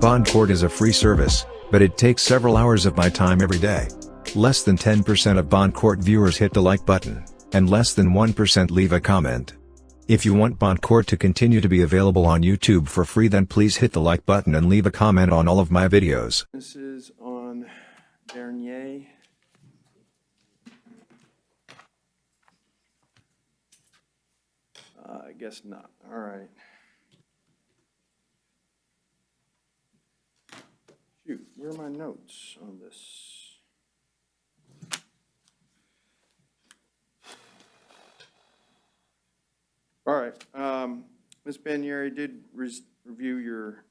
Bond court is a free service, but it takes several hours of my time every day. Less than 10% of Bond court viewers hit the like button, and less than 1% leave a comment. If you want Bond court to continue to be available on YouTube for free, then please hit the like button and leave a comment on all of my videos. This is on Dernier. I guess not. All right. Shoot, where are my notes on this? All right. Ms. Banieri did review your,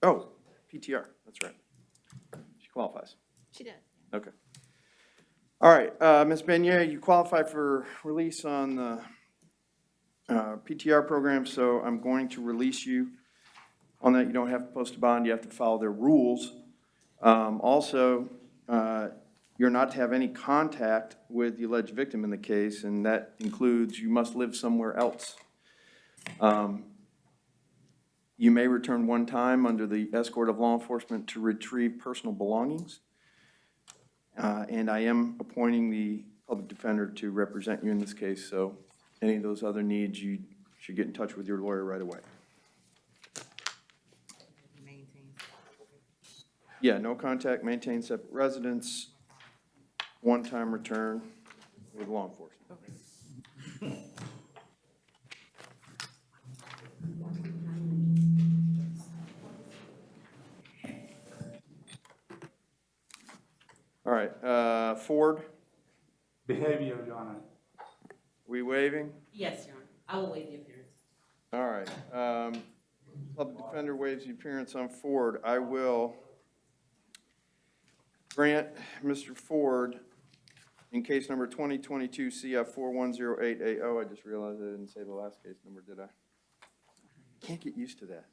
PTR. That's right. She qualifies. She does. Okay. All right, Ms. Banieri, you qualify for release on the PTR program, so I'm going to release you on that. You don't have to post a bond. You have to follow their rules. Also, you're not to have any contact with the alleged victim in the case, and that includes you must live somewhere else. You may return one time under the escort of law enforcement to retrieve personal belongings. And I am appointing the public defender to represent you in this case, so any of those other needs, you should get in touch with your lawyer right away. Yeah, no contact, maintain separate residence, one-time return with law enforcement. All right, Ford, Behavior, Your Honor. we waiving? Yes, Your Honor. I will waive the appearance. All right, public defender waives the appearance on Ford. I will grant Mr. Ford in case number 2022 CF 4108AO. I just realized I didn't say the last case number, did I? Can't get used to that.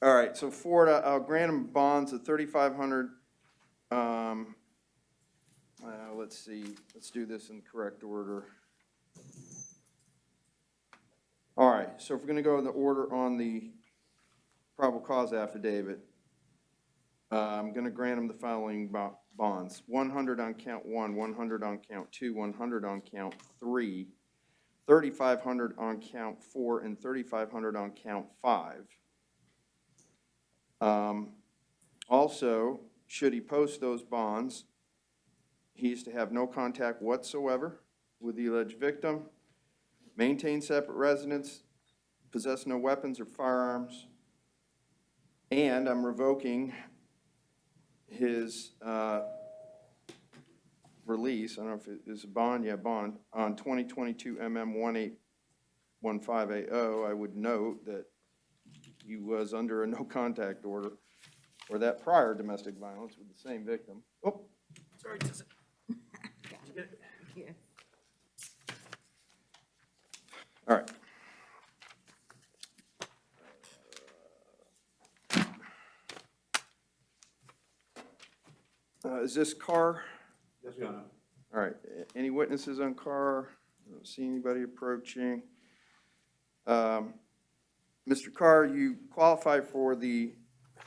All right, so Ford, I'll grant him bonds of $3,500. Let's see, let's do this in correct order. All right, so if we're going to go in the order on the probable cause affidavit, I'm going to grant him the following bonds: 100 on count 1, 100 on count 2, 100 on count 3, 3,500 on count 4, and 3,500 on count 5. Also, should he post those bonds, he's to have no contact whatsoever with the alleged victim, maintain separate residence, possess no weapons or firearms, and I'm revoking his release. I don't know if it is a bond. Yeah, bond on 2022 MM 1815AO. I would note that he was under a no contact order for that prior domestic violence with the same victim. Oh, sorry. Did you get it? Yeah. All right. Is this Carr? Yes, Your Honor. All right. Any witnesses on Carr? I don't see anybody approaching. Mr. Carr, you qualify for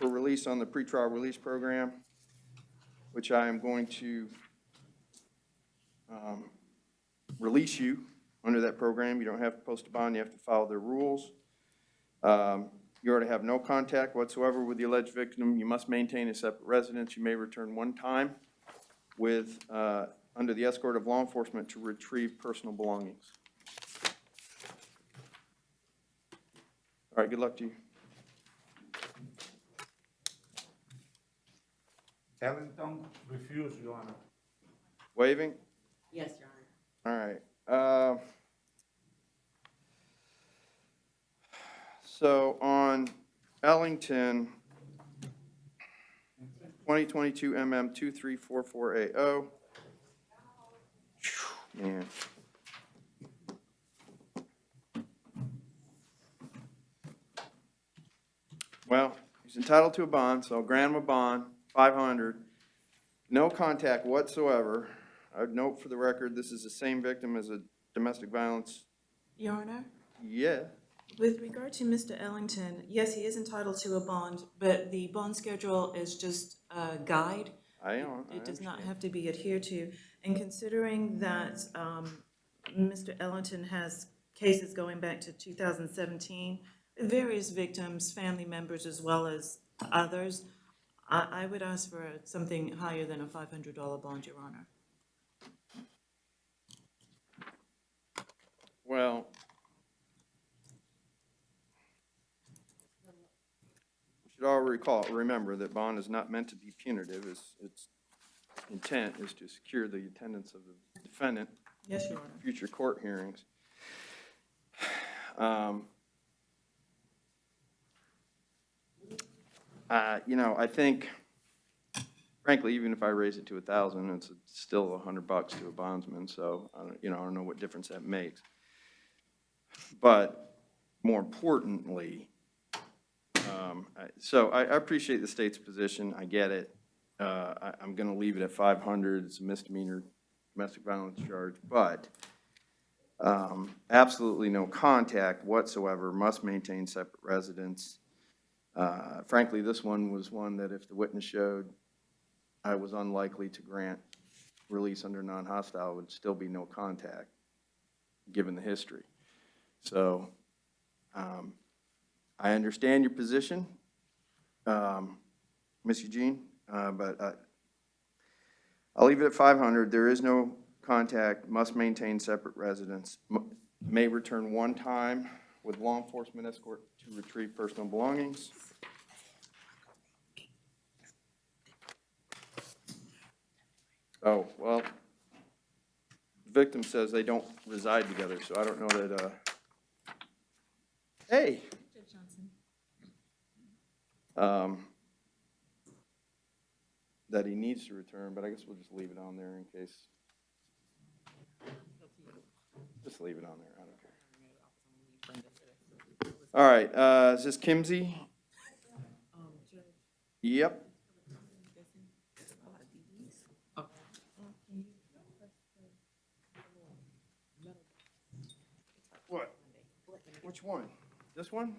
release on the pretrial release program, which I am going to release you under that program. You don't have to post a bond. You have to follow their rules. You are to have no contact whatsoever with the alleged victim. You must maintain a separate residence. You may return one time with under the escort of law enforcement to retrieve personal belongings. All right, good luck to you. Ellington, refuse, Your Honor. Waiving? Yes, Your Honor. All right. So on Ellington, 2022 MM 2344AO. Man. Well, he's entitled to a bond, so I'll grant him a bond, $500. No contact whatsoever. I'd note for the record, this is the same victim as a domestic violence. Your Honor, Yeah. With regard to Mr. Ellington, yes, he is entitled to a bond, but the bond schedule is just a guide. I It does not understand. have to be adhered to. And considering that Mr. Ellington has cases going back to 2017, various victims, family members, as well as others, I would ask for something higher than a $500 bond, Your Honor. Well, you should all remember that bond is not meant to be punitive. Its intent is to secure the attendance of the defendant Yes, Your Honor. in future court hearings. You know, I think, frankly, even if I raise it to 1,000, it's still $100 to a bondsman, so, I don't know what difference that makes. But more importantly, so I appreciate the state's position, I get it. I'm gonna leave it at 500, it's a misdemeanor domestic violence charge, but absolutely no contact whatsoever, must maintain separate residence. Frankly, this one was one that if the witness showed I was unlikely to grant release under non-hostile, would still be no contact, given the history. So, I understand your position, Ms. Eugene, but I'll leave it at 500. There is no contact, must maintain separate residence, may return one time with law enforcement escort to retrieve personal belongings. Oh, well, the victim says they don't reside together, so I don't know that, hey. That he needs to return, but I guess we'll just leave it on there in case. Just leave it on there, I don't care. All right, is this Kimsey? Yep. What? Which one? This one?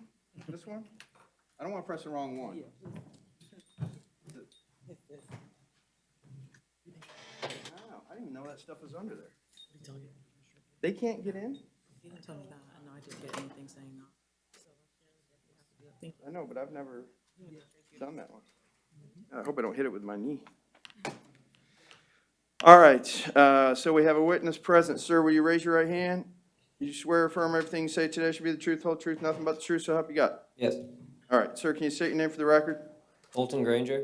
This one? I don't want to press the wrong one. Wow, I didn't even know that stuff was under there. They can't get in? He didn't tell me that. I know I didn't get anything saying that. I know, but I've never done that one. I hope I don't hit it with my knee. All right, so we have a witness present. Sir, will you raise your right hand? You swear or affirm everything you say today should be the truth, whole truth, nothing but the truth, so help you God? Yes. All right, sir, can you state your name for the record? Colton Granger.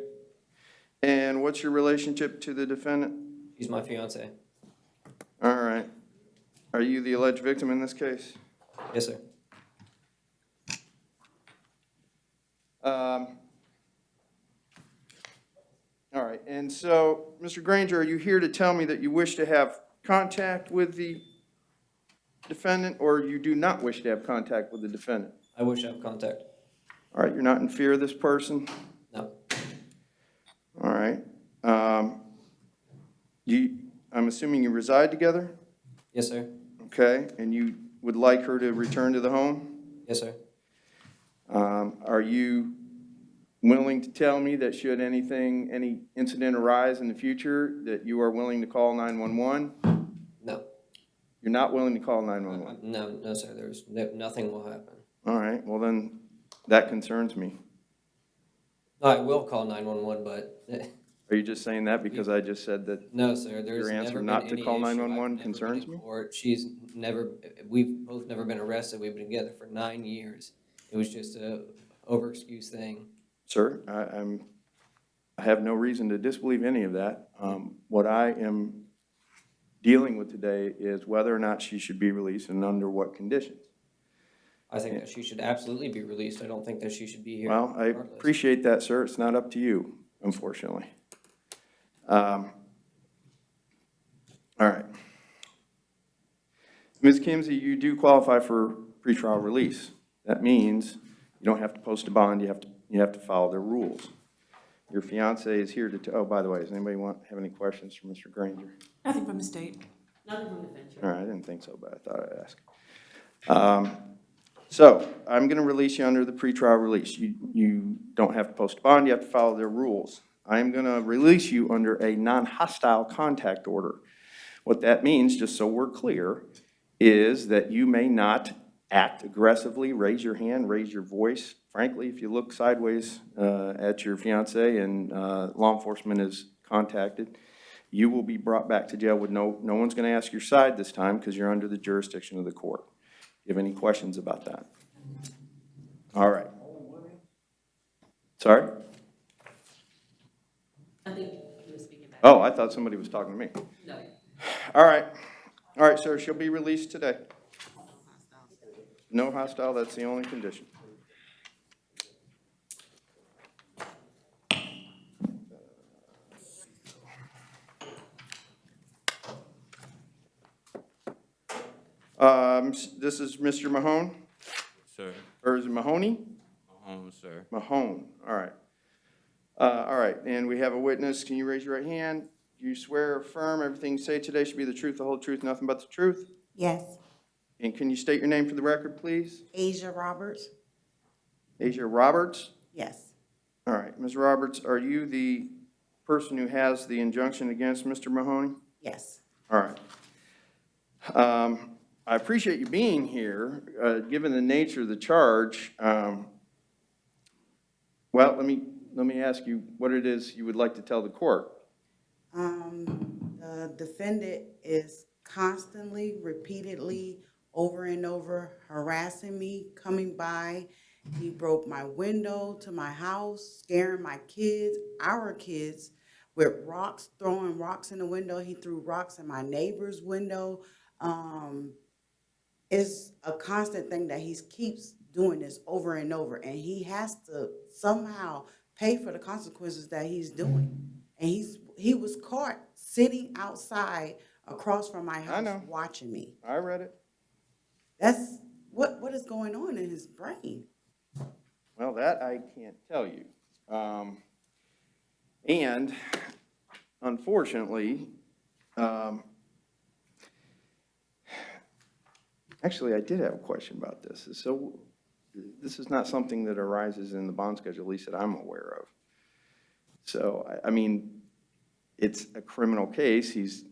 And what's your relationship to the defendant? She's my fiance. All right. Are you the alleged victim in this case? Yes, sir. All right, and so, Mr. Granger, are you here to tell me that you wish to have contact with the defendant, or you do not wish to have contact with the defendant? I wish to have contact. All right, you're not in fear of this person? No. All right. I'm assuming you reside together? Yes, sir. Okay, and you would like her to return to the home? Yes, sir. Are you willing to tell me that should any incident arise in the future, that you are willing to call 911? No. You're not willing to call 911? No, sir. Nothing will happen. All right, well then, that concerns me. No, I will call 911, but Are you just saying that because I just said that? no, sir. There's Your answer never not been to any call issue. 911 I've never concerns been in me? court. We've both never been arrested. We've been together for 9 years. It was just a over-excuse thing. Sir, I have no reason to disbelieve any of that. What I am dealing with today is whether or not she should be released and under what conditions. I think that she should absolutely be released. I don't think that she should be here. Well, I regardless. appreciate that, sir. It's not up to you, unfortunately. All right. Ms. Kimsey, you do qualify for pretrial release. That means you don't have to post a bond. You have to follow their rules. Your fiance is here to, oh, by the way, does anybody have any questions for Mr. Granger? Nothing from the state. Nothing from the defense. All right, I didn't think so, but I thought I'd ask. So I'm going to release you under the pretrial release. You don't have to post a bond, you have to follow their rules. I'm going to release you under a non-hostile contact order. What that means, just so we're clear, is that you may not act aggressively, raise your hand, raise your voice. Frankly, if you look sideways at your fiance and law enforcement is contacted, you will be brought back to jail with no one's going to ask your side this time because you're under the jurisdiction of the court. You have any questions about that? All right. Sorry? I think he was speaking back. Oh, I thought somebody was talking to me. No. All right, sir, she'll be released today. No hostile, that's the only condition. This is Mr. Mahone, Sir, or is it Mahoney? home, sir. Mahone, all right. All right, and we have a witness. Can you raise your right hand? Do you swear or affirm everything you say today should be the truth, the whole truth, nothing but the truth? Yes. And can you state your name for the record, please? Asia Roberts? Asia Roberts? Yes. All right, Ms. Roberts, are you the person who has the injunction against Mr. Mahoney? Yes. All right. I appreciate you being here, given the nature of the charge. Well, let me ask you what it is you would like to tell the court. The defendant is constantly, repeatedly, over and over harassing me, coming by. He broke my window to my house, scaring my kids, our kids, with rocks, throwing rocks in the window. He threw rocks in my neighbor's window. It's a constant thing that he keeps doing this over and over, and he has to somehow pay for the consequences that he's doing. And he was caught sitting outside across from my house know. watching me. I read it. That's what is going on in his brain. Well, that I can't tell you. And unfortunately, actually, I did have a question about this. So this is not something that arises in the bond schedule, at least that I'm aware of. So, I mean, it's a criminal case. He's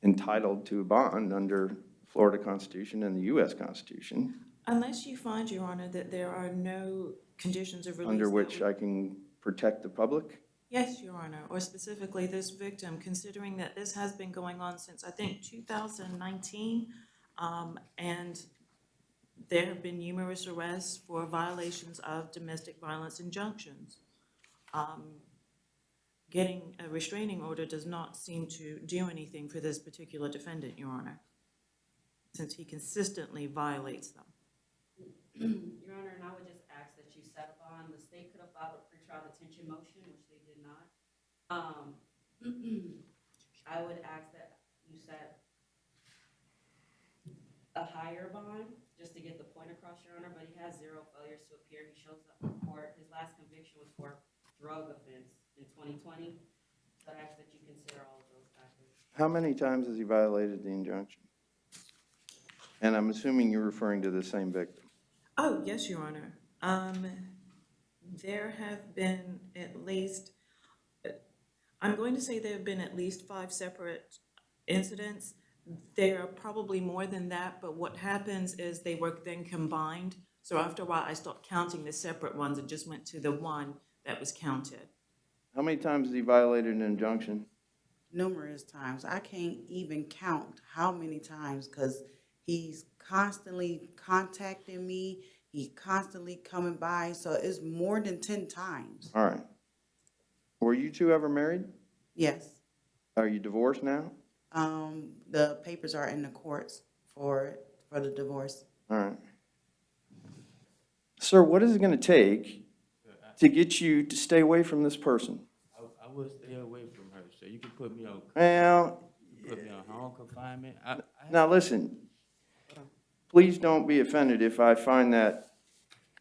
entitled to a bond under Florida Constitution and the U.S. Constitution, Unless you find, Your Honor, that there are no conditions of release. under that which would- I can protect the public. Yes, Your Honor, or specifically this victim, considering that this has been going on since, I think, 2019, and there have been numerous arrests for violations of domestic violence injunctions. Getting a restraining order does not seem to do anything for this particular defendant, Your Honor, since he consistently violates them. Your Honor, and I would just ask that you set a bond. The state could have filed a pretrial detention motion, which they did not. I would ask that you set a higher bond, just to get the point across, Your Honor, but he has 0 failures to appear. He shows up in court. His last conviction was for drug offense in 2020. So I ask that you consider all of those factors. How many times has he violated the injunction? And I'm assuming you're referring to the same victim. Oh, yes, Your Honor. There have been at least, I'm going to say there have been at least 5 separate incidents. There are probably more than that, but what happens is they were then combined. So after a while, I stopped counting the separate ones and just went to the one that was counted. How many times has he violated an injunction? Numerous times. I can't even count how many times, because he's constantly contacting me. He's constantly coming by. So it's more than 10 times. All right. Were you two ever married? Yes. Are you divorced now? The papers are in the courts for the divorce. All right. Sir, what is it going to take to get you to stay away from this person? I will stay away from her, so you can put me on, Well, home confinement. now listen, please don't be offended if I find that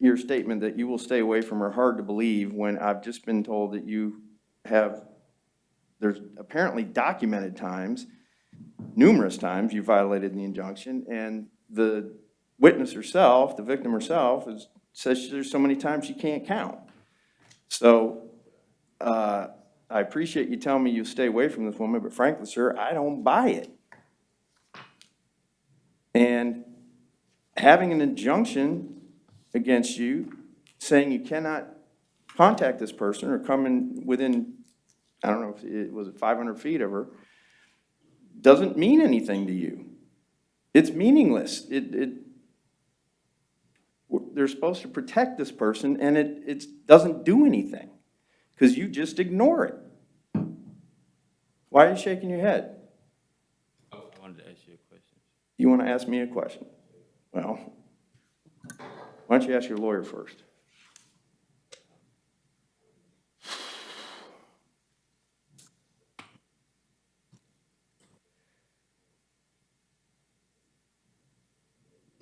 your statement that you will stay away from her hard to believe when I've just been told that you have, there's apparently documented times, numerous times you violated the injunction, and the witness herself, the victim herself, says there's so many times she can't count. So, I appreciate you telling me you stay away from this woman, but frankly, sir, I don't buy it. And having an injunction against you, saying you cannot contact this person or come in within, I don't know if it was 500 feet of her, doesn't mean anything to you. It's meaningless. They're supposed to protect this person, and it doesn't do anything because you just ignore it. Why are you shaking your head? I wanted to ask you a question. You want to ask me a question? Well, why don't you ask your lawyer first?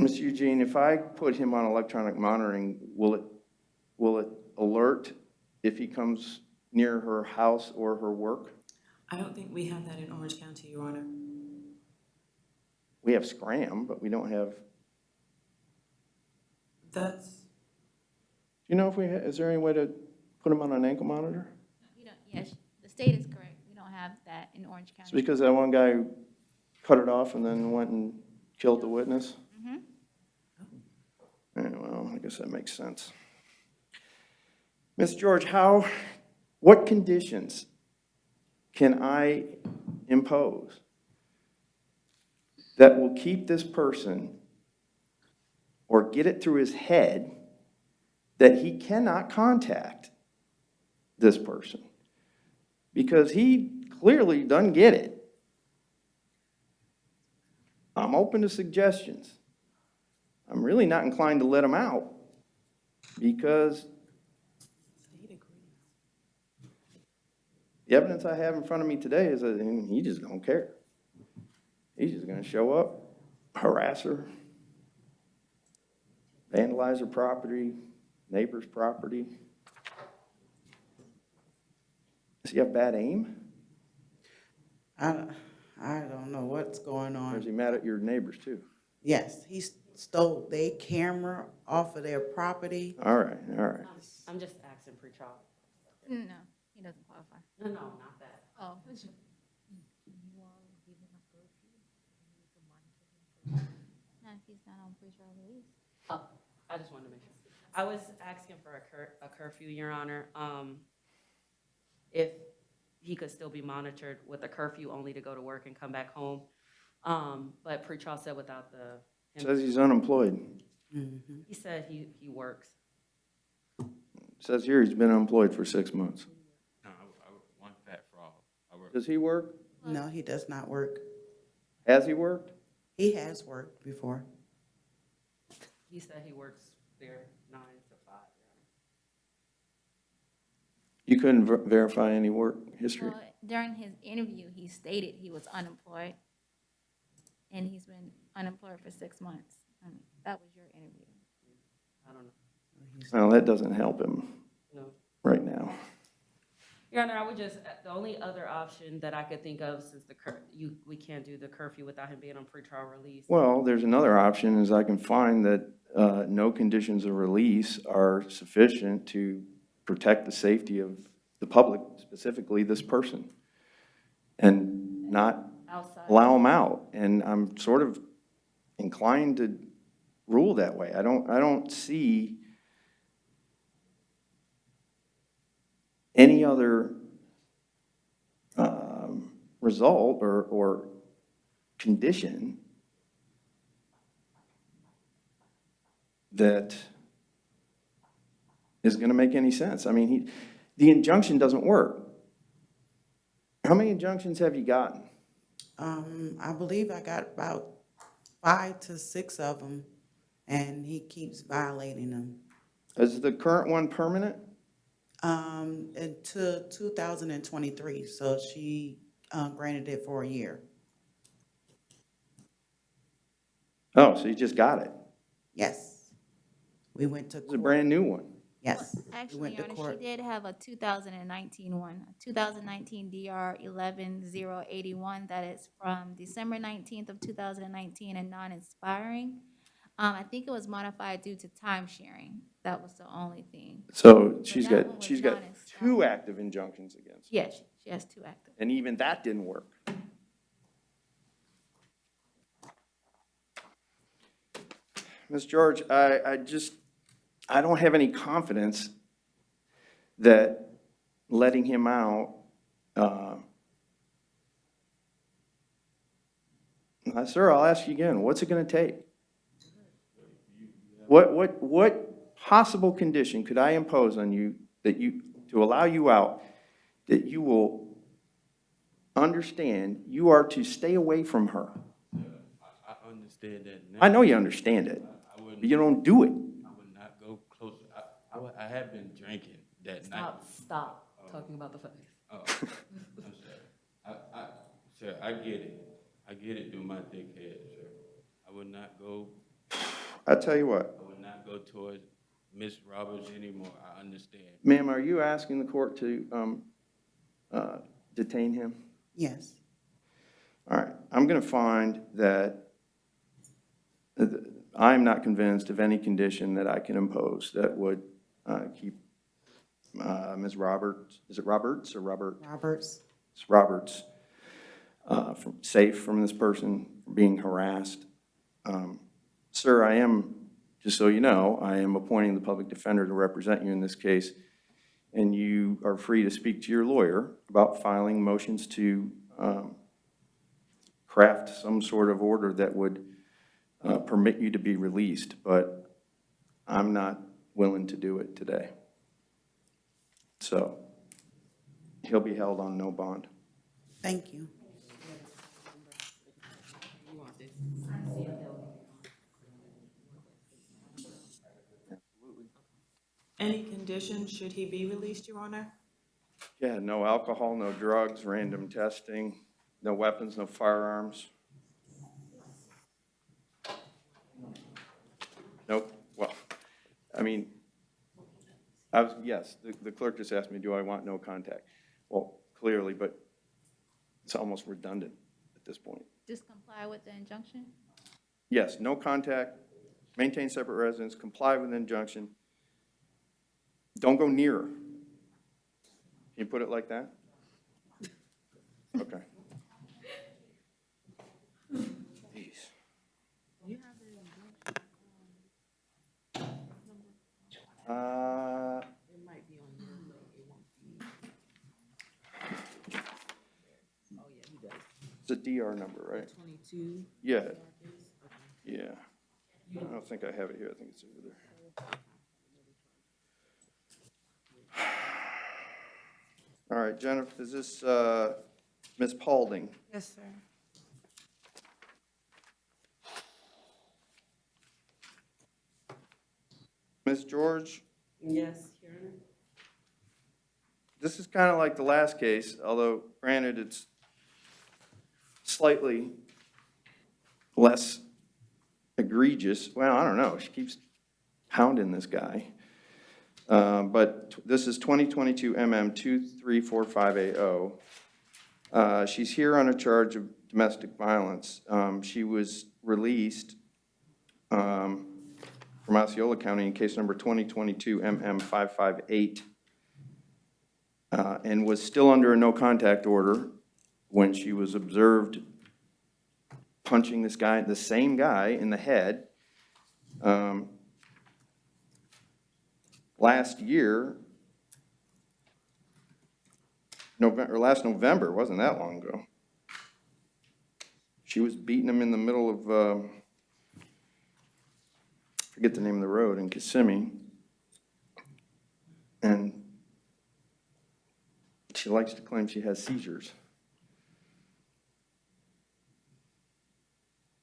Mr. Eugene, if I put him on electronic monitoring, will it alert if he comes near her house or her work? I don't think we have that in Orange County, Your Honor. We have Scram, but we don't have, That's, you know, is there any way to put him on an ankle monitor? We don't, yes, the state is correct. We don't have that in Orange It's County. because that one guy cut it off and then went and killed the witness? Mhm. Yeah, well, I guess that makes sense. Ms. George, what conditions can I impose that will keep this person or get it through his head that he cannot contact this person? Because he clearly doesn't get it. I'm open to suggestions. I'm really not inclined to let him out because state agrees. the evidence I have in front of me today is that he just don't care. He's just going to show up, harass her, vandalize her property, neighbor's property. Does he have bad aim? I don't know what's going Or is he on. mad at your neighbors too? Yes, he stole their camera off of their property. All right, all right. I'm just asking pre-trial. No, he doesn't qualify. No, not that. Oh. No, he's not on pretrial release. Oh, I just wanted to make sure. I was asking for a curfew, Your Honor. If he could still be monitored with a curfew only to go to work and come back home. But pretrial said without the. Says he's unemployed. He said he works. Says here he's been unemployed for 6 months. No, one fat frog. I work. Does he work? No, he does not work. Has he worked? He has worked before. He said he works there 9 to 5. You couldn't verify any work history? Well, during his interview, he stated he was unemployed, and he's been unemployed for 6 months. That was your interview. I don't know. Well, that doesn't help him No. right now. Your Honor, I would just, the only other option that I could think of, since we can't do the curfew without him being on pretrial release. Well, there's another option, is I can find that no conditions of release are sufficient to protect the safety of the public, specifically this person, and not Outside. allow him out. And I'm sort of inclined to rule that way. I don't see any other result or condition that is going to make any sense. I mean, the injunction doesn't work. How many injunctions have you gotten? I believe I got about 5 to 6 of them, and he keeps violating them. Is the current one permanent? Until 2023, so she granted it for a year. Oh, so you just got it. Yes. We went to It's a court. brand new one. Yes. We Actually, went Your to Honor, court. she did have a 2019 one, a 2019 DR 11081 that is from December 19th of 2019 and non-expiring. I think it was modified due to time sharing. That was the only thing. So she's that one got, was she's got not in stone. 2 active injunctions against her. Yeah, she has 2 active. And even that didn't work. Ms. George, I don't have any confidence that letting him out, sir, I'll ask you again, what's it gonna take? What possible condition could I impose on you to allow you out, that you will understand you are to stay away from her? I understand that now. I know you understand it, I wouldn't, but you don't do it. I would not go closer. I had been drinking that night. Stop talking about the facts. Oh, I'm sorry. Sir, I get it. I get it through my dickhead, sir. I would not go, I tell you what, I would not go towards Miss Roberts anymore. I understand. ma'am, are you asking the court to detain him? Yes. All right, I'm going to find that I'm not convinced of any condition that I can impose that would keep Ms. Roberts, is it Roberts or Robert? Roberts. Ms. Roberts, safe from this person being harassed. Sir, I am, just so you know, I am appointing the public defender to represent you in this case, and you are free to speak to your lawyer about filing motions to craft some sort of order that would permit you to be released, but I'm not willing to do it today. So he'll be held on no bond. Thank you. Any conditions should he be released, Your Honor? Yeah, no alcohol, no drugs, random testing, no weapons, no firearms. Nope, well, I mean, yes, the clerk just asked me, do I want no contact? Well, clearly, but it's almost redundant at this point. Just comply with the injunction? Yes, no contact, maintain separate residence, comply with injunction. Don't go near her. Can you put it like that? Okay. Jeez. It might be on your, but it won't be. Oh, yeah, he does. It's a DR number, right? 22. Yeah. Yeah. I don't think I have it here. I think it's over there. All right, Jennifer, is this Ms. Paulding? Yes, sir. Ms. George, Yes, Your Honor. this is kind of like the last case, although granted it's slightly less egregious. Well, I don't know. She keeps hounding this guy. But this is 2022 MM 2345AO. She's here on a charge of domestic violence. She was released from Osceola County in case number 2022 MM 558 and was still under a no contact order when she was observed punching this guy, the same guy, in the head. Last year, last November, wasn't that long ago. She was beating him in the middle of, forget the name of the road, in Kissimmee. And she likes to claim she has seizures.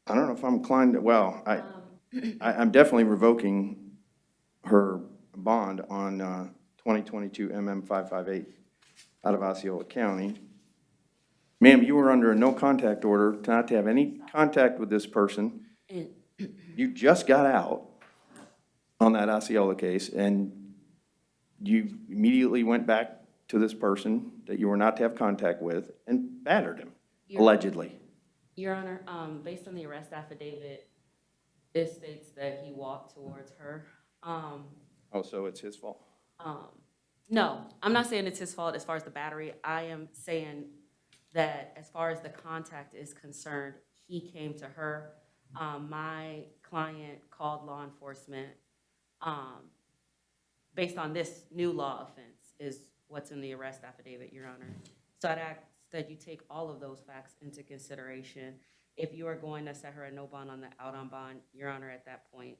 I don't know if I'm inclined to, well, I'm definitely revoking her bond on 2022 MM 558 out of Osceola County. Ma'am, you were under a no contact order not to have any contact with this person. You just got out on that Osceola case, and you immediately went back to this person that you were not to have contact with and battered him, allegedly. Your Honor, based on the arrest affidavit, It states that he walked towards her. Oh, so it's his fault? No, I'm not saying it's his fault as far as the battery. I am saying that as far as the contact is concerned, he came to her. My client called law enforcement, based on this new law offense is what's in the arrest affidavit, Your Honor. So I'd ask that you take all of those facts into consideration. If you are going to set her a no bond on the out on bond, Your Honor, at that point,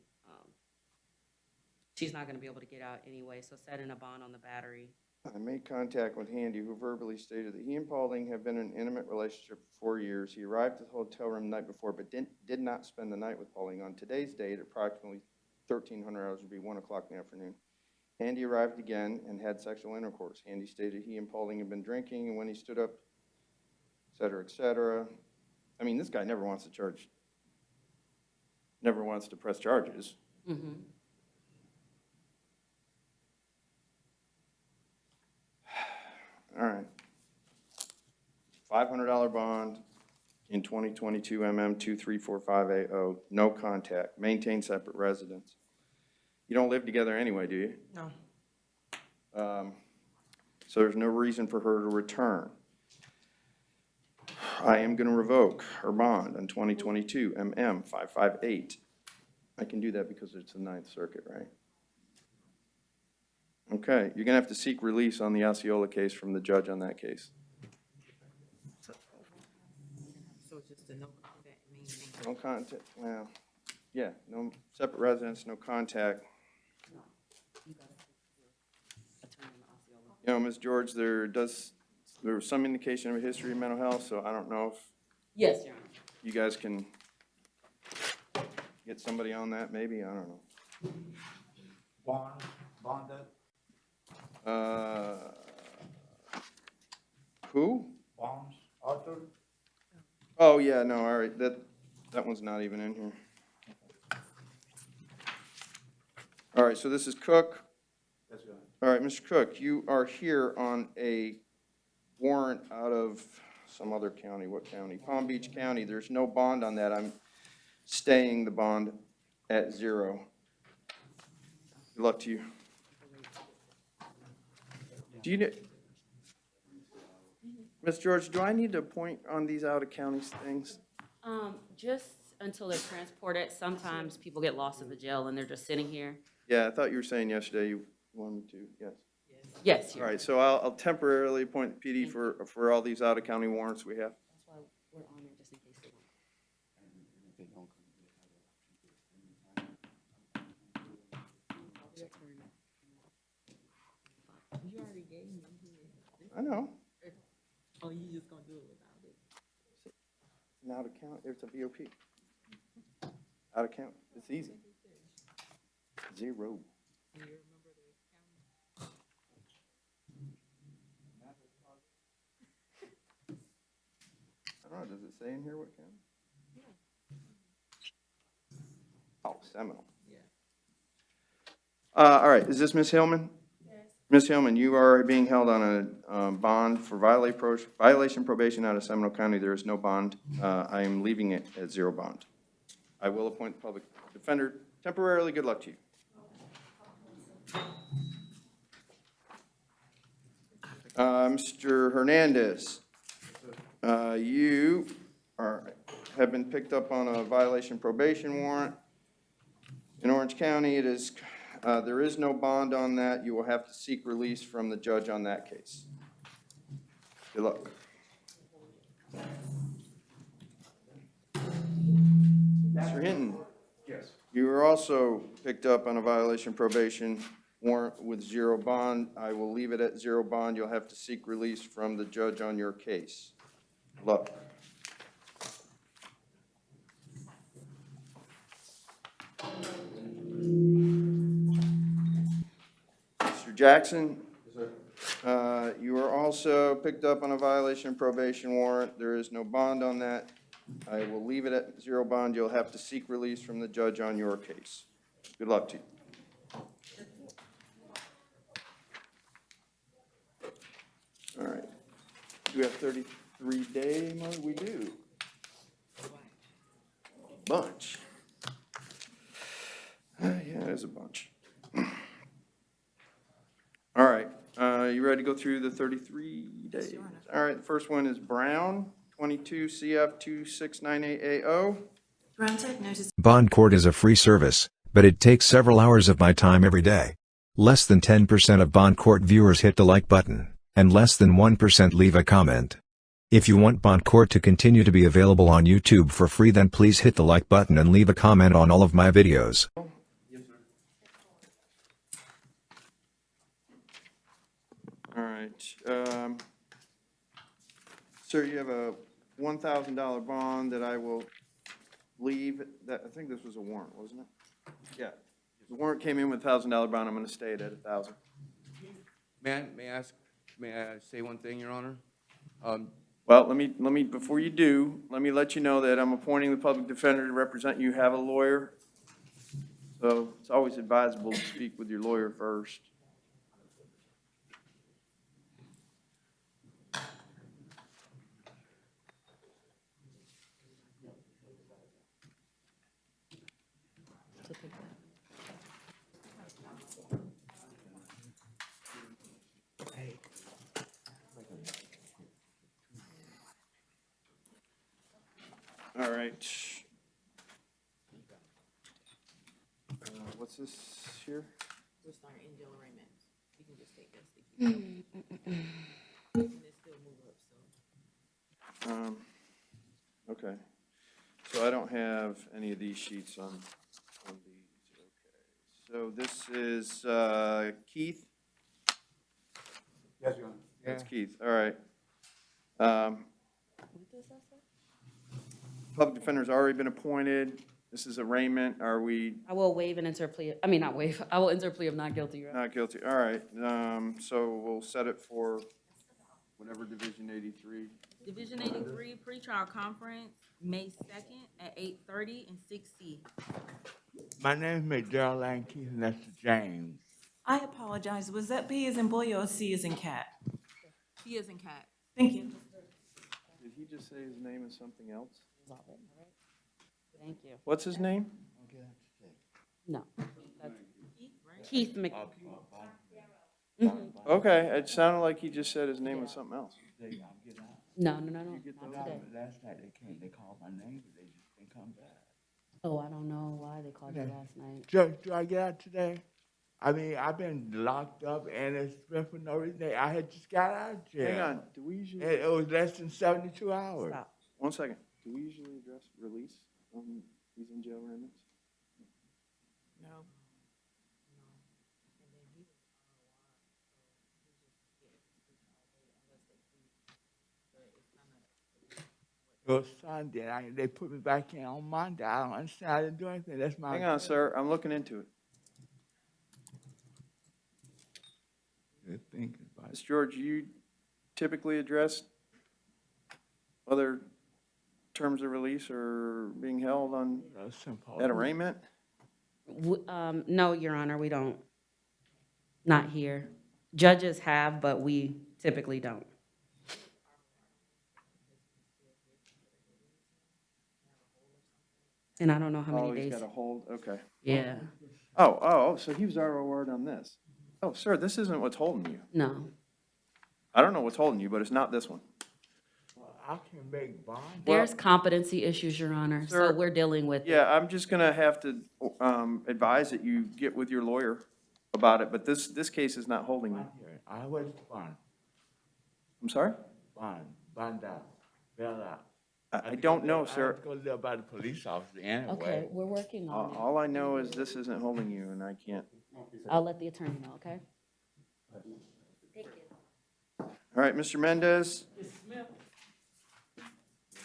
she's not gonna be able to get out anyway, so setting a bond on the battery. I made contact with Handy, who verbally stated that he and Paulding have been in an intimate relationship for 4 years. He arrived at the hotel room the night before, but did not spend the night with Paulding. On today's date, approximately 1300 hours, would be 1 o'clock in the afternoon. Handy arrived again and had sexual intercourse. Handy stated he and Paulding had been drinking, and when he stood up, et cetera, et cetera. I mean, this guy never wants to press charges. Mm-hmm. All right. $500 bond in 2022 MM 234580, no contact, maintain separate residence. You don't live together anyway, do you? No. So there's no reason for her to return. I am going to revoke her bond on 2022 MM 558. I can do that because it's the Ninth Circuit, right? Okay, you're going to have to seek release on the Osceola case from the judge on that case. So just a no contact, maintain. No contact, well, yeah, no separate residence, no contact. You know, Ms. George, there was some indication of a history of mental health, so I don't know if Yes, Your Honor. you guys can get somebody on that, maybe, I don't know. Bonded, Who? bonds, Arthur? Oh, yeah, no, all right, that one's not even in here. All right, so this is Cook. Yes, Your Honor. All right, Mr. Cook, you are here on a warrant out of some other county. What county? Palm Beach County. There's no bond on that. I'm staying the bond at 0. Good luck to you. Do you, Ms. George, do I need to appoint on these out-of-county things? Just until they're transported, sometimes people get lost in the jail and they're just sitting here. Yeah, I thought you were saying yesterday you wanted me to, yes. Yes, All Your Honor. right, so I'll temporarily appoint the PD for all these out-of-county warrants we have. That's why we're on it, just in case they want. You already gave me his. I know. Oh, you just gonna do it without it? An out-of-count, it's a VOP. Out-of-count, it's easy. 0. Do you remember the county? I don't know, does it say in here what county? Oh, Seminole. Yeah. All right, is this Ms. Hillman? Yes. Ms. Hillman, you are being held on a bond for violation probation out of Seminole County. There is no bond. I am leaving it at 0 bond. I will appoint the public defender temporarily. Good luck to you. Mr. Hernandez, you have been picked up on a violation probation warrant in Orange County. It is, there is no bond on that. You will have to seek release from the judge on that case. Good luck. Mr. Hinton. Yes. You were also picked up on a violation probation warrant with 0 bond. I will leave it at 0 bond. You'll have to seek release from the judge on your case. Good luck. Mr. Jackson? Yes, sir. You are also picked up on a violation probation warrant. There is no bond on that. I will leave it at 0 bond. You'll have to seek release from the judge on your case. Good luck to you. All right. Do we have 33 days? We do. Bunch. There's a bunch. All right, you ready to go through the 33 days? All right, the first one is Brown, 22 CF 2698AO. Granted, notice Bond court is a free service, but it takes several hours of my time every day. Less than 10% of bond court viewers hit the like button, and less than 1% leave a comment. If you want bond court to continue to be available on YouTube for free, then please hit the like button and leave a comment on all of my videos. All right, sir, you have a $1,000 bond that I will leave, that, I think this was a warrant, wasn't it? Yeah, the warrant came in with $1,000 bond, I'm gonna stay it at 1,000. May I say one thing, Your Honor? Well, let me, before you do, let me let you know that I'm appointing the public defender to represent you, have a lawyer. So it's always advisable to speak with your lawyer first. All right. What's this here? We're starting in jail arraignments. You can just take that sticky. And it still move up, so. Okay. So I don't have any of these sheets on these. Okay. So this is Keith? Yes, Your Honor. That's Keith, all right. Public defender's already been appointed. This is arraignment. Are we I will waive and enter plea, I mean, not waive, I will enter plea of not guilty, Your Honor. not guilty? All right, so we'll set it for whatever Division 83. Division 83 pretrial conference, May 2nd at 8:30 in 6C. My name is Major Lane Keith, and that's James. I apologize. Was that B as in boy or C as in cat? He is in cat. Thank you. Did he just say his name is something else? Thank you. What's his name? No. That's Keith Mc, Okay, it sounded like he just said his name was something else. no, not today. Last night they called my name, but they just didn't come back. Oh, I don't know why they called you last night. Do I get out today? I mean, I've been locked up, and it's been for no reason. I had just got out of jail. Hang on, do we usually, And it was less than 72 hours. Stop. 1 second, do we usually address release when he's in jail arraignments? No. It was Sunday, and they put me back in on Monday. I don't understand. I didn't do anything. That's my. Hang on, sir, I'm looking into it. Good thinking about it. Ms. George, you typically address other terms of release or being held on Simple. at arraignment? No, Your Honor, we don't. Not here. Judges have, but we typically don't. And I don't know how many Oh, he's days. got a hold, okay. Yeah, So he was ROR'd on this. Oh, sir, this isn't what's holding you. no. I don't know what's holding you, but it's not this one. Well, I can make bond. There's competency issues, Your Honor, so Sir, we're dealing with it. Yeah, I'm just gonna have to, advise that you get with your lawyer about it, but this case is not holding you. I was bond. I'm sorry? Bond out, bail out. I don't know, sir. I have to go live by the police officer anyway. Okay, we're working on it. All I know is this isn't holding you, and I can't. I'll let the attorney know, okay? All right, Mr. Mendez?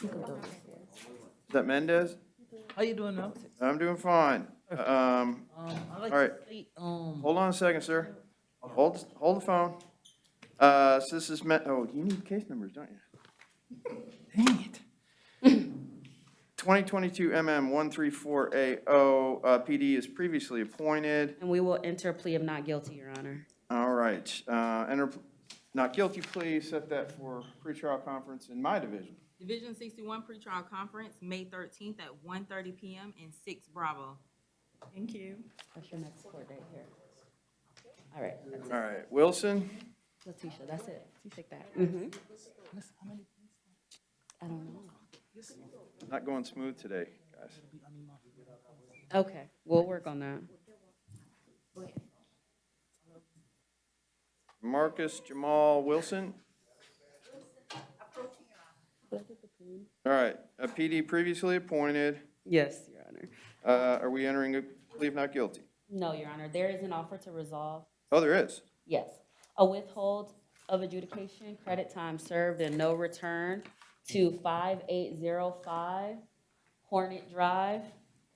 You can go. Is that Mendez? How you doing now? I'm doing fine. I'd like all right. to state, Hold on a second, sir. Hold the phone. So this is, oh, you need case numbers, don't you? Dang it. 2022 MM 134AO, PD is previously appointed. And we will enter a plea of not guilty, Your Honor. All right, enter not guilty plea, set that for pretrial conference in my division. Division 61 pretrial conference, May 13th at 1:30 PM in 6 Bravo. Thank you. That's your next court date here. All right, that's it. All right, Wilson? Letitia, that's it. You take that. Mm-hmm. I don't know. Not going smooth today, guys. Okay, we'll work on that. Marcus Jamal Wilson? All right, a PD previously appointed. Yes, Your Honor. Are we entering a plea of not guilty? No, Your Honor, there is an offer to resolve. Oh, there is. Yes, a withhold of adjudication, credit time served, and no return to 5805 Hornet Drive.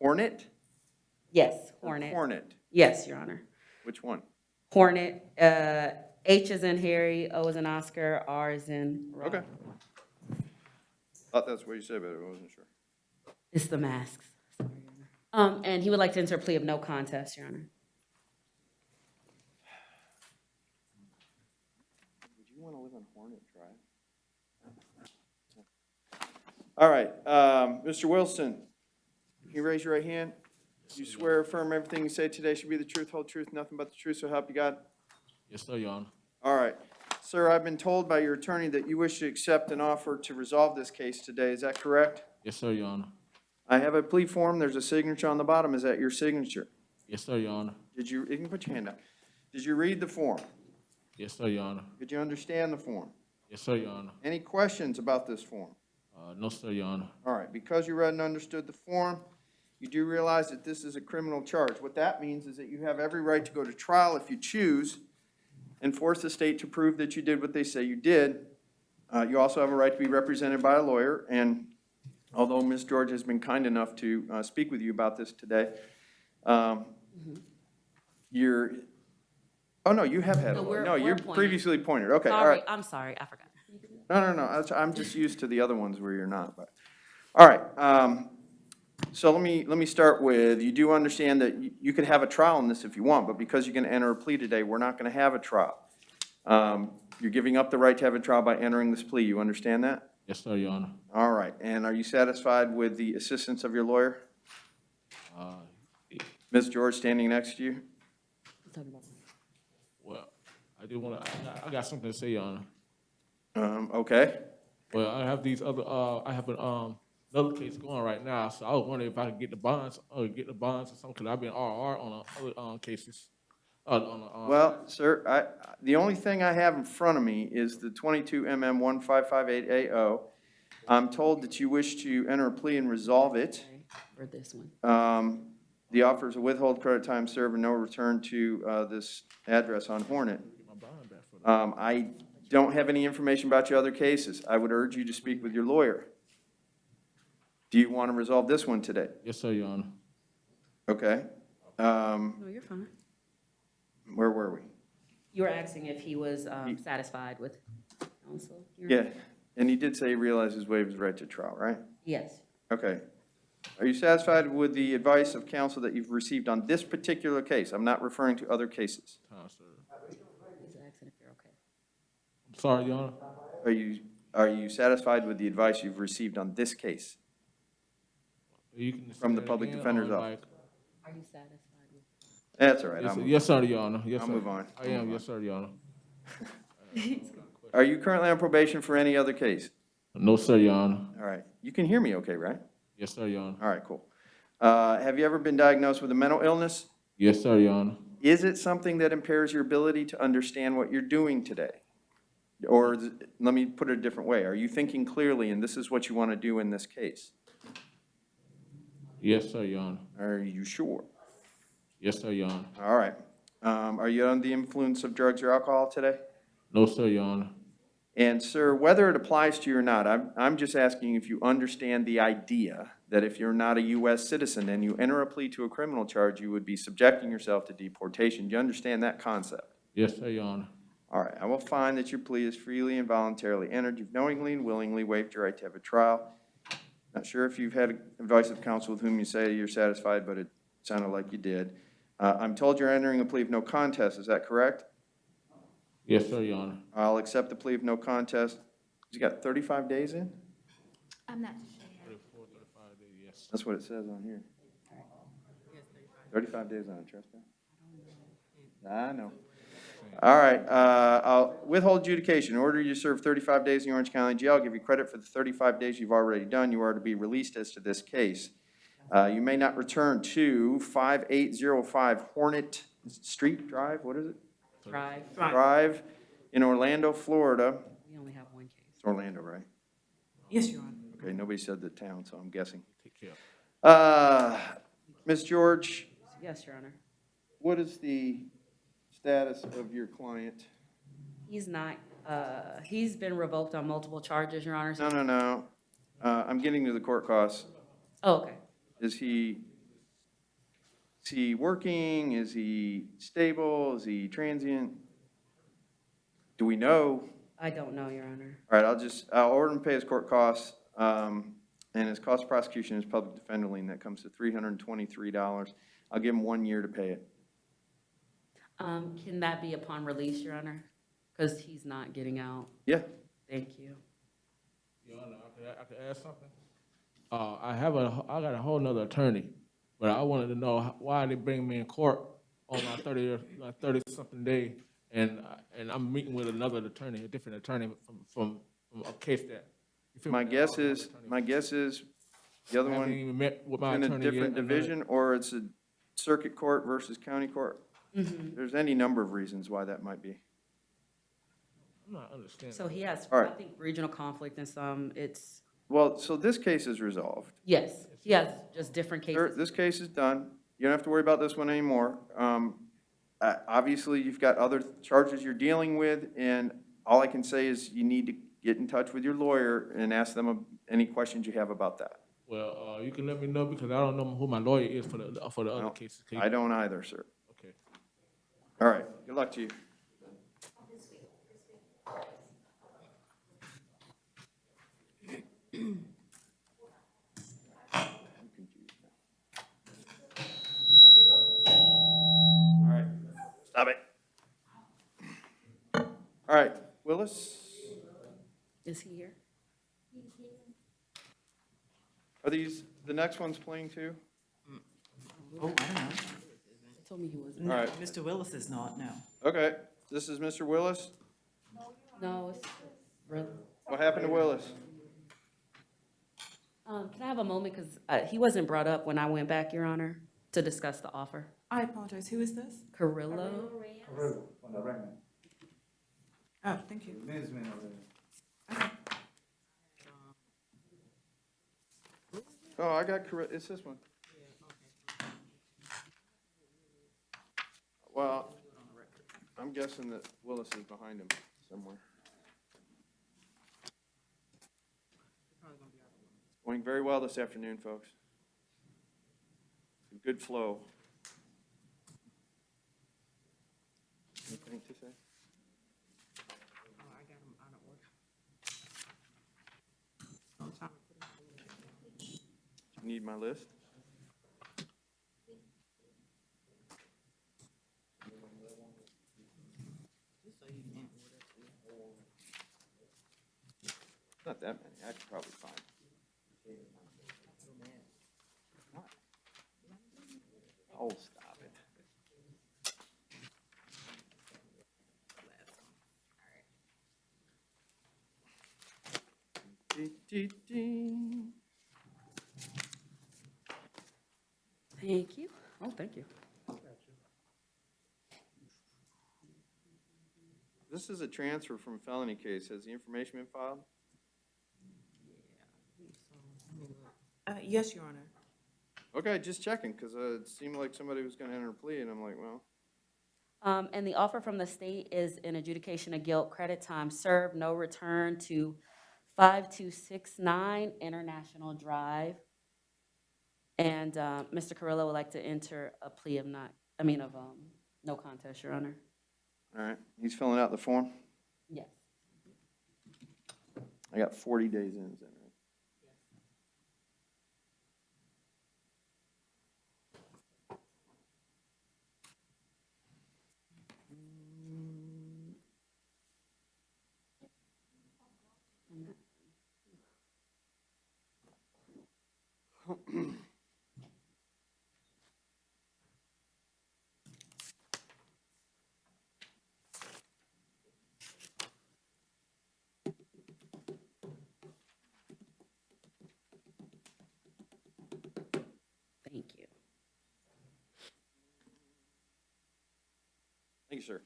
Hornet? Yes, Hornet. Hornet. Yes, Your Honor. Which one? Hornet, H is in Harry, O is in Oscar, R is in Rob. Okay. Thought that's what you said, but I wasn't sure. It's the masks. Sorry, Your Honor. And he would like to enter a plea of no contest, Your Honor. Would you want to live on Hornet Drive? All right, Mr. Wilson, can you raise your right hand? You swear or affirm everything you say today should be the truth, whole truth, nothing but the truth, so help you God? Yes, sir, Your Honor. All right. Sir, I've been told by your attorney that you wish to accept an offer to resolve this case today. Is that correct? Yes, sir, Your Honor. I have a plea form. There's a signature on the bottom. Is that your signature? Yes, sir, Your Honor. You can put your hand up. Did you read the form? Yes, sir, Your Honor. Did you understand the form? Yes, sir, Your Honor. Any questions about this form? No, sir, Your Honor. All right. Because you read and understood the form, you do realize that this is a criminal charge. What that means is that you have every right to go to trial if you choose and force the state to prove that you did what they say you did. You also have a right to be represented by a lawyer, and although Ms. George has been kind enough to speak with you about this today, oh, no, you have had a No, lawyer. we're No, you're appointed. previously appointed. Okay, all Sorry, right. I'm sorry, I forgot. No, I'm just used to the other ones where you're not, but, all right. So let me start with, you do understand that you could have a trial on this if you want, but because you're going to enter a plea today, we're not going to have a trial. You're giving up the right to have a trial by entering this plea. You understand that? Yes, sir, Your Honor. All right. And are you satisfied with the assistance of your lawyer? Ms. George standing next to you? Well, I did want to, I got something to say, Your Honor. Okay. Well, I have these other, I have another case going right now, so I was wondering if I could get the bonds or something, because I've been RR on other cases. Well, sir, the only thing I have in front of me is the 22 MM 1558AO. I'm told that you wish to enter a plea and resolve it. For this one. The offers of withhold credit time served and no return to this address on Hornet. I don't have any information about your other cases. I would urge you to speak with your lawyer. Do you want to resolve this one today? Yes, sir, Your Honor. Okay. No, you're fine. Where were we? You were asking if he was satisfied with counsel? Yeah, and he did say he realizes waive his right to trial, right? Yes. Okay. Are you satisfied with the advice of counsel that you've received on this particular case? I'm not referring to other cases. He's asking if you're okay. I'm sorry, Your Honor. Are you satisfied with the advice you've received on this case? You can From the say that public again, defender's or office? Are you satisfied with? That's all right. Yes, sir, Your Honor. Yes, I'll sir. move on. I am, yes, sir, Your Honor. Are you currently on probation for any other case? No, sir, Your Honor. All right. You can hear me okay, right? Yes, sir, Your Honor. All right, cool. Have you ever been diagnosed with a mental illness? Yes, sir, Your Honor. Is it something that impairs your ability to understand what you're doing today? Or let me put it a different way. Are you thinking clearly and this is what you want to do in this case? Yes, sir, Your Honor. Are you sure? Yes, sir, Your Honor. All right. Are you under the influence of drugs or alcohol today? No, sir, Your Honor. And sir, whether it applies to you or not, I'm just asking if you understand the idea that if you're not a U.S. citizen and you enter a plea to a criminal charge, you would be subjecting yourself to deportation. Do you understand that concept? Yes, sir, Your Honor. All right. I will find that your plea is freely and voluntarily entered. You've knowingly and willingly waived your right to have a trial. Not sure if you've had advice of counsel with whom you say you're satisfied, but it sounded like you did. I'm told you're entering a plea of no contest. Is that correct? Yes, sir, Your Honor. I'll accept the plea of no contest. You got 35 days in? I'm not sure. 34, 35 days, yes. That's what it says on here. 35 days on trespass? I know. All right, I'll withhold adjudication. In order you to serve 35 days in the Orange County Jail, I'll give you credit for the 35 days you've already done. You are to be released as to this case. You may not return to 5805 Hornet Street Drive, what is it? Drive in Orlando, Florida. We only have one case. It's Orlando, right? Yes, Your Honor. Okay, nobody said the town, so I'm guessing. Take care. Ms. George, Yes, Your Honor. what is the status of your client? He's not, he's been revoked on multiple charges, Your Honor. No. I'm getting to the court costs. Oh, okay. Is he working? Is he stable? Is he transient? Do we know? I don't know, Your Honor. All right, I'll order him to pay his court costs, and his cost of prosecution is public defender lien. That comes to $323. I'll give him 1 year to pay it. Can that be upon release, Your Honor? Because he's not getting out. Yeah. Thank you. Your Honor, I could add something? I got a whole nother attorney, but I wanted to know why they bring me in court on my 30-something day, and I'm meeting with another attorney, a different attorney from a case that. My guess is the other one Even met with my in a attorney different yet. division, or it's a circuit court versus county court. There's any number of reasons why that might be. I'm not understanding. So he has, All I right. think, regional conflict and some, it's, Well, so this case is resolved. yes, he has just different cases. This case is done. You don't have to worry about this one anymore. Obviously, you've got other charges you're dealing with, and all I can say is you need to get in touch with your lawyer and ask them any questions you have about that. Well, you can let me know because I don't know who my lawyer is for the other No, cases. I don't either, sir. Okay. All right, good luck to you. All right, stop it. All right, Willis, Is he here? are these, the next one's playing too? Oh, I don't know. He told me he wasn't. No, All right. Mr. Willis is not, no. Okay, this is Mr. Willis. No, it's, What happened to Willis? can I have a moment, because he wasn't brought up when I went back, Your Honor, to discuss the offer. I apologize, who is this? Carrillo? Oh, thank you. Oh, I got correct, it's this one. Well, I'm guessing that Willis is behind him somewhere. Going very well this afternoon, folks. Good flow. Anything to say? I got them out of order. So I'm trying to put them. You need my list? Just so you can order too. Not that many, I could probably find. Oh, stop it. Thank you. Oh, thank you. This is a transfer from a felony case. Has the information been filed? Yes, Your Honor. Okay, just checking, because it seemed like somebody was going to enter a plea, and I'm like, well, And the offer from the state is an adjudication of guilt, credit time served, no return to 5269 International Drive. And Mr. Carrillo would like to enter a plea of no contest, Your Honor. all right. He's filling out the form. Yes. I got 40 days in, is that right? Thank you. Thank you, sir.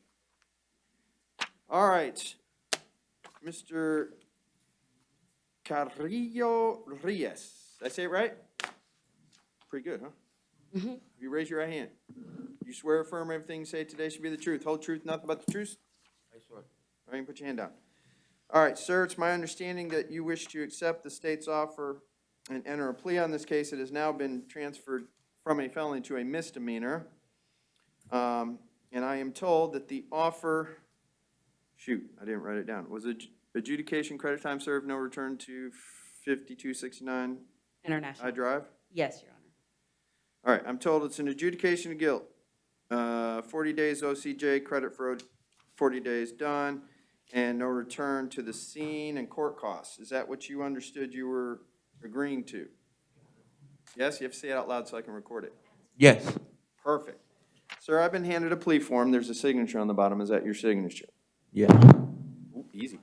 All right, Mr. Carrillo Reyes. Did I say it right? Pretty good, huh? Mhm. You raise your right hand. You swear or affirm everything you say today should be the truth, whole truth, nothing but the truth? I swear. All right, you put your hand down. All right, sir, it's my understanding that you wish to accept the state's offer and enter a plea on this case. It has now been transferred from a felony to a misdemeanor. And I am told that the offer, shoot, I didn't write it down, was adjudication, credit time served, no return to 5269 International. I Drive? Yes, Your Honor. All right, I'm told it's an adjudication of guilt. 40 days OCJ, credit for 40 days done, and no return to the scene and court costs. Is that what you understood you were agreeing to? Yes, you have to say it out loud so I can record it. Yes. Perfect. Sir, I've been handed a plea form. There's a signature on the bottom. Is that your signature? Yeah. Ooh, easy.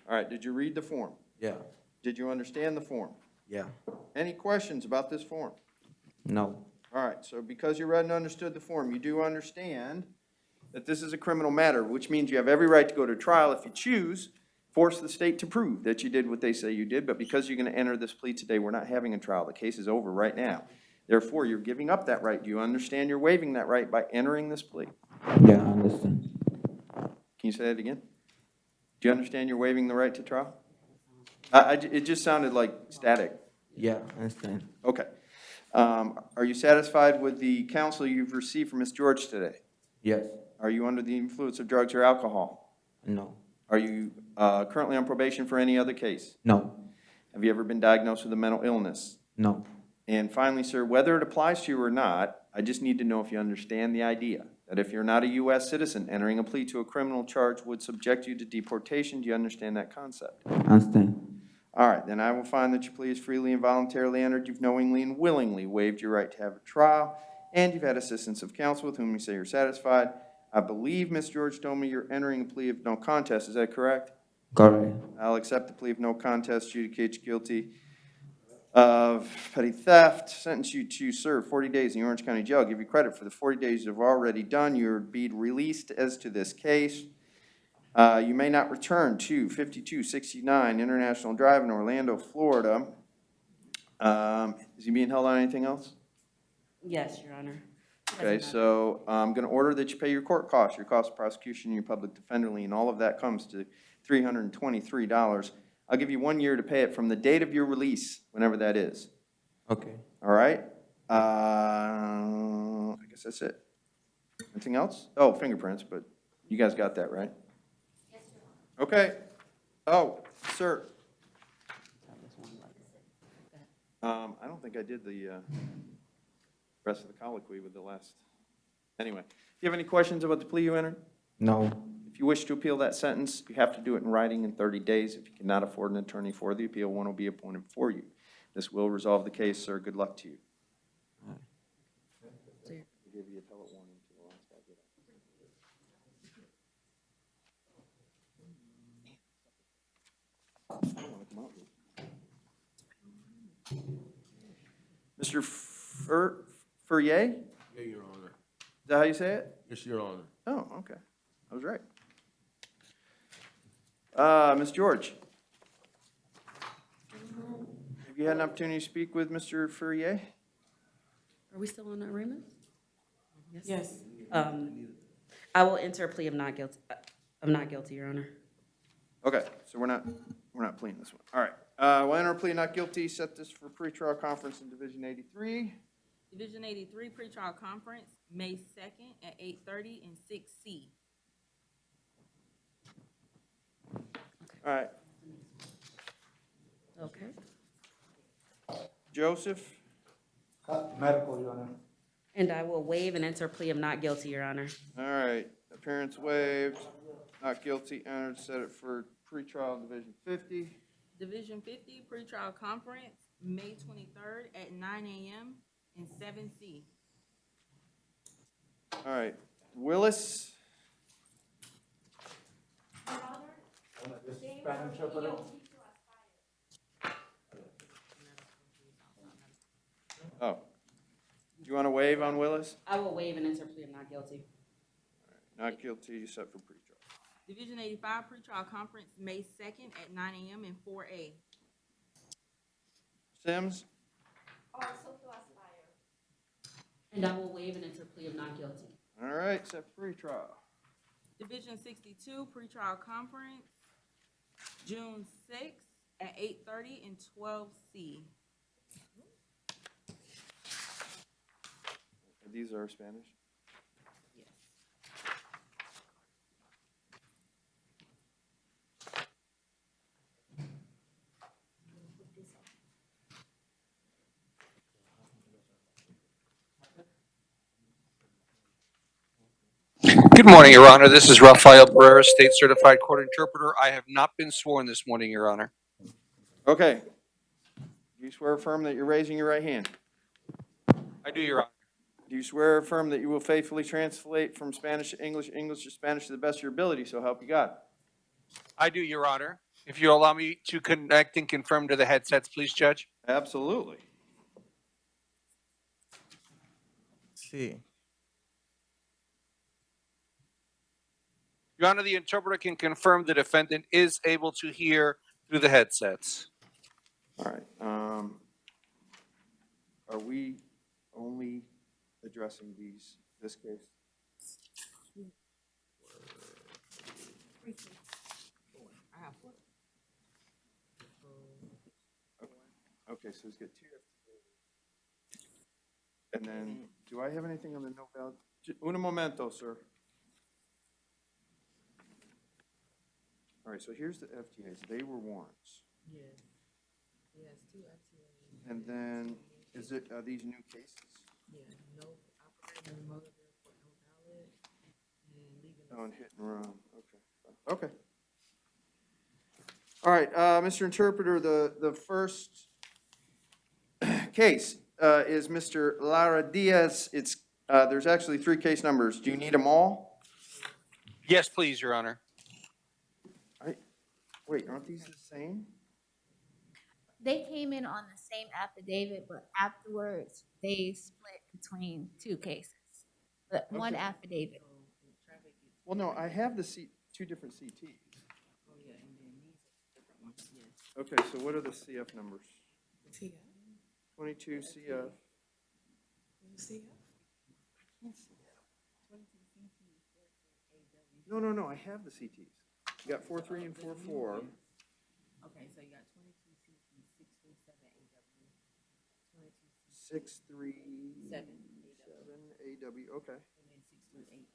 All right, did you read the form? Yeah. Did you understand the form? Yeah. Any questions about this form? No. All right, so because you read and understood the form, you do understand that this is a criminal matter, which means you have every right to go to trial if you choose, force the state to prove that you did what they say you did, but because you're going to enter this plea today, we're not having a trial. The case is over right now. Therefore, you're giving up that right. Do you understand you're waiving that right by entering this plea? Yeah, I understand. Can you say that again? Do you understand you're waiving the right to trial? It just sounded like static. Yeah, I understand. Okay. Are you satisfied with the counsel you've received from Ms. George today? Yes. Are you under the influence of drugs or alcohol? No. Are you currently on probation for any other case? No. Have you ever been diagnosed with a mental illness? No. And finally, sir, whether it applies to you or not, I just need to know if you understand the idea that if you're not a U.S. citizen, entering a plea to a criminal charge would subject you to deportation. Do you understand that concept? I understand. All right, then I will find that your plea is freely and voluntarily entered. You've knowingly and willingly waived your right to have a trial, and you've had assistance of counsel with whom you say you're satisfied. I believe Ms. George told me you're entering a plea of no contest. Is that correct? Correct. I'll accept the plea of no contest, adjudicate you guilty of petty theft, sentence you to serve 40 days in the Orange County Jail. Give you credit for the 40 days you've already done. You're be released as to this case. You may not return to 5269 International Drive in Orlando, Florida. Is he being held on anything else? Yes, Your Honor. Okay, so I'm going to order that you pay your court costs, your cost of prosecution, your public defender lien. All of that comes to $323. I'll give you 1 year to pay it from the date of your release, whenever that is. Okay. All right? I guess that's it. Anything else? Oh, fingerprints, but you guys got that, right? Yes, sir. Okay. Oh, sir. I don't think I did the rest of the colloquy with the last. Anyway, do you have any questions about the plea you entered? No. If you wish to appeal that sentence, you have to do it in writing in 30 days. If you cannot afford an attorney for the appeal, one will be appointed for you. This will resolve the case, sir. Good luck to you. Sir. I'll give you appellate warning to the last guy get up. I don't want to come out here. Mr. Fourier? Yeah, Your Honor. Is that how you say it? Yes, Your Honor. Oh, okay. I was right. Ms. George? Have you had an opportunity to speak with Mr. Fourier? Are we still on arraignment? Yes. I will enter a plea of not guilty, Your Honor. Okay, so we're not pleading this one. All right. We'll enter a plea of not guilty, set this for pretrial conference in Division 83. Division 83 pretrial conference, May 2nd at 8:30 in 6C. All right. Okay. Joseph? Medical, Your Honor. And I will waive and enter a plea of not guilty, Your Honor. All right. Appearance waived, not guilty, entered, set it for pretrial Division 50. Division 50 pretrial conference, May 23rd at 9 a.m. in 7C. All right. Willis? Oh. Do you want to waive on Willis? I will waive and enter plea of not guilty. Not guilty, set for pretrial. Division 85 pretrial conference, May 2nd at 9 a.m. in 4A. Sims? And I will waive and enter plea of not guilty. All right, set for pretrial. Division 62 pretrial conference, June 6th at 8:30 in 12C. These are Spanish? Yes. Good morning, Your Honor. This is Rafael Pereira, State Certified Court Interpreter. I have not been sworn this morning, Your Honor. Okay. Do you swear or affirm that you're raising your right hand? I do, Your Honor. Do you swear or affirm that you will faithfully translate from Spanish to English, English to Spanish to the best of your ability, so help you God? I do, Your Honor. If you allow me to connect and confirm to the headsets, please, Judge. Absolutely. See. Your Honor, the interpreter can confirm the defendant is able to hear through the headsets. All right. Are we only addressing this case? I have four. Okay, so it's got two. And then, do I have anything on the no valid? Un momento, sir. All right, so here's the FTAs. They were warrants. Yes. Yes, two FTAs. And then, are these new cases? Yeah, no operating in motor vehicle invalid and leaving. On hit and run, okay. Okay. All right, Mr. Interpreter, the first case is Mr. Lara Diaz. It's, there's actually 3 case numbers. Do you need them all? Yes, please, Your Honor. Wait, aren't these the same? They came in on the same affidavit, but afterwards, they split between 2 cases. But one Okay. affidavit. Well, no, I have the 2 different CTs. Oh, yeah, and then these are different ones, yes. Okay, so what are the CF numbers? TF? 22 CF. CF? No, I have the CTs. You got 4.3 and 4.4. Okay, so you got 22 CT, 637 AW. 637 AW, okay. And then 638.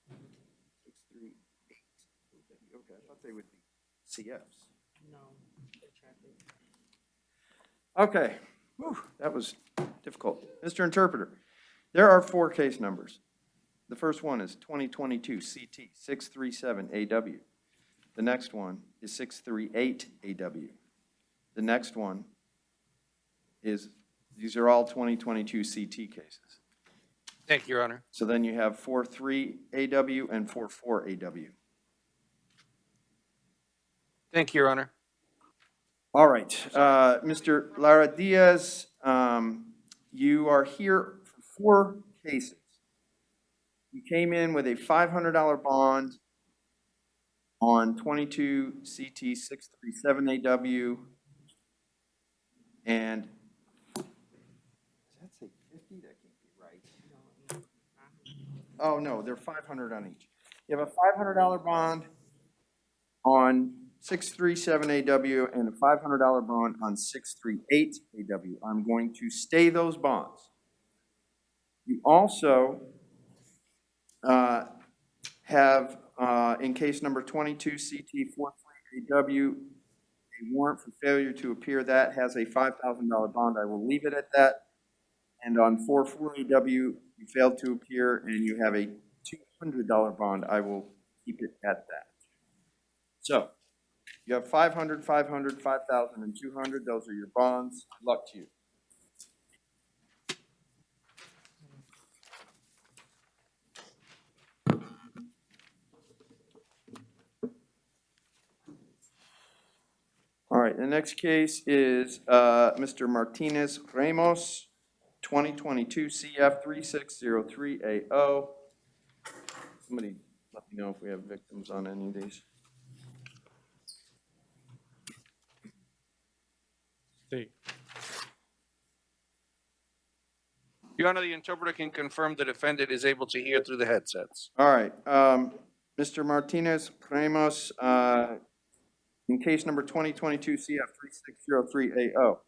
638 AW, okay. I thought they would be CFs. No, they're traffic. Okay, whew, that was difficult. Mr. Interpreter, there are 4 case numbers. The first one is 2022 CT 637 AW. The next one is 638 AW. The next one is, these are all 2022 CT cases. Thank you, Your Honor. So then you have 4.3 AW and 4.4 AW. Thank you, Your Honor. All right, Mr. Lara Diaz, you are here for 4 cases. You came in with a $500 bond on 22 CT 637 AW, and does that say 50? That can't be right. Oh, no, they're 500 on each. You have a $500 bond on 637 AW and a $500 bond on 638 AW. I'm going to stay those bonds. You also have, in case number 22 CT 43 AW, a warrant for failure to appear. That has a $5,000 bond. I will leave it at that. And on 44 AW, you failed to appear and you have a $200 bond. I will keep it at that. So you have 500, 500, 5,000, and 200. Those are your bonds. Good luck to you. All right, the next case is Mr. Martinez Ramos, 2022 CF 3603AO. Somebody let me know if we have victims on any of these. Your Honor, the interpreter can confirm the defendant is able to hear through the headsets. All right, Mr. Martinez Pramos, in case number 2022 CF 3603AO,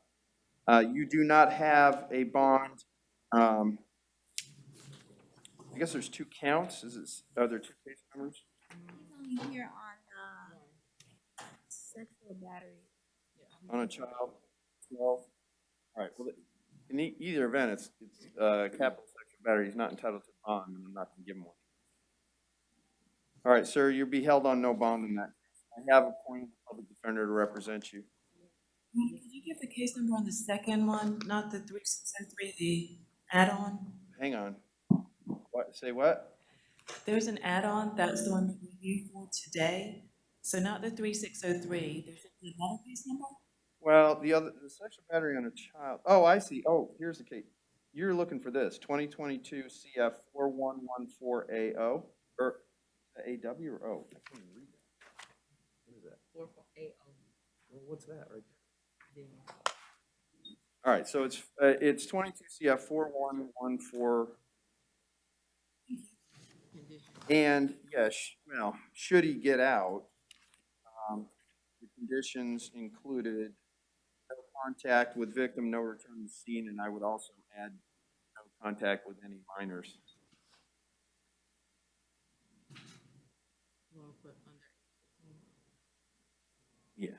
you do not have a bond. I guess there's two counts. Are there two case numbers? He's only here on, sexual battery. On a child, 12. All right, well, in either event, it's capital sexual battery. He's not entitled to a bond, and I'm not going to give him one. All right, sir, you'll be held on no bond in that. I have appointed a public defender to represent you. Could you give the case number on the second one, not the 3603, the add-on? Hang on. What, say what? There's an add-on, that's the one that we're here for today. So not the 3603, there should be another case number? Well, the sexual battery on a child. Oh, I see. Oh, here's the case. You're looking for this, 2022 CF 4114AO, or AW or O? I can't even read that. What is that? 4.80. Well, what's that right there? All right, so it's 22 CF 4114. And yes, well, should he get out, the conditions included no contact with victim, no return to scene, and I would also add no contact with any minors. Yeah.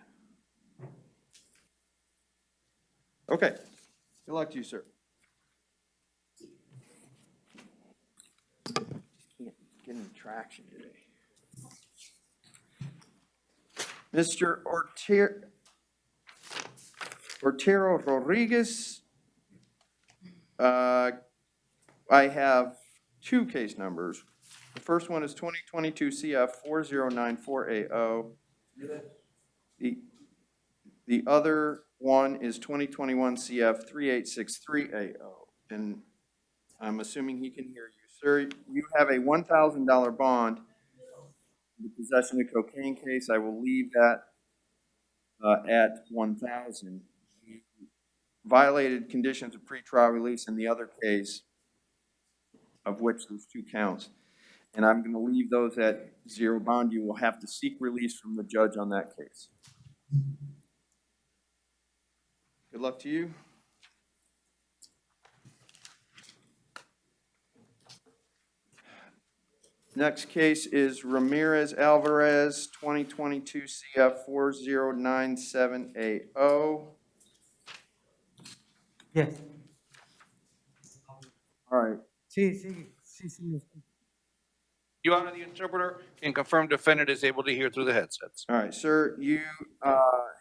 Okay. Good luck to you, sir. Can't get any traction today. Mr. Rivera Rodriguez, I have two case numbers. The first one is 2022 CF 4094AO. The other one is 2021 CF 3863AO. And I'm assuming he can hear you. Sir, you have a $1,000 bond in the possession of cocaine case. I will leave that at $1,000. You violated conditions of pretrial release in the other case, of which there's two counts. And I'm going to leave those at zero bond. You will have to seek release from the judge on that case. Good luck to you. Next case is Ramirez Alvarez, 2022 CF 4097AO. Yes. All right. Sí. Your Honor, the interpreter can confirm defendant is able to hear through the headsets. All right, sir, you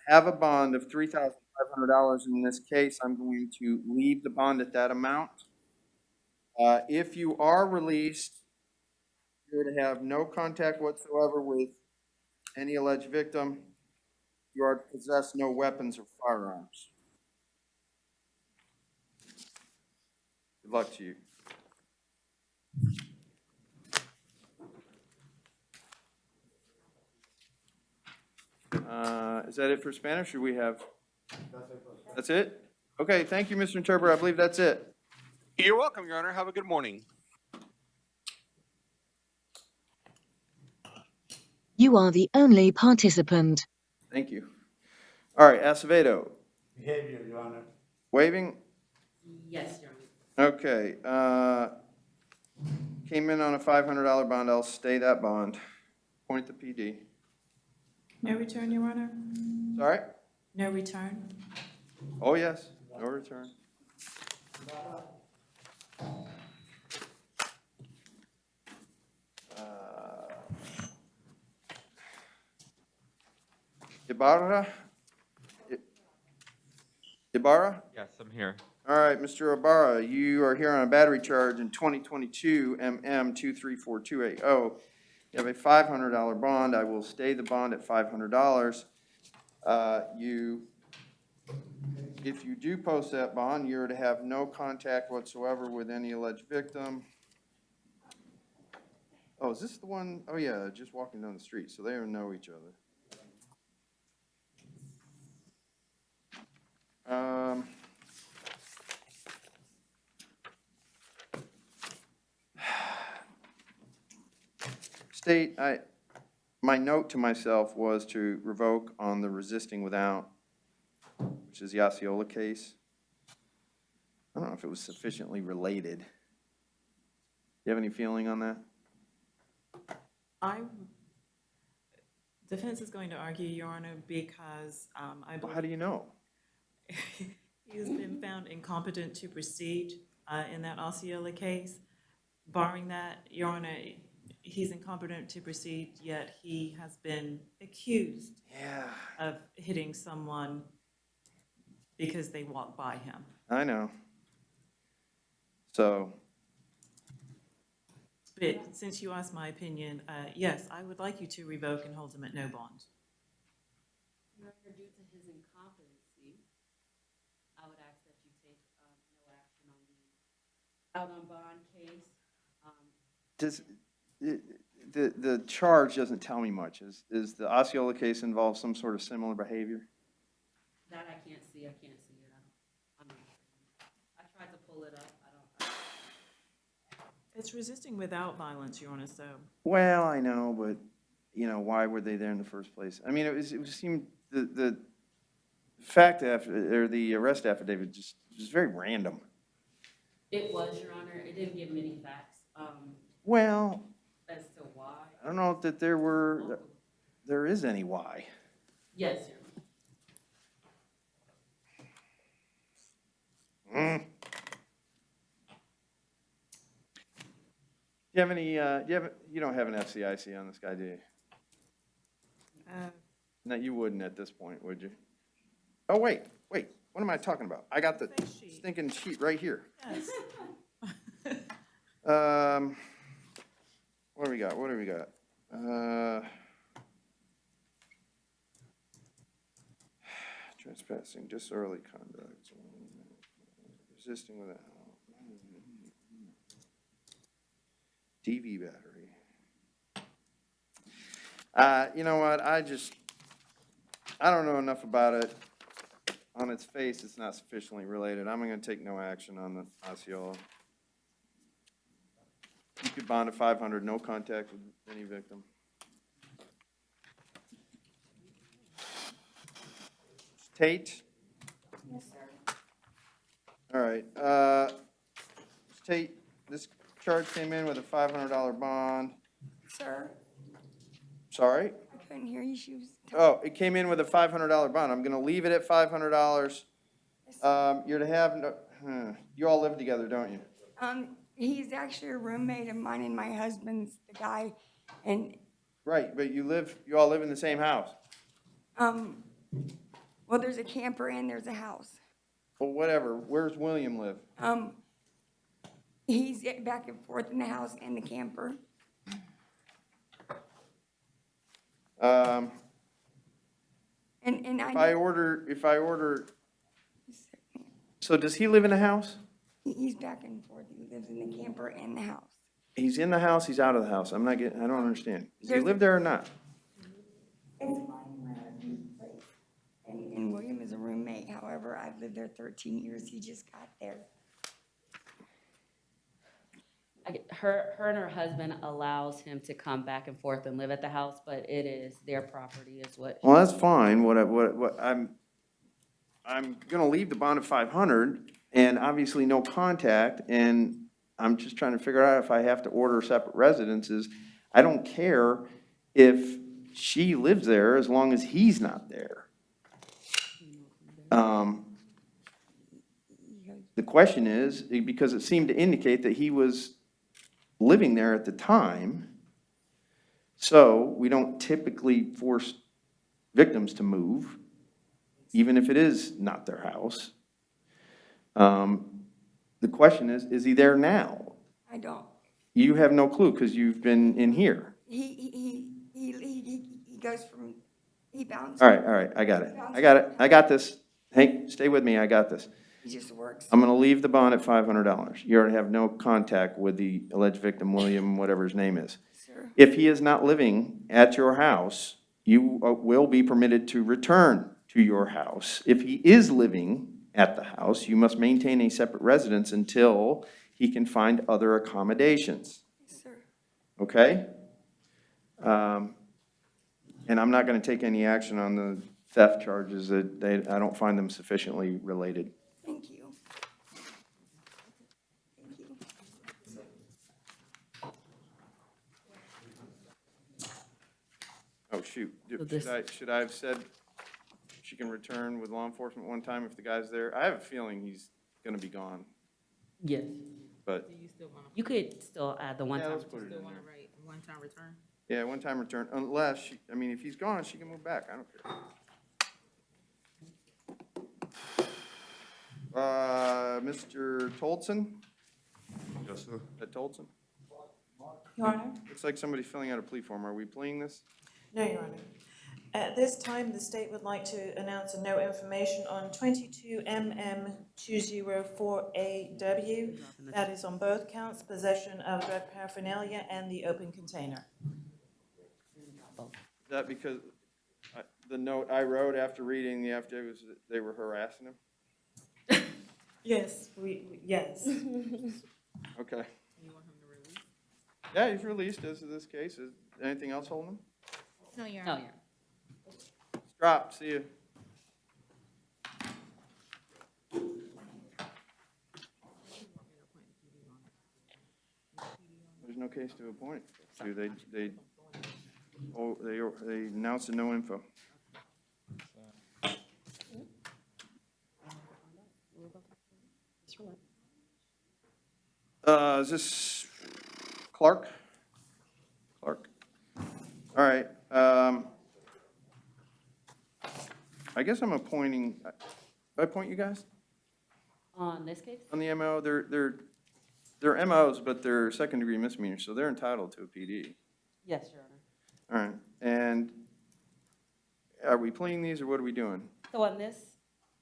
have a bond of $3,500 in this case. I'm going to leave the bond at that amount. If you are released, you're to have no contact whatsoever with any alleged victim. You are to possess no weapons or firearms. Good luck to you. Is that it for Spanish, or we have? That's it? Okay, thank you, Mr. Interpreter. I believe that's it. You're welcome, Your Honor. Have a good morning. You are the only participant. Thank you. All right, Acevedo. Behavior, Your Honor. Waiving? Yes, Your Honor. Okay, came in on a $500 bond. I'll stay that bond. Point the PD. No return, Your Honor? Sorry? No return? Oh, yes, no return. Ibarra? Ibarra? Yes, I'm here. All right, Mr. Ibarra, you are here on a battery charge in 2022 MM234280. You have a $500 bond. I will stay the bond at $500. You If you do post that bond, you're to have no contact whatsoever with any alleged victim. Oh, is this the one? Oh, yeah, just walking down the street, so they don't know each other. State, my note to myself was to revoke on the resisting without, which is the Osceola case. I don't know if it was sufficiently related. You have any feeling on that? Defense is going to argue, Your Honor, because I Well, how do you know? he has been found incompetent to proceed in that Osceola case. Barring that, Your Honor, he's incompetent to proceed, yet he has been accused of hitting someone because they walked by him. I know. So, But since you asked my opinion, yes, I would like you to revoke and hold him at no bond. Your Honor, due to his incompetency, I would ask that you take no action on the out on bond case. does, the charge doesn't tell me much. Is the Osceola case involve some sort of similar behavior? That I can't see. I can't see it. I'm not sure. I tried to pull it up. I don't. It's resisting without violence, Your Honor, so. Well, I know, but, you know, why were they there in the first place? I mean, it seemed, the fact or the arrest affidavit just was very random. It was, Your Honor. It didn't give many facts. Well, As to why. I don't know that there is any why. Yes, Your Honor. You have any, you don't have an FCIC on this guy, do you? No, you wouldn't at this point, would you? Oh, wait, what am I talking about? I got the stinking sheet right here. Yes. What do we got? Trespassing, disorderly conduct, resisting without, DV battery. You know what, I don't know enough about it. On its face, it's not sufficiently related. I'm gonna take no action on the Osceola. You could bond at 500, no contact with any victim. Tate? Yes, sir. All right, Tate, this charge came in with a $500 bond. Sir, Sorry? I couldn't hear you. She was. Oh, it came in with a $500 bond. I'm gonna leave it at $500. You're to have, you all live together, don't you? He's actually a roommate of mine and my husband's the guy, and Right, but you all live in the same house. well, there's a camper and there's a house. Well, whatever. Where's William live? He's back and forth in the house and the camper. And If I order, so does he live in the house? he's back and forth. He lives in the camper and the house. He's in the house, he's out of the house. I don't understand. Does he There's- live there or not? It's my husband's place. And William is a roommate. However, I've lived there 13 years. He just got there. Her and her husband allows him to come back and forth and live at the house, but it is their property is what. Well, that's fine. I'm gonna leave the bond at 500 and obviously no contact, and I'm just trying to figure out if I have to order separate residences. I don't care if she lives there as long as he's not there. The question is, because it seemed to indicate that he was living there at the time, so we don't typically force victims to move, even if it is not their house. The question is he there now? I don't. You have no clue because you've been in here. He goes from, he bounces. All right, I got it. I got this. Hey, stay with me, I got this. He just works. I'm gonna leave the bond at $500. You already have no contact with the alleged victim, William, whatever his name is. Sure. If he is not living at your house, you will be permitted to return to your house. If he is living at the house, you must maintain a separate residence until he can find other accommodations. Yes, sir. Okay? And I'm not gonna take any action on the theft charges that I don't find them sufficiently related. Thank you. Thank you. Oh, shoot. So this- Should I have said she can return with law enforcement one time if the guy's there? I have a feeling he's gonna be gone, Yes. but, Do you still want to, You could still add the one yeah, time. let's put it still in want there. to write one-time return? Yeah, one-time return, unless, I mean, if he's gone, she can move back, I don't care. Mr. Toldson? Yes, sir. Ed Toldson? Your Honor? Looks like somebody's filling out a plea form. Are we pleading this? No, Your Honor. At this time, the state would like to announce a no information on 22 MM 204AW. That is on both counts, possession of drug paraphernalia and the open container. Is that because the note I wrote after reading the affidavit was that they were harassing him? Yes, yes. Okay. You want him to release? Yeah, he's released as of this case. Is anything else holding him? No, Your No, Honor. yeah. Drop, see you. There's no case to appoint. So they announced a no info. Is this Clark? Clark. All right, I guess I'm appointing, I appoint you guys On this case? on the MO? They're MOs, but they're second-degree misdemeanors, so they're entitled to a PD. Yes, Your Honor. All right, and are we pleading these, or what are we doing? So on this,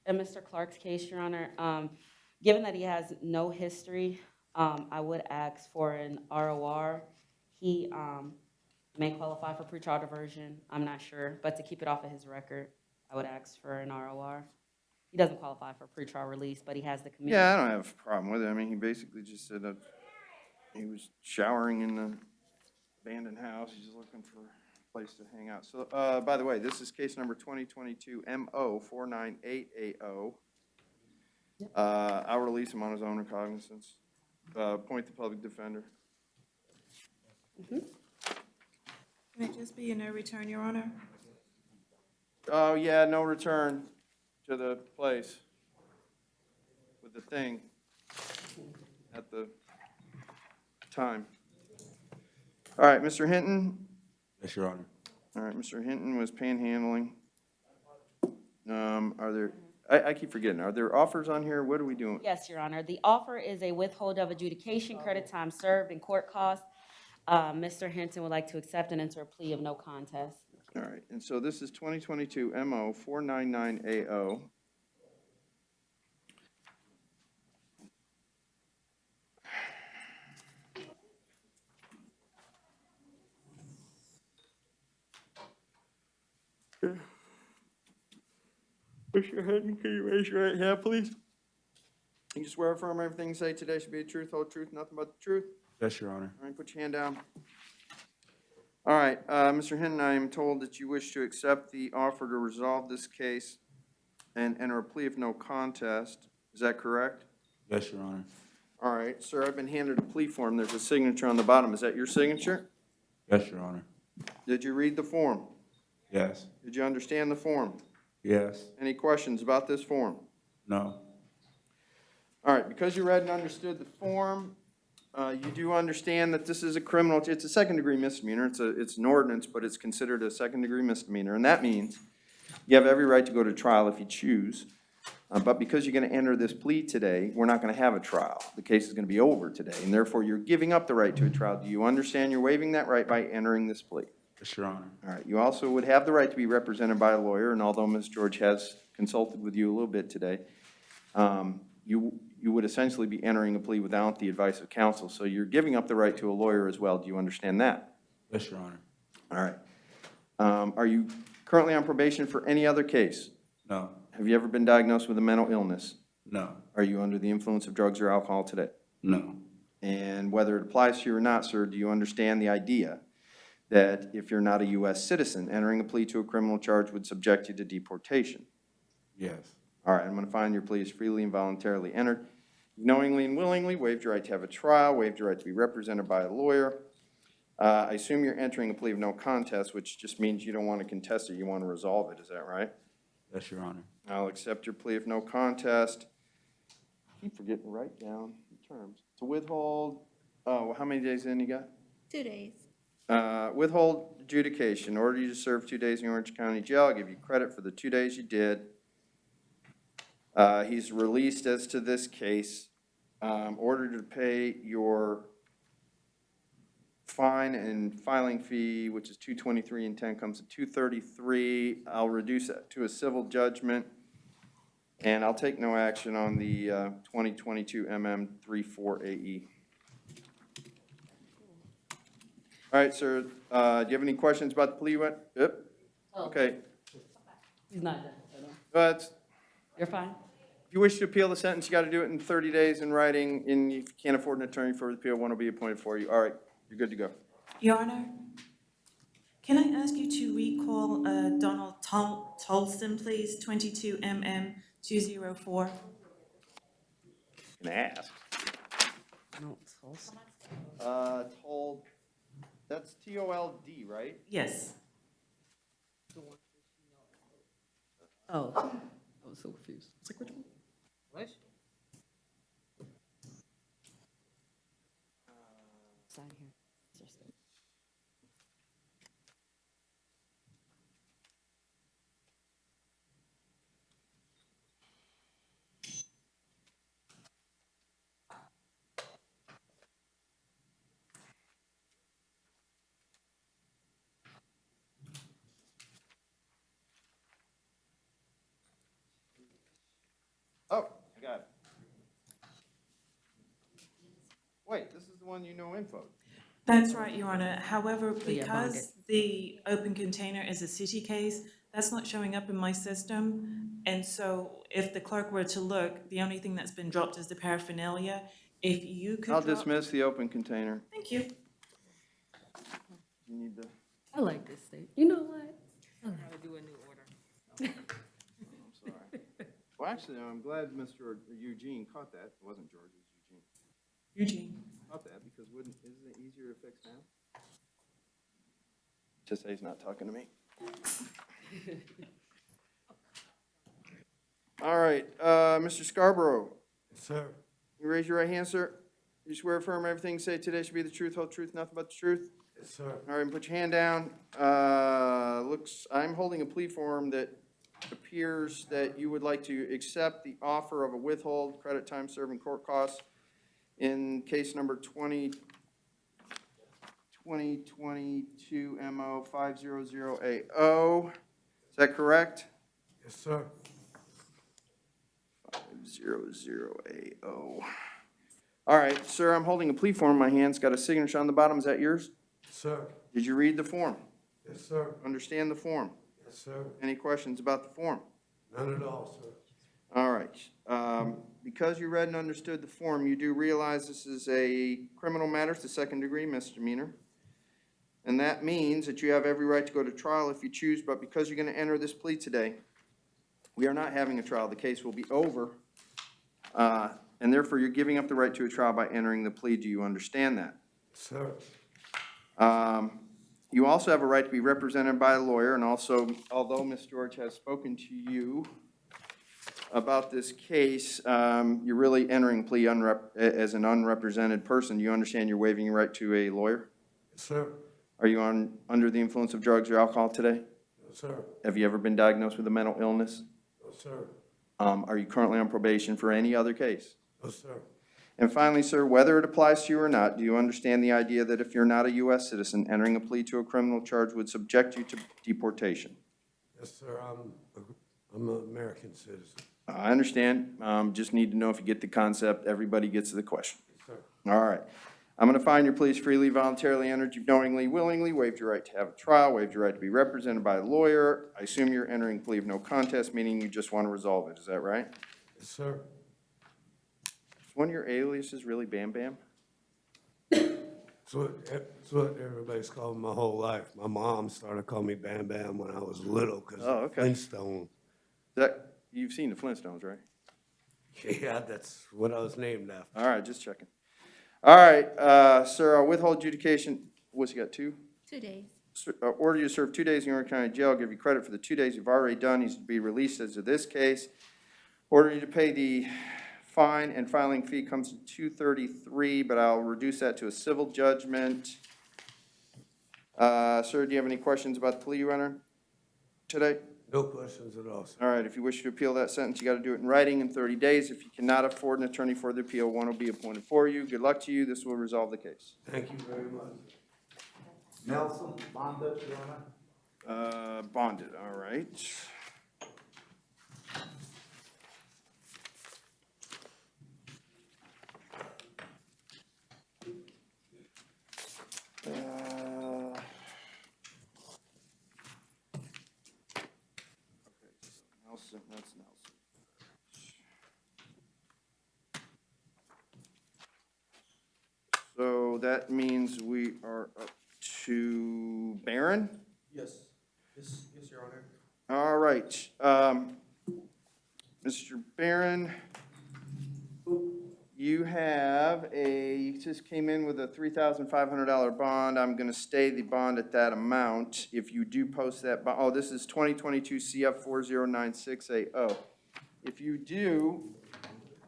in Mr. Clark's case, Your Honor, given that he has no history, I would ask for an ROR. He may qualify for pretrial diversion, I'm not sure, but to keep it off of his record, I would ask for an ROR. He doesn't qualify for pretrial release, but he has the commitment. Yeah, I don't have a problem with it. I mean, he basically just said that he was showering in the abandoned house. He's just looking for a place to hang out. So, by the way, this is case number 2022 MO 498AO. I'll release him on his own recognizance. Appoint the public defender. Can it just be a no return, Your Honor? Oh, yeah, no return to the place with the thing at the time. All right, Mr. Hinton? Yes, Your Honor. All right, Mr. Hinton was panhandling. Are there, I keep forgetting, are there offers on here? What are we doing? Yes, Your Honor. The offer is a withhold of adjudication, credit time served, and court costs. Mr. Hinton would like to accept and enter a plea of no contest. All right, and so this is 2022 MO 499AO. Mr. Hinton, can you raise your right hand, please? You swear or affirm everything you say today should be the truth, whole truth, nothing but the truth? Yes, Your Honor. All right, put your hand down. All right, Mr. Hinton, I am told that you wish to accept the offer to resolve this case and enter a plea of no contest. Is that correct? Yes, Your Honor. All right, sir, I've been handed a plea form. There's a signature on the bottom. Is that your signature? Yes, Your Honor. Did you read the form? Yes. Did you understand the form? Yes. Any questions about this form? No. All right, because you read and understood the form, you do understand that this is a criminal, it's a second-degree misdemeanor. It's an ordinance, but it's considered a second-degree misdemeanor. And that means you have every right to go to trial if you choose. But because you're going to enter this plea today, we're not going to have a trial. The case is going to be over today, and therefore you're giving up the right to a trial. Do you understand you're waiving that right by entering this plea? Yes, Your Honor. All right, you also would have the right to be represented by a lawyer, and although Ms. George has consulted with you a little bit today, you would essentially be entering a plea without the advice of counsel, so you're giving up the right to a lawyer as well. Do you understand that? Yes, Your Honor. All right. Are you currently on probation for any other case? No. Have you ever been diagnosed with a mental illness? No. Are you under the influence of drugs or alcohol today? No. And whether it applies to you or not, sir, do you understand the idea that if you're not a U.S. citizen, entering a plea to a criminal charge would subject you to deportation? Yes. All right, I'm going to find your plea is freely and voluntarily entered. Knowingly and willingly waived your right to have a trial, waived your right to be represented by a lawyer. I assume you're entering a plea of no contest, which just means you don't want to contest it, you want to resolve it, is that right? Yes, Your Honor. I'll accept your plea of no contest. I keep forgetting to write down the terms. To withhold, how many days in you got? 2 days. Withhold adjudication, order you to serve 2 days in Orange County Jail. I'll give you credit for the 2 days you did. He's released as to this case, ordered to pay your fine and filing fee, which is $223 and 10 comes to $233. I'll reduce that to a civil judgment, and I'll take no action on the 2022 MM34AE. All right, sir, do you have any questions about the plea? Yep. Okay. He's not done. But You're fine? if you wish to appeal the sentence, you got to do it in 30 days in writing, and if you can't afford an attorney for the appeal, one will be appointed for you. All right, you're good to go. Your Honor, can I ask you to recall Donald Tolson, please, 22 MM 204? Can I ask? Told, that's T-O-L-D, right? Yes. Oh, I was so confused. I was like, which one? What? Sign here. Oh, I got it. Wait, this is the one you know info. That's right, Your Honor. However, Oh, yeah, bond because the open container is a city case, that's not showing up in my system. And so if the clerk were to look, the only thing that's been dropped is the paraphernalia. If you could I'll drop- dismiss the open container. Thank you. You need to, I like this state. You know what? How to do a new order. I'm sorry. Well, actually, I'm glad Mr. Eugene caught that. It wasn't George, it was Eugene. Eugene. Caught that because isn't it easier to fix now? Just say he's not talking to me. All right, Mr. Scarborough, Sir. you raise your right hand, sir. You swear affirm everything you say today should be the truth, whole truth, nothing but the truth? Yes, sir. All right, put your hand down. I'm holding a plea form that appears that you would like to accept the offer of a withhold credit time served and court costs in case number 2022 MO 500AO. Is that correct? Yes, sir. 500AO. All right, sir, I'm holding a plea form in my hand. It's got a signature on the bottom. Is that yours? Sir. Did you read the form? Yes, sir. Understand the form? Yes, sir. Any questions about the form? None at all, sir. All right. Because you read and understood the form, you do realize this is a criminal matter. It's a second-degree misdemeanor. And that means that you have every right to go to trial if you choose, but because you're going to enter this plea today, we are not having a trial. The case will be over, and therefore you're giving up the right to a trial by entering the plea. Do you understand that? Sir. You also have a right to be represented by a lawyer, and also, although Ms. George has spoken to you about this case, you're really entering plea as an unrepresented person. Do you understand you're waiving your right to a lawyer? Yes, sir. Are you under the influence of drugs or alcohol today? Yes, sir. Have you ever been diagnosed with a mental illness? Yes, sir. Are you currently on probation for any other case? Yes, sir. And finally, sir, whether it applies to you or not, do you understand the idea that if you're not a U.S. citizen, entering a plea to a criminal charge would subject you to deportation? Yes, sir, I'm an American citizen. I understand. Just need to know if you get the concept. Everybody gets the question. Yes, sir. All right. I'm going to find your pleas freely, voluntarily entered, you've knowingly, willingly waived your right to have a trial, waived your right to be represented by a lawyer. I assume you're entering a plea of no contest, meaning you just want to resolve it. Is that right? Yes, sir. Is one of your aliases really Bam Bam? It's what everybody's called me my whole life. My mom started calling me Bam Bam when I was little because Oh, okay. Flintstone. You've seen the Flintstones, right? Yeah, that's what I was named after. All right, just checking. All right, sir, I'll withhold adjudication. What's he got, 2? 2 days. Order you to serve 2 days in Orange County Jail. Give you credit for the 2 days you've already done. He's to be released as of this case. Order you to pay the fine and filing fee comes to $233, but I'll reduce that to a civil judgment. Sir, do you have any questions about the plea you entered today? No questions at all, sir. All right, if you wish to appeal that sentence, you got to do it in writing in 30 days. If you cannot afford an attorney for the appeal, one will be appointed for you. Good luck to you. This will resolve the case. Thank you very much. Nelson, bonded, Your Honor? Bonded, all right. Nelson, that's Nelson. So that means we are up to Barron? Yes, yes, Your Honor. All right, Mr. Barron, you just came in with a $3,500 bond. I'm gonna stay the bond at that amount. If you do post that bond, oh, this is 2022 CF 409680. If you do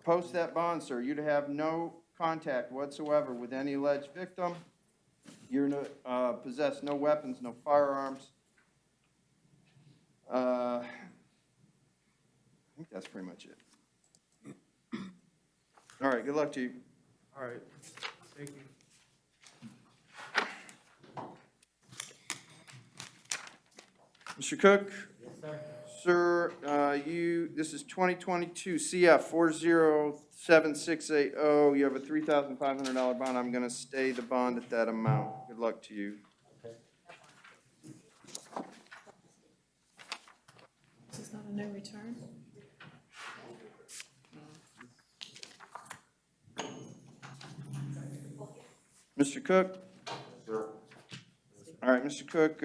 post that bond, sir, you'd have no contact whatsoever with any alleged victim. You're to possess no weapons, no firearms. I think that's pretty much it. All right, good luck to you. All right, thank you. Mr. Cook? Yes, sir. Sir, this is 2022 CF 407680. You have a $3,500 bond. I'm going to stay the bond at that amount. Good luck to you. This is not a no return? Mr. Cook? Sir. All right, Mr. Cook,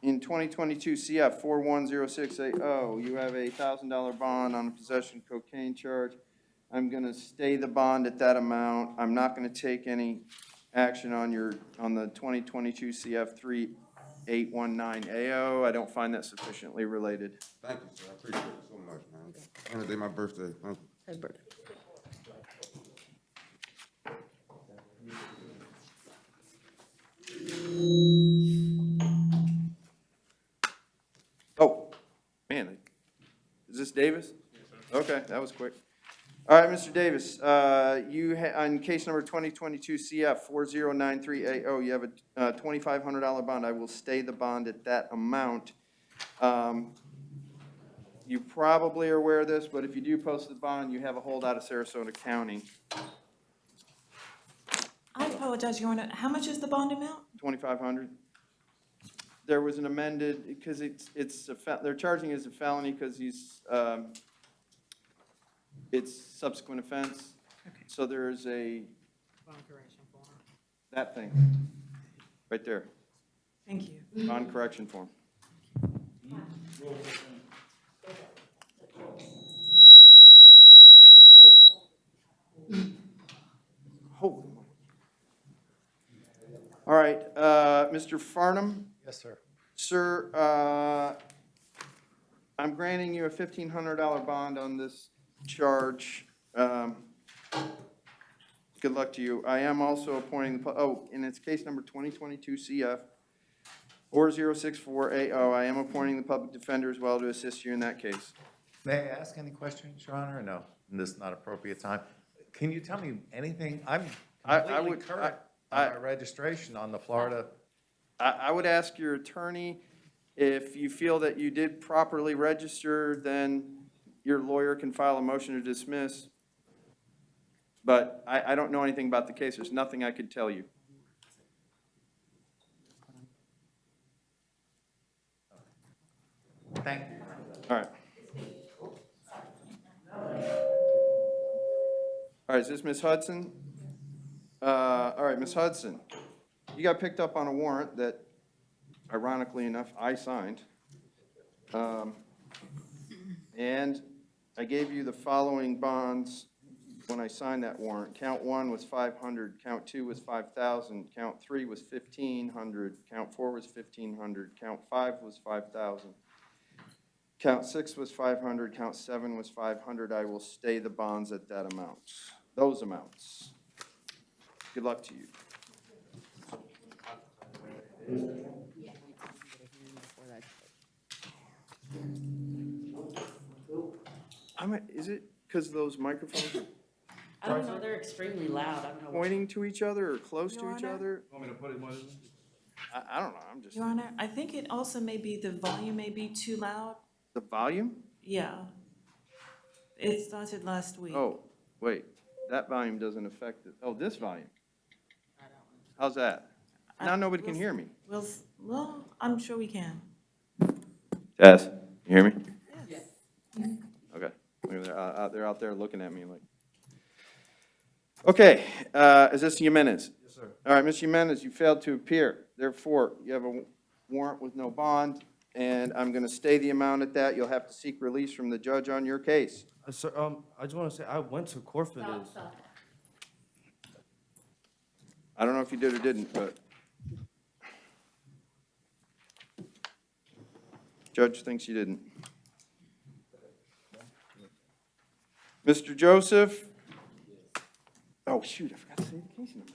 in 2022 CF 410680, you have a $1,000 bond on a possession of cocaine charge. I'm going to stay the bond at that amount. I'm not going to take any action on the 2022 CF 3819AO. I don't find that sufficiently related. Thank you, sir. I appreciate it so much, man. Today my birthday. Thank you. Happy birthday. Oh, man, is this Davis? Yes, sir. Okay, that was quick. All right, Mr. Davis, on case number 2022 CF 409380, you have a $2,500 bond. I will stay the bond at that amount. You probably are aware of this, but if you do post the bond, you have a holdout of Sarasota County, I apologize, Your Honor. How much is the bond amount? 2,500. There was an amended, because they're charging as a felony because it's subsequent offense. Okay. So there is Bond correction form. that thing, right there, Thank you. bond correction form. Holy moly. All right, Mr. Farnham? Yes, sir. Sir, I'm granting you a $1,500 bond on this charge. Good luck to you. I am also appointing and it's case number 2022 CF 406480. I am appointing the public defender as well to assist you in that case. May I ask any questions, Your Honor, or no? This is not appropriate time. Can you tell me anything? I'm I completely would- current I- on my registration on the Florida. I would ask your attorney, if you feel that you did properly register, then your lawyer can file a motion to dismiss. But I don't know anything about the case. There's nothing I could tell you. Thank you. All right. All right, is this Ms. Hudson? All right, Ms. Hudson, you got picked up on a warrant that, ironically enough, I signed. And I gave you the following bonds when I signed that warrant. Count 1 was 500, count 2 was 5,000, count 3 was 1,500, count 4 was 1,500, count 5 was 5,000. Count 6 was 500, count 7 was 500. I will stay the bonds at that amount, those amounts. Good luck to you. Is it because those microphones I don't know, they're extremely loud, I don't know. are pointing to each other or close to Your each Honor? other? Want me to put it more? I don't know, I'm just, Your Honor, I think it also may be the volume may be too loud. the volume? Yeah. It started last week. Oh, wait, that volume doesn't affect it. Oh, this volume? How's that? Now nobody can hear me. Well, I'm sure we can. Tess, you hear me? Yes. Okay. Maybe they're out there looking at me like. Okay, is this Jimenez? Yes, sir. All right, Ms. Jimenez, you failed to appear. Therefore, you have a warrant with no bond, and I'm going to stay the amount at that. You'll have to seek release from the judge on your case. Sir, I just want to say, I went to court for this. I don't know if you did or didn't, but judge thinks you didn't. Mr. Joseph? Oh, shoot, I forgot to say the case number.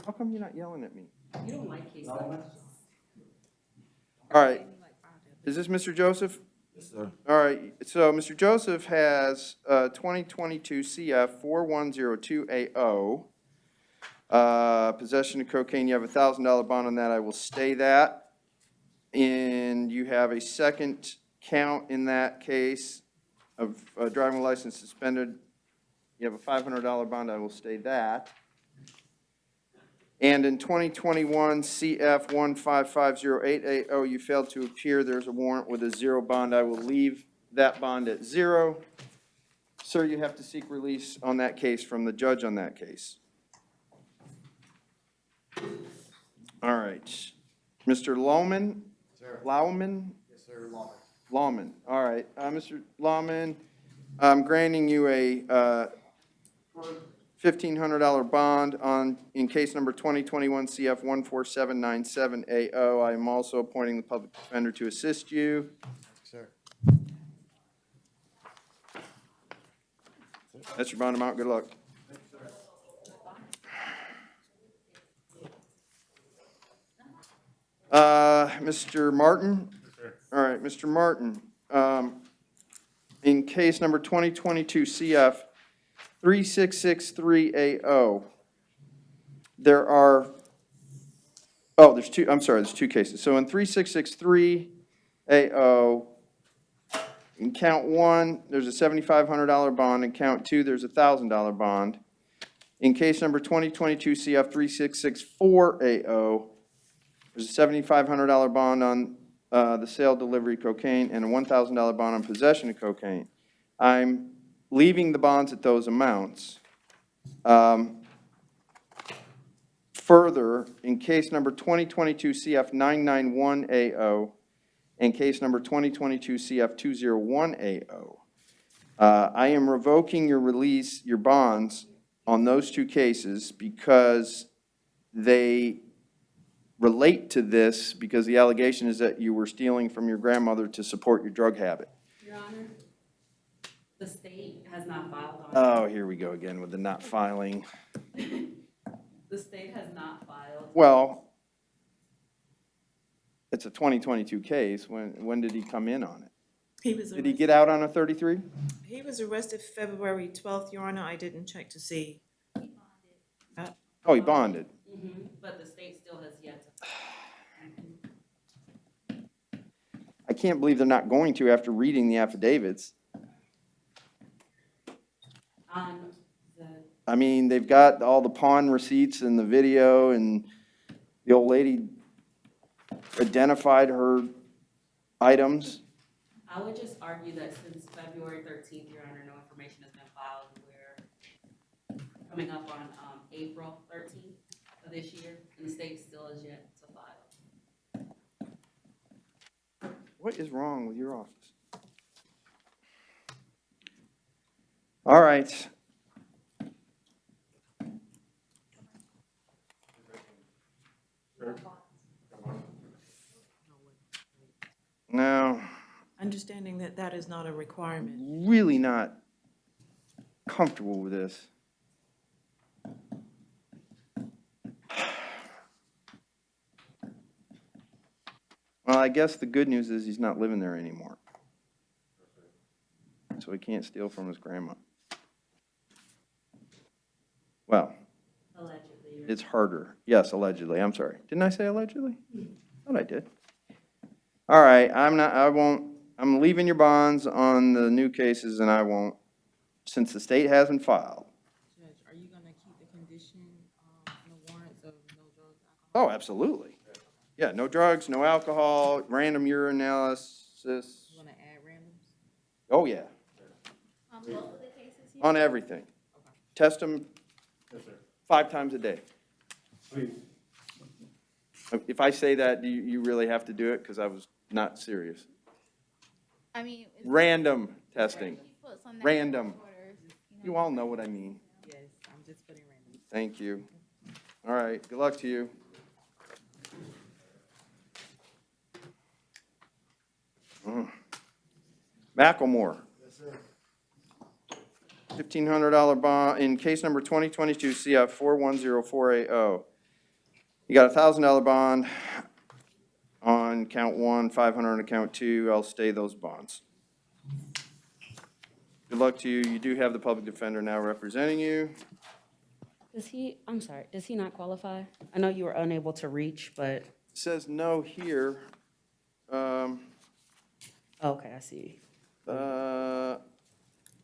How come you're not yelling at me? You don't like case numbers. All right, is this Mr. Joseph? Yes, sir. All right, so Mr. Joseph has 2022 CF 4102AO. Possession of cocaine, you have a $1,000 bond on that, I will stay that. And you have a second count in that case of driving license suspended. You have a $500 bond, I will stay that. And in 2021 CF 155080, you failed to appear. There's a warrant with a 0 bond. I will leave that bond at 0. Sir, you have to seek release on that case from the judge on that case. All right. Mr. Lohman? Sir. Lauman? Yes, sir, Lawman. Lawman. All right. Mr. Lawman, I'm granting you a $1,500 bond in case number 2021 CF 14797AO. I am also appointing the public defender to assist you. Sir. That's your bond amount. Good luck. Mr. Martin? All right, Mr. Martin, in case number 2022 CF 3663AO, there's two cases. So in 3663AO, in count 1, there's a $7,500 bond. In count 2, there's a $1,000 bond. In case number 2022 CF 3664AO, there's a $7,500 bond on the sale, delivery, cocaine, and a $1,000 bond on possession of cocaine. I'm leaving the bonds at those amounts. Further, in case number 2022 CF 991AO and case number 2022 CF 201AO, I am revoking your release, your bonds on those two cases because they relate to this, because the allegation is that you were stealing from your grandmother to support your drug habit. Your Honor, the state has not filed on. Oh, here we go again with the not filing. The state has not filed. Well, it's a 2022 case. When did he come in on it? He was Did he get out on a 33? He was arrested February 12th, Your Honor. I didn't check to see. Oh, he bonded. But the state still has yet to. I can't believe they're not going to after reading the affidavits. I mean, they've got all the pawn receipts and the video, and the old lady identified her items. I would just argue that since February 13th, Your Honor, no information has been filed. We're coming up on April 13th of this year, and the state still is yet to file. What is wrong with your office? All right. No. Understanding that that is not a requirement. Really not comfortable with this. Well, I guess the good news is he's not living there anymore. So he can't steal from his grandma. Well, Allegedly. it's harder. Yes, allegedly. I'm sorry. Didn't I say allegedly? I thought I did. All right, I'm leaving your bonds on the new cases, and I won't, since the state hasn't filed. Judge, are you gonna keep the condition, in the warrants of no drugs, alcohol? Oh, absolutely. Yeah, no drugs, no alcohol, random urinalysis. You wanna add randoms? Oh, yeah, On both of the cases here? on everything. Test them 5 times a day. If I say that, do you really have to do it? Because I was not serious. I mean. it's- Random testing. She puts on that Random. orders, You all know what I mean. Yes, I'm just putting randoms. Thank you. All right, good luck to you. Macklemore. Yes, sir. $1,500 bond in case number 2022 CF 410480. You got a $1,000 bond on count 1, 500 on count 2. I'll stay those bonds. Good luck to you. You do have the public defender now representing you. I'm sorry, does he not qualify? I know you were unable to reach, but. It says no here. Okay, I see. I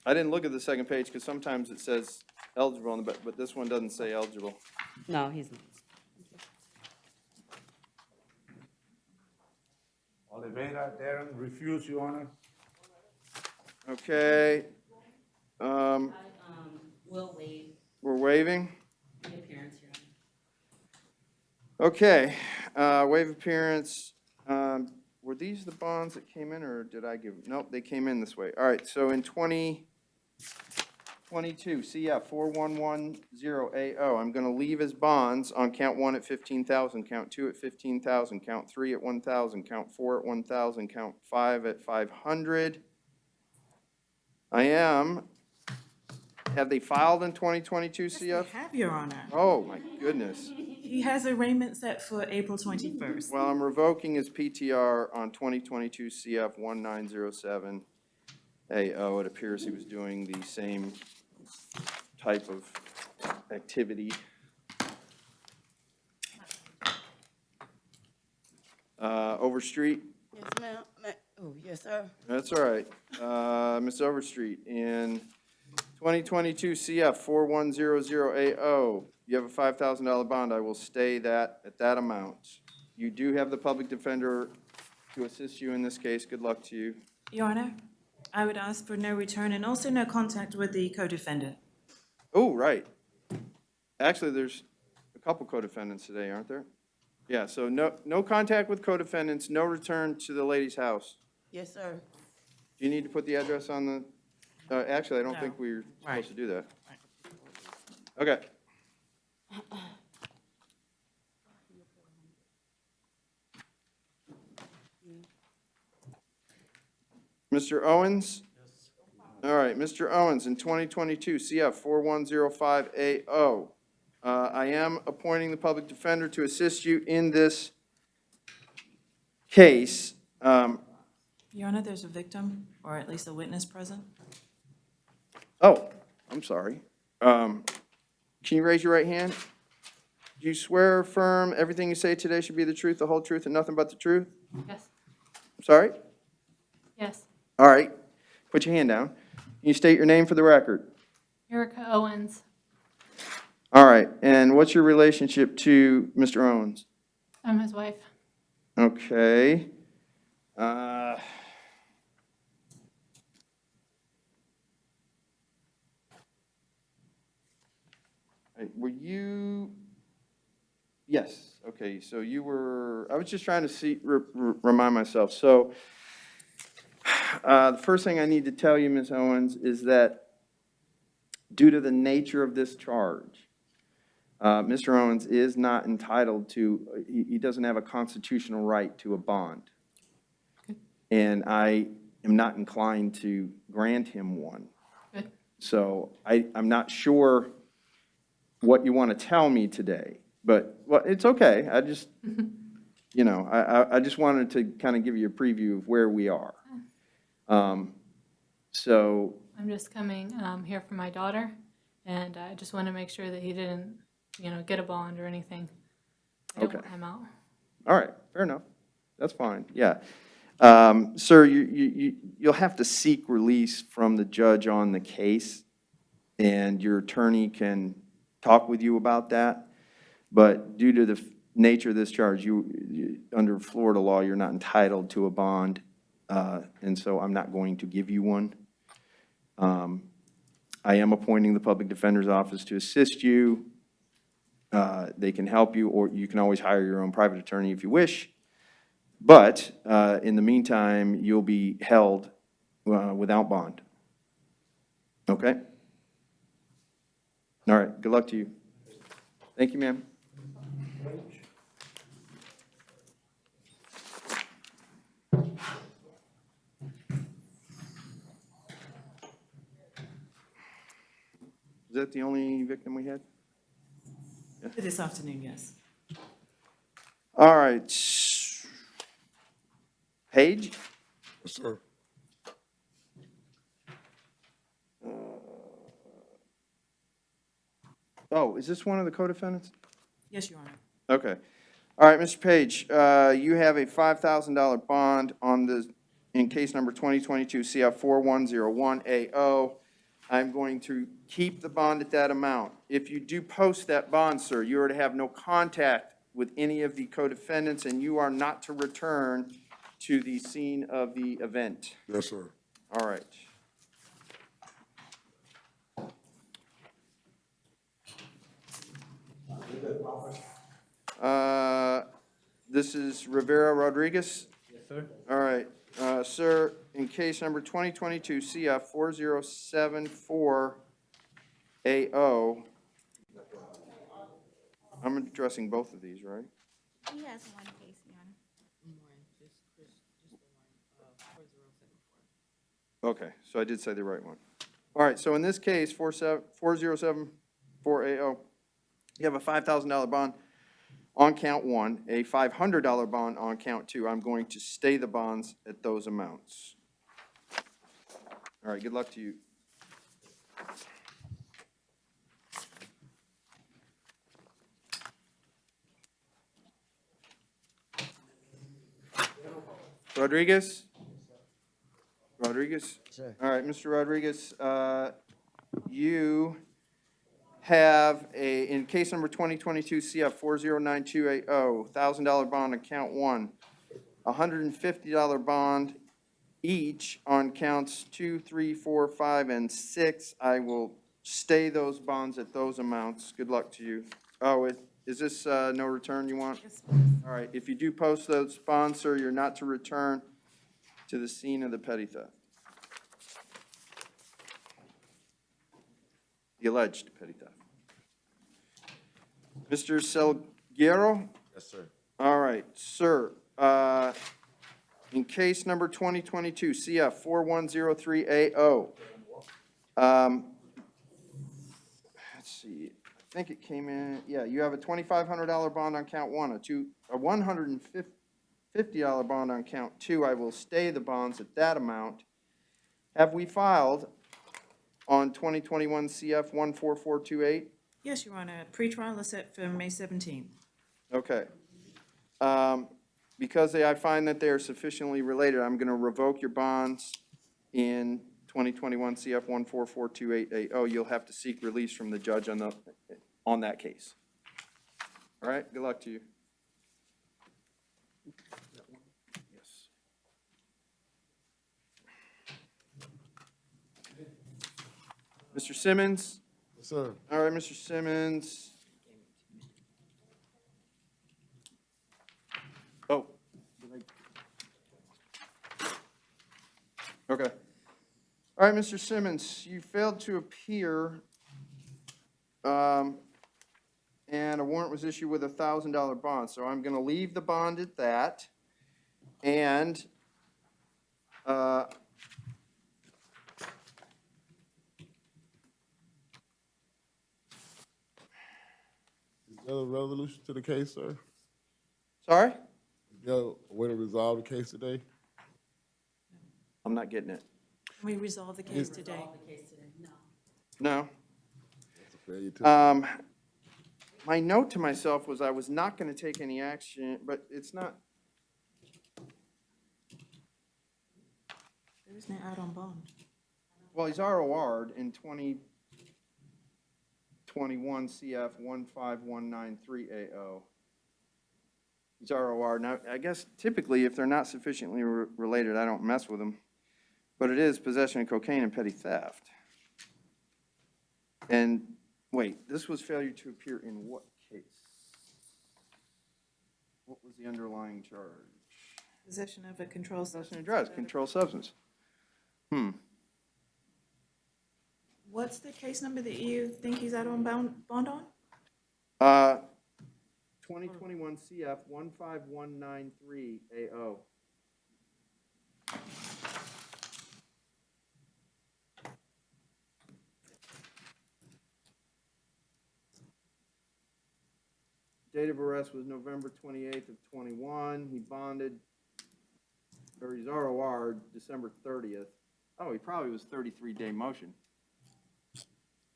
didn't look at the second page because sometimes it says eligible on the back, but this one doesn't say eligible. No, he's not. Oliveira, Darren, refuse, Your Honor. Okay. Will waive We're waiving. the appearance, Your Honor. Okay, waive appearance. Were these the bonds that came in, or did I give, nope, they came in this way. All right, so in 2022, CF 411080, I'm gonna leave as bonds on count 1 at 15,000, count 2 at 15,000, count 3 at 1,000, count 4 at 1,000, count 5 at 500. Have they filed in 2022 Yes, CF? they have, Your Honor. Oh, my goodness. He has arraignment set for April 21st. Well, I'm revoking his PTR on 2022 CF 1907 AO. It appears he was doing the same type of activity. Overstreet? Yes, ma'am. Oh, yes, sir. That's all right. Ms. Overstreet, in 2022 CF 4100AO, you have a $5,000 bond. I will stay that at that amount. You do have the public defender to assist you in this case. Good luck to you. Your Honor, I would ask for no return and also no contact with the co-defendant. Oh, right. Actually, there's a couple co-defendants today, aren't there? Yeah, so no contact with co-defendants, no return to the lady's house. Yes, sir. Do you need to put the address on the, actually, I don't No. think we're Right. supposed to do that. Okay. Mr. Owens? All right, Mr. Owens, in 2022 CF 4105AO, I am appointing the public defender to assist you in this case. Your Honor, there's a victim, or at least a witness present. Oh, I'm sorry. Can you raise your right hand? Do you swear or affirm everything you say today should be the truth, the whole truth, and nothing but the truth? Yes. Sorry? Yes. All right. Put your hand down. Can you state your name for the record? Erica Owens. All right. And what's your relationship to Mr. Owens? I'm his wife. Okay. Were you? Yes. Okay. So you were, I was just trying to see, remind myself. So the first thing I need to tell you, Ms. Owens, is that due to the nature of this charge, Mr. Owens is not entitled to, he doesn't have a constitutional right to a bond. And I am not inclined to grant him one. Good. So I'm not sure what you want to tell me today, but, well, it's okay. I just, you know, I just wanted to kind of give you a preview of where we are. So. I'm just coming here for my daughter, and I just want to make sure that he didn't, you know, get a bond or anything. I don't want him out. All right, fair enough. That's fine, yeah. Sir, you'll have to seek release from the judge on the case, and your attorney can talk with you about that. But due to the nature of this charge, under Florida law, you're not entitled to a bond, and so I'm not going to give you one. I am appointing the public defender's office to assist you. They can help you, or you can always hire your own private attorney if you wish. But in the meantime, you'll be held without bond. Okay? All right, good luck to you. Thank you, ma'am. Is that the only victim we had? Yeah. This afternoon, yes. All right. Paige? Yes, sir. Oh, is this one of the co-defendants? Yes, Your Honor. Okay. All right, Mr. Page, you have a $5,000 bond on the, in case number 2022 CF 4101AO. I'm going to keep the bond at that amount. If you do post that bond, sir, you are to have no contact with any of the co-defendants, and you are not to return to the scene of the event. Yes, sir. All right. This is Rivera Rodriguez? Yes, sir. All right. Sir, in case number 2022 CF 4074AO, I'm addressing both of these, right? He has one case, Your Honor. Okay, so I did say the right one. All right, so in this case, 4074AO, you have a $5,000 bond on count one, a $500 bond on count two. I'm going to stay the bonds at those amounts. All right, good luck to you. Rodriguez? Rodriguez? Sir. All right, Mr. Rodriguez, you have a, in case number 2022 CF 409280, $1,000 bond on count one, $150 bond each on counts 2, 3, 4, 5, and 6. I will stay those bonds at those amounts. Good luck to you. Oh, is this no return you want? Yes, please. All right, if you do post those bonds, sir, you're not to return to the scene of the petty theft. The alleged petty theft. Mr. Salguero? Yes, sir. All right, sir, in case number 2022 CF 4103AO, let's see, I think it came in, yeah, you have a $2,500 bond on count one, a $150 bond on count two. I will stay the bonds at that amount. Have we filed on 2021 CF 14428? Yes, Your Honor, pretrial is set for May 17th. Okay. Because I find that they are sufficiently related, I'm going to revoke your bonds in 2021 CF 1442880. You'll have to seek release from the judge on that case. All right, good luck to you. Yes. Mr. Simmons? Yes, sir. All right, Mr. Simmons. Oh. Okay. All right, Mr. Simmons, you failed to appear, and a warrant was issued with a $1,000 bond, so I'm gonna leave the bond at that. And, Is there a resolution to the case, sir? sorry? Is there a way to resolve the case today? I'm not getting it. Can we resolve the case today? Resolve the case today, no. No? That's a failure to. My note to myself was I was not gonna take any action, but it's not, There is no out on bond. well, he's ROR'd in 2021 CF 15193AO. He's ROR. Now, I guess typically if they're not sufficiently related, I don't mess with them. But it is possession of cocaine and petty theft. And, wait, this was failure to appear in what case? What was the underlying charge? Possession of a controlled Possession substance. of drugs, controlled substance. What's the case number that you think he's out on bond on? 2021 CF 15193AO. Date of arrest was November 28th of 21. He bonded, or he's ROR December 30th. Oh, he probably was 33-day motion.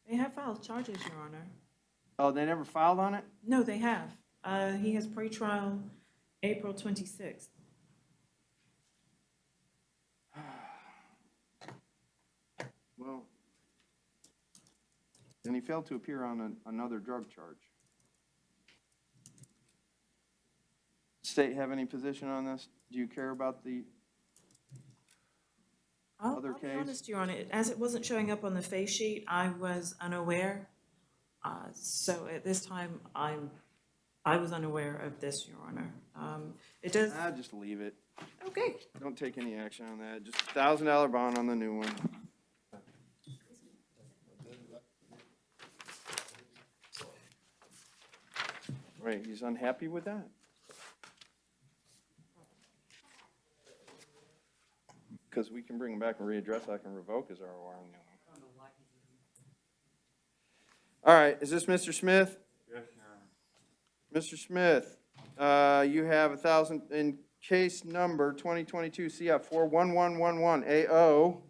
They have filed charges, Your Honor. Oh, they never filed on it? No, they have. He has pretrial April 26th. Well, and he failed to appear on another drug charge. State have any position on this? Do you care about the other I'll be case? honest, Your Honor, as it wasn't showing up on the face sheet, I was unaware. So at this time, I was unaware of this, Your Honor. It does. Just leave it. Okay. Don't take any action on that. Just $1,000 bond on the new one. Right, he's unhappy with that? Because we can bring him back and readdress, I can revoke his ROR on the other one. All right, is this Mr. Smith? Yes, Your Honor. Mr. Smith, you have 1,000, in case number 2022 CF 41111AO.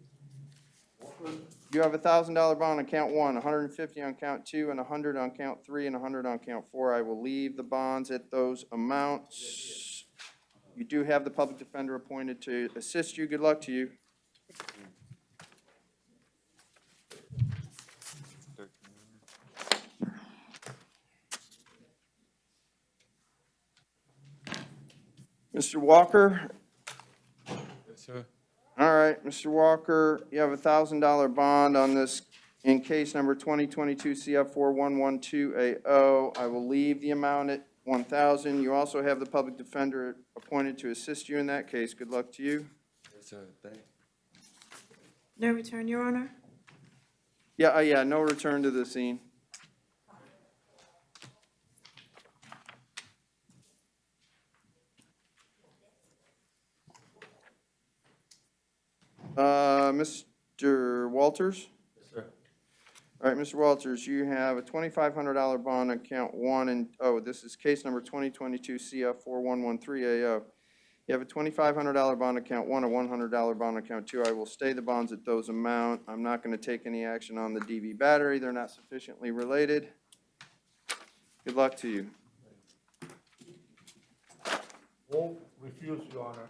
You have $1,000 bond on count 1, 150 on count 2, and 100 on count 3, and 100 on count 4. I will leave the bonds at those amounts. You do have the public defender appointed to assist you. Good luck to you. Mr. Walker? Yes, sir. All right, Mr. Walker, you have $1,000 bond on this in case number 2022 CF 41112AO. I will leave the amount at 1,000. You also have the public defender appointed to assist you in that case. Good luck to you. Yes, sir. Thank you. No return, Your Honor? Yeah, no return to the scene. Mr. Walters? Yes, sir. All right, Mr. Walters, you have a $2,500 bond on count 1, and, this is case number 2022 CF 4113AO. You have a $2,500 bond on count 1, a $100 bond on count 2. I will stay the bonds at those amount. I'm not going to take any action on the DV battery. They're not sufficiently related. Good luck to you. Won't refuse, Your Honor.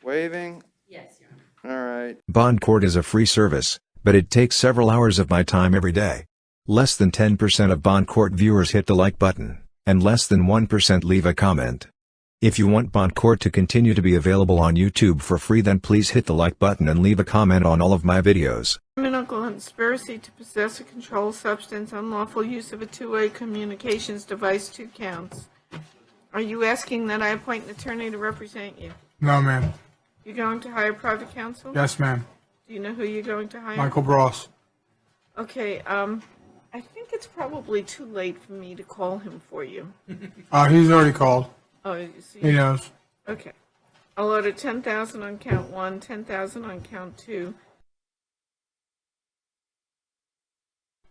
Waiving? Yes, Your Honor. All right. Bond court is a free service, but it takes several hours of my time every day. Less than 10% of bond court viewers hit the like button, and less than 1% leave a comment. If you want bond court to continue to be available on YouTube for free, then please hit the like button and leave a comment on all of my videos. Criminal conspiracy to possess a controlled substance, unlawful use of a two-way communications device, 2 counts. Are you asking that I appoint an attorney to represent you? No, ma'am. You going to hire private counsel? Yes, ma'am. Do you know who you're going to hire? Michael Bross. Okay, I think it's probably too late for me to call him for you. He's already called. Oh, you see? He knows. Okay. I'll order 10,000 on count 1, 10,000 on count 2,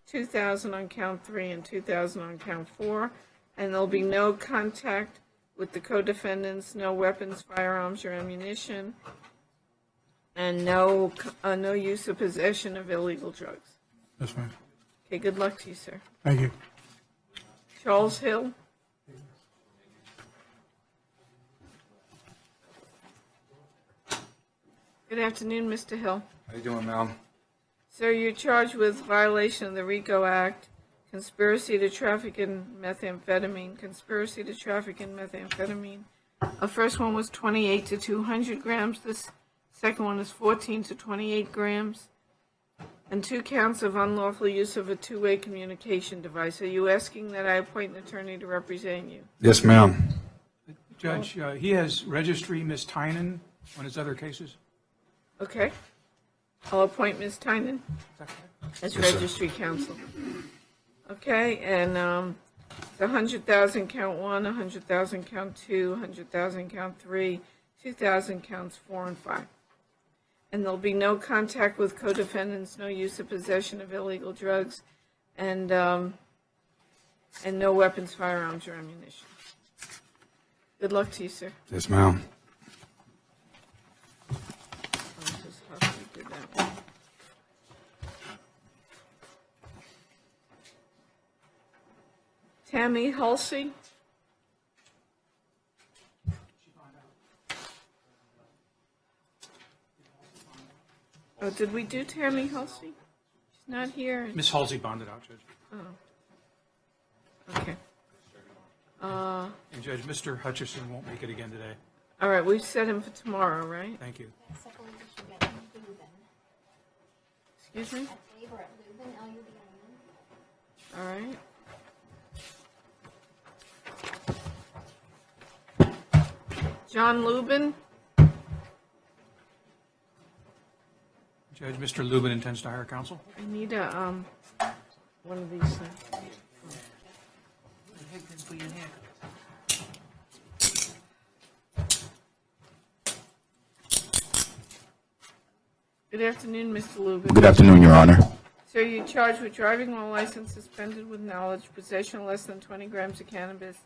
2,000 on count 3, and 2,000 on count 4. And there'll be no contact with the co-defendants, no weapons, firearms, or ammunition, and no use of possession of illegal drugs. Yes, ma'am. Okay, good luck to you, sir. Thank you. Charles Hill? Good afternoon, Mr. Hill. How you doing, ma'am? Sir, you're charged with violation of the RICO Act, conspiracy to traffic in methamphetamine, conspiracy to traffic in methamphetamine. The first one was 28 to 200 grams. This second one is 14 to 28 grams. And 2 counts of unlawful use of a two-way communication device. Are you asking that I appoint an attorney to represent you? Yes, ma'am. Judge, he has registry Ms. Tynan on his other cases. Okay. I'll appoint Ms. Tynan as Yes, sir. registry counsel. Okay, and the 100,000 count 1, 100,000 count 2, 100,000 count 3, 2,000 counts 4 and 5. And there'll be no contact with co-defendants, no use of possession of illegal drugs, and no weapons, firearms, or ammunition. Good luck to you, sir. Yes, ma'am. Tammy Halsey? Oh, did we do Tammy Halsey? She's not here. Miss Halsey bonded out, Judge. Oh. Okay. And Judge, Mr. Hutcherson won't make it again today. All right, we've set him for tomorrow, right? Thank you. Excuse me? All right. John Lubin? Judge, Mr. Lubin intends to hire counsel. I need a, one of these things. Good afternoon, Mr. Lubin. Good afternoon, Your Honor. Sir, you're charged with driving while license suspended with knowledge, possession of less than 20 grams of cannabis,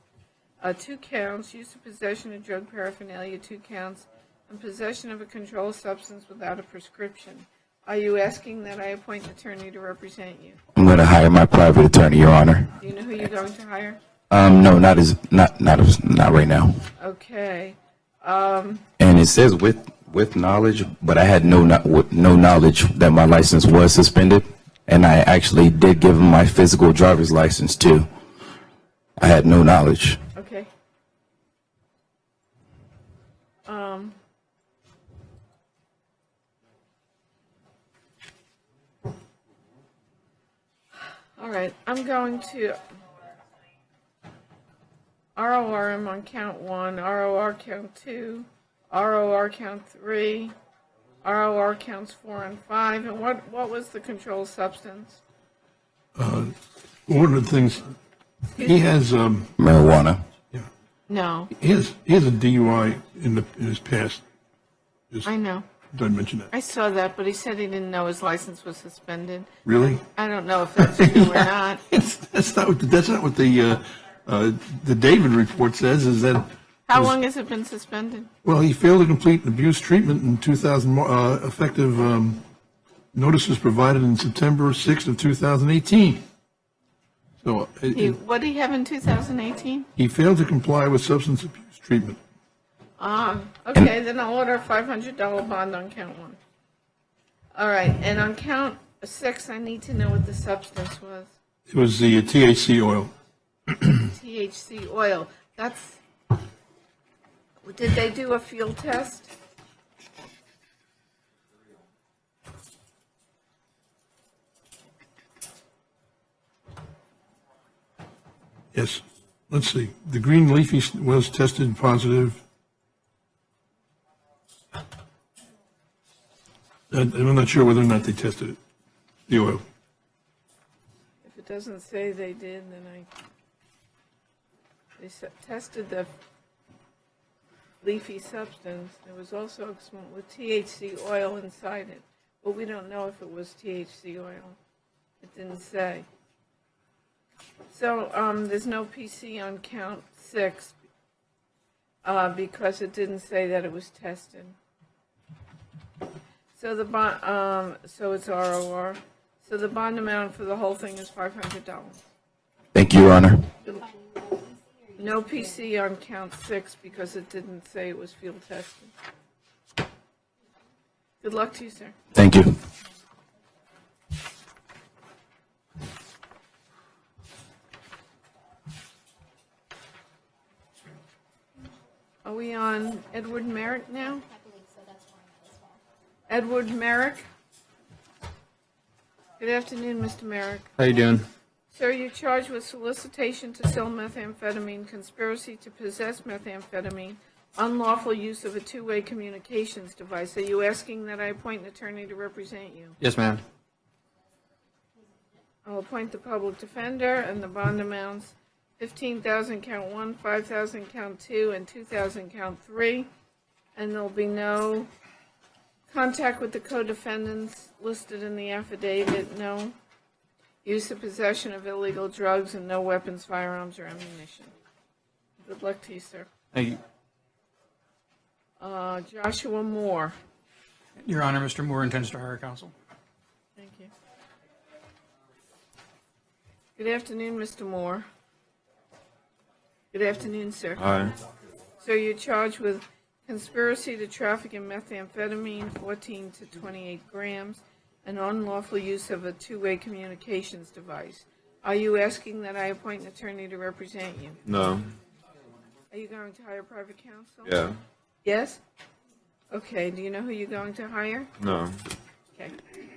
2 counts, use of possession of drug paraphernalia, 2 counts, and possession of a controlled substance without a prescription. Are you asking that I appoint an attorney to represent you? I'm going to hire my private attorney, Your Honor. Do you know who you're going to hire? No, not right now. Okay. And it says with knowledge, but I had no knowledge that my license was suspended, and I actually did give him my physical driver's license too. I had no knowledge. Okay. All right, I'm going to RORM on count 1, ROR count 2, ROR count 3, ROR counts 4 and 5, and what was the controlled substance? One of the things, he has, marijuana. Yeah. No. He has a DUI in his past. Just I know. Don't mention that. I saw that, but he said he didn't know his license was suspended. Really? I don't know if that's true or not. That's not what the David report says, is that How long has it been suspended? Well, he failed to complete abuse treatment in 2000, effective notices provided in September 6th of 2018. So What did he have in 2018? he failed to comply with substance abuse treatment. Okay, then I'll order a $500 bond on count 1. All right, and on count 6, I need to know what the substance was. It was the THC oil. THC oil. That's, did they do a field test? Yes. Let's see. The green leafy was tested positive. I'm not sure whether or not they tested it, the oil. If it doesn't say they did, then they tested the leafy substance. There was also some with THC oil inside it, but we don't know if it was THC oil. It didn't say. So there's no PC on count 6 because it didn't say that it was tested. So the bond, so it's ROR. So the bond amount for the whole thing is $500. Thank you, Your Honor. No PC on count 6 because it didn't say it was field tested. Good luck to you, sir. Thank you. Are we on Edward Merrick now? Edward Merrick? Good afternoon, Mr. Merrick. How you doing? Sir, you're charged with solicitation to sell methamphetamine, conspiracy to possess methamphetamine, unlawful use of a two-way communications device. Are you asking that I appoint an attorney to represent you? Yes, ma'am. I'll appoint the public defender, and the bond amounts $15,000 count 1, $5,000 count 2, and $2,000 count 3. And there'll be no contact with the co-defendants listed in the affidavit, no use of possession of illegal drugs, and no weapons, firearms, or ammunition. Good luck to you, sir. Thank you. Joshua Moore. Your Honor, Mr. Moore intends to hire counsel. Thank you. Good afternoon, Mr. Moore. Good afternoon, sir. Hi. So you're charged with conspiracy to traffic in methamphetamine, 14 to 28 grams, and unlawful use of a two-way communications device. Are you asking that I appoint an attorney to represent you? No. Are you going to hire private counsel? Yeah. Yes? Okay, do you know who you're going to hire? No. Okay.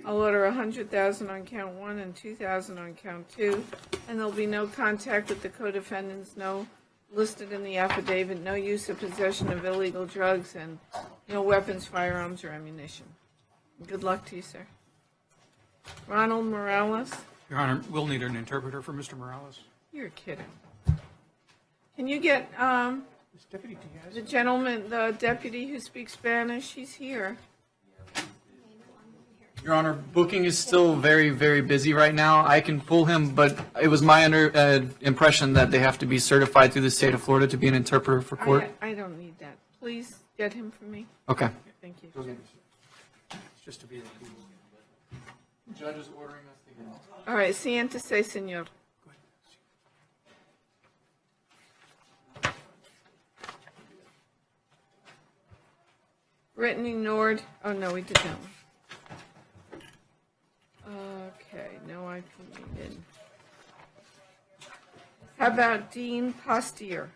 I'll order $100,000 on count 1 and $2,000 on count 2, and there'll be no contact with the co-defendants, no listed in the affidavit, no use of possession of illegal drugs, and no weapons, firearms, or ammunition. Good luck to you, sir. Ronald Morales? Your Honor, we'll need an interpreter for Mr. Morales. You're kidding. Can you get the gentleman, the deputy who speaks Spanish? He's here. Your Honor, booking is still very, very busy right now. I can pull him, but it was my impression that they have to be certified through the state of Florida to be an interpreter for court. I don't need that. Please get him for me. Okay. Thank you. It's just to be the Judge is ordering us to get out. All right, siéntese, señor. Brittany Nord, oh no, we did that one. Okay, no, I in. How about Dean Postier?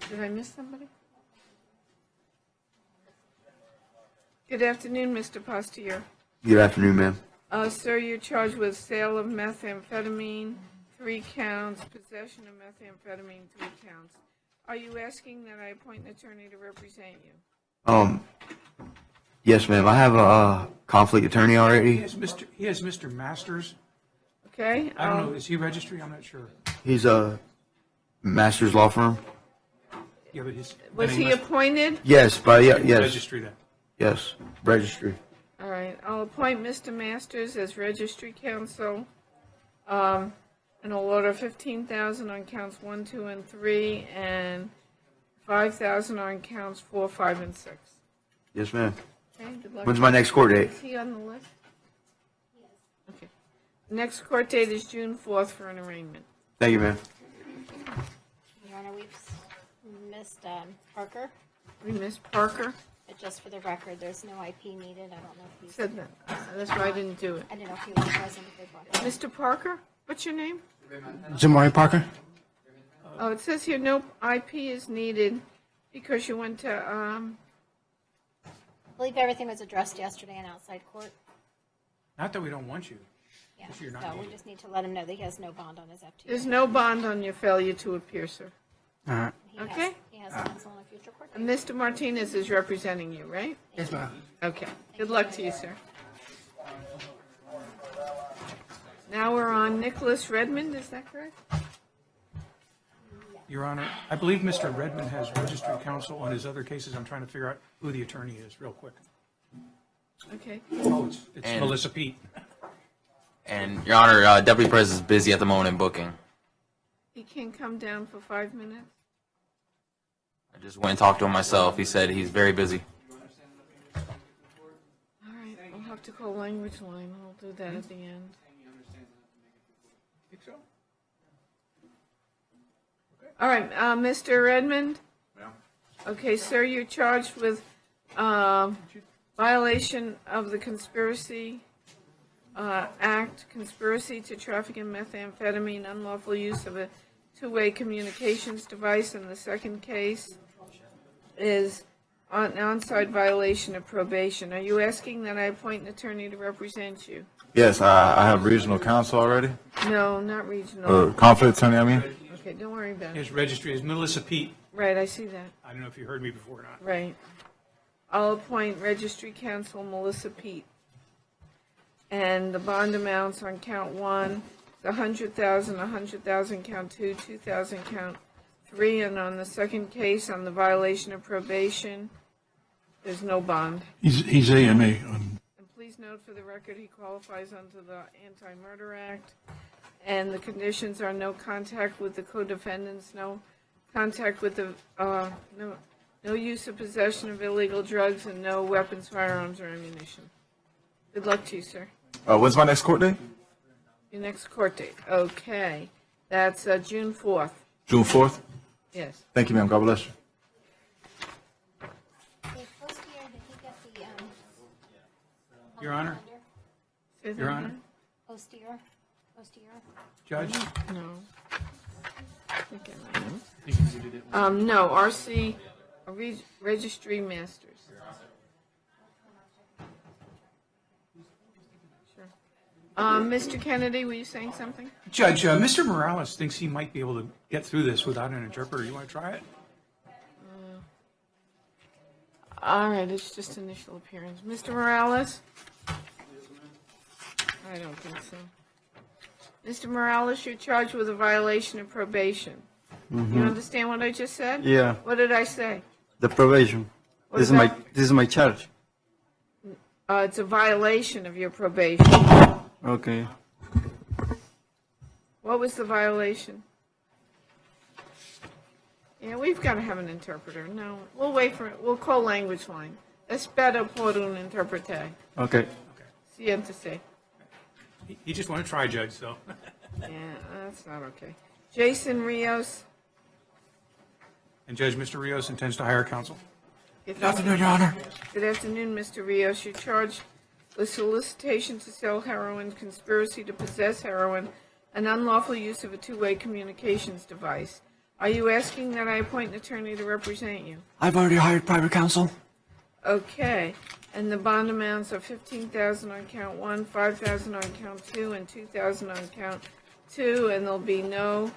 Did I miss somebody? Good afternoon, Mr. Postier. Good afternoon, ma'am. Sir, you're charged with sale of methamphetamine, 3 counts, possession of methamphetamine, 3 counts. Are you asking that I appoint an attorney to represent you? Yes, ma'am. I have a conflict attorney already. He has Mr. Masters. Okay. I don't know, is he registry? I'm not sure. He's a Masters law firm. Yeah, but his. Was he appointed? Yes, yes. Registry then. Yes, registry. All right, I'll appoint Mr. Masters as registry counsel, and I'll order $15,000 on counts 1, 2, and 3, and 5,000 on counts 4, 5, and 6. Yes, ma'am. Okay, good luck. When's my next court date? Is he on the list? Okay. Next court date is June 4th for an arraignment. Thank you, ma'am. Your Honor, we've missed Parker, We missed Parker. but just for the record, there's no IP needed. I don't know if he's. Said that. That's why I didn't do it. I didn't know if he was present, if they brought him. Mr. Parker, what's your name? Jamari Parker? Oh, it says here no IP is needed because you went to, I believe everything was addressed yesterday in outside court. Not that we don't want you. Yeah, Just you're not so we needed. just need to let him know that he has no bond on his FTA. there's no bond on your failure to appear, sir. All right. Okay? He has counsel on a future court date. And Mr. Martinez is representing you, right? Yes, ma'am. Okay. Good luck to you, sir. Now we're on Nicholas Redmond, is that correct? Your Honor, I believe Mr. Redmond has registry counsel on his other cases. I'm trying to figure out who the attorney is real quick. Okay. Oh, it's And- Melissa Pete. And, Your Honor, Deputy Prez is busy at the moment in booking. He can come down for 5 minutes. I just went and talked to him myself. He said he's very busy. All right, we'll have to call language line. We'll do that at the end. Think so? All right, Mr. Redmond? Okay, sir, you're charged with violation of the Conspiracy Act, conspiracy to traffic in methamphetamine, unlawful use of a two-way communications device, and the second case is an on-site violation of probation. Are you asking that I appoint an attorney to represent you? Yes, I have regional counsel already, No, not regional. or conflict attorney, I mean. Okay, don't worry about it. His registry is Melissa Pete. Right, I see that. I don't know if you heard me before or not. Right. I'll appoint Registry Counsel Melissa Pete. And the bond amounts on count 1, the 100,000, 100,000 count 2, 2,000 count 3, and on the second case on the violation of probation, there's no bond. He's AMA. And please note for the record, he qualifies under the Anti-Murder Act. And the conditions are no contact with the co-defendants, no contact with the, no use of possession of illegal drugs, and no weapons, firearms, or ammunition. Good luck to you, sir. When's my next court date? Your next court date. Okay. That's June 4th. June 4th? Yes. Thank you, ma'am. God bless you. Your Honor? Fifth Your Amendment? Honor? Ostier? Judge? No. I think I might. No, RC, Registry Masters. Sure. Mr. Kennedy, were you saying something? Judge, Mr. Morales thinks he might be able to get through this without an interpreter. You want to try it? All right, it's just initial appearance. Mr. Morales? I don't think so. Mr. Morales, you're charged with a violation of probation. You understand what I just said? Yeah. What did I say? The probation. What This is my charge. It's a violation of your probation. Okay. What was the violation? Yeah, we've got to have an interpreter. No, we'll wait for it. We'll call language line. Espero por un intérprete. Okay. Siéntese. He just wanted to try, Judge, so. Yeah, that's not okay. Jason Rios. And Judge, Mr. Rios intends to hire counsel. Good afternoon, Your Honor. Good afternoon, Mr. Rios. You're charged with solicitation to sell heroin, conspiracy to possess heroin, and unlawful use of a two-way communications device. Are you asking that I appoint an attorney to represent you? I've already hired private counsel. Okay, and the bond amounts are 15,000 on count 1, 5,000 on count 2, and 2,000 on count 2, and there'll be no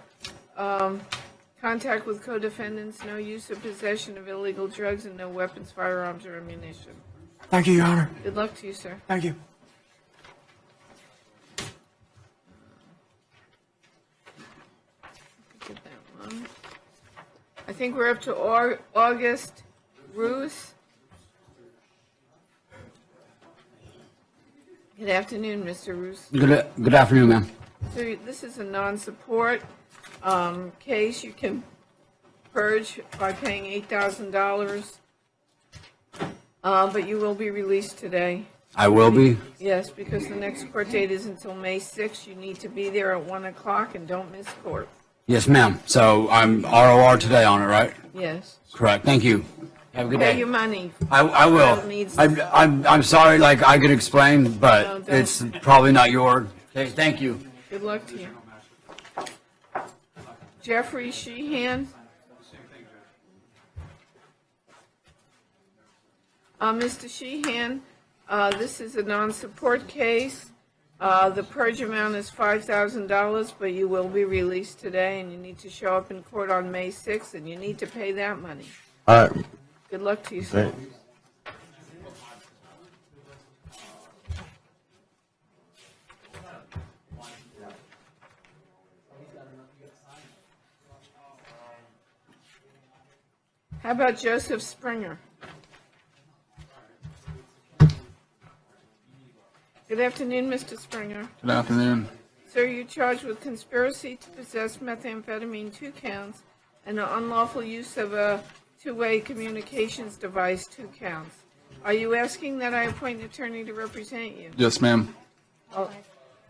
contact with co-defendants, no use or possession of illegal drugs, and no weapons, firearms, or ammunition. Thank you, Your Honor. Good luck to you, sir. Thank you. Get that one. I think we're up to August Roos. Good afternoon, Mr. Roos. Good afternoon, ma'am. So this is a non-support case. You can purge by paying $8,000. But you will be released today. I will be? Yes, because the next court date is until May 6th. You need to be there at 1 o'clock and don't miss court. Yes, ma'am. So I'm ROR today on it, right? Yes. Correct. Thank you. Have a good Pay day. your money. I will. I'm sorry, like I could explain, but No, don't. it's probably not your case. Thank you. Good luck to you. Jeffrey Sheehan. Mr. Sheehan, this is a non-support case. The purge amount is $5,000, but you will be released today, and you need to show up in court on May 6th, and you need to pay that money. All right. Good luck to you, sir. Thank- How about Joseph Springer? Good afternoon, Mr. Springer. Good afternoon. Sir, you're charged with conspiracy to possess methamphetamine, 2 counts, and the unlawful use of a two-way communications device, 2 counts. Are you asking that I appoint an attorney to represent you? Yes, ma'am. I'll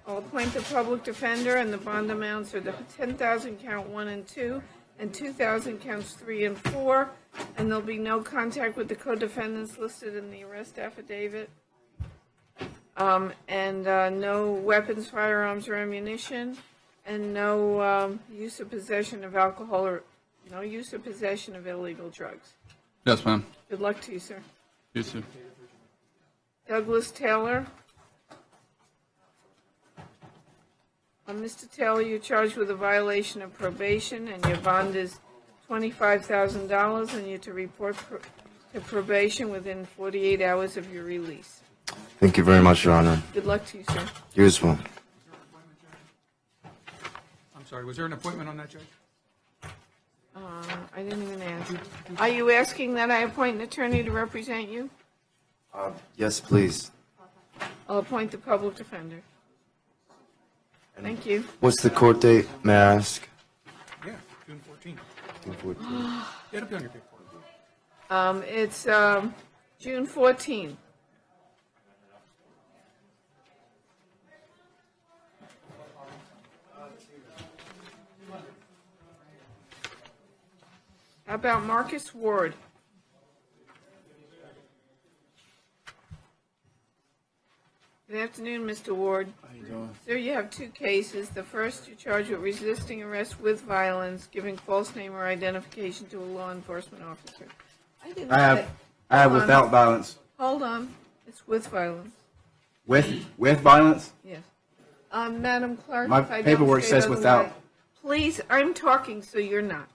appoint the public defender, and the bond amounts are the $10,000 count 1 and 2, and $2,000 counts 3 and 4, and there'll be no contact with the co-defendants listed in the arrest affidavit. And no weapons, firearms, or ammunition, and no use of possession of alcohol or no use of possession of illegal drugs. Yes, ma'am. Good luck to you, sir. You too. Douglas Taylor. Mr. Taylor, you're charged with a violation of probation, and your bond is $25,000, and you're to report to probation within 48 hours of your release. Thank you very much, Your Honor. Good luck to you, sir. You as well. I'm sorry, was there an appointment on that, Judge? I didn't even ask. Are you asking that I appoint an attorney to represent you? Yes, please. I'll appoint the public defender. Thank you. What's the court date, may I ask? Yeah, June 14th. June 14th. Yeah, it'll be on your paperwork. It's June 14th. How about Marcus Ward? Good afternoon, Mr. Ward. How you doing? Sir, you have 2 cases. The first, you're charged with resisting arrest with violence, giving false name or identification to a law enforcement officer. I have Hold without on. violence. Hold on. It's with violence. With violence? Yes. Madam Clerk, My if I don't paperwork state says otherwise- without. Please, I'm talking, so you're not.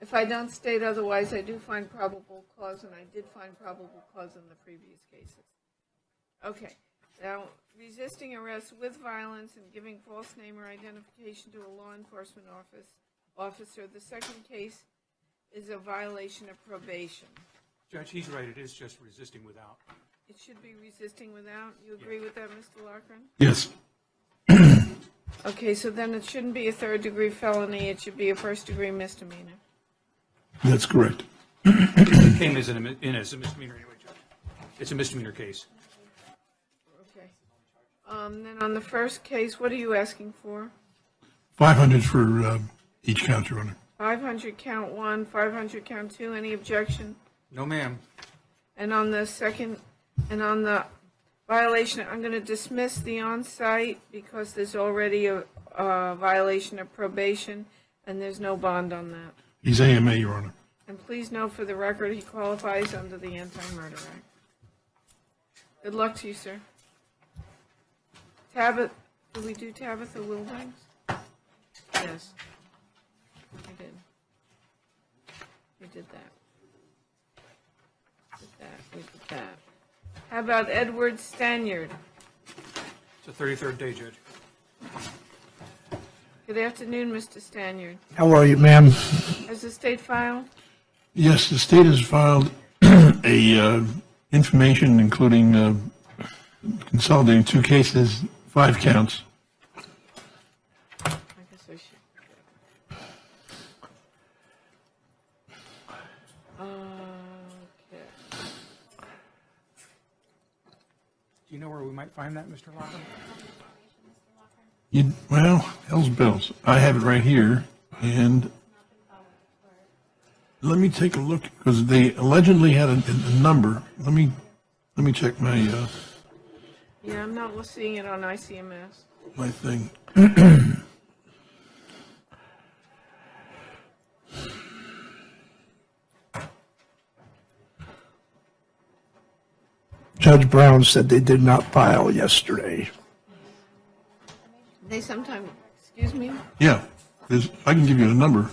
If I don't state otherwise, I do find probable cause, and I did find probable cause in the previous cases. Okay. Now, resisting arrest with violence and giving false name or identification to a law enforcement officer. The second case is a violation of probation. Judge, he's right, it is just resisting without. It should be resisting without. You agree with that, Mr. Larkin? Yes. Okay, so then it shouldn't be a 3rd-degree felony. It should be a 1st-degree misdemeanor. That's correct. It came as a misdemeanor anyway, Judge. It's a misdemeanor case. Okay. Then on the first case, what are you asking for? 500 for each count, Your Honor. 500 count 1, 500 count 2. Any objection? No, ma'am. And on the second, and on the violation, I'm going to dismiss the on-site because there's already a violation of probation, and there's no bond on that. He's AMA, Your Honor. And please note for the record, he qualifies under the Anti-Murder Act. Good luck to you, sir. Tabitha, did we do Tabitha Wilbanks? Yes. I did. We did that. We did that. How about Edward Stanyard? It's the 33rd day, Judge. Good afternoon, Mr. Stanyard. How are you, ma'am? Has the state filed? Yes, the state has filed a information including consolidating 2 cases, 5 counts. I guess I should. you know where we might find that, Mr. Locker? Well, hell's bells. I have it right here, and let me take a look, because they allegedly had a number. Let me check my, Yeah, I'm not seeing it on ICMS. my thing. Judge Brown said they did not file yesterday. They sometimes, excuse me? Yeah, I can give you a number.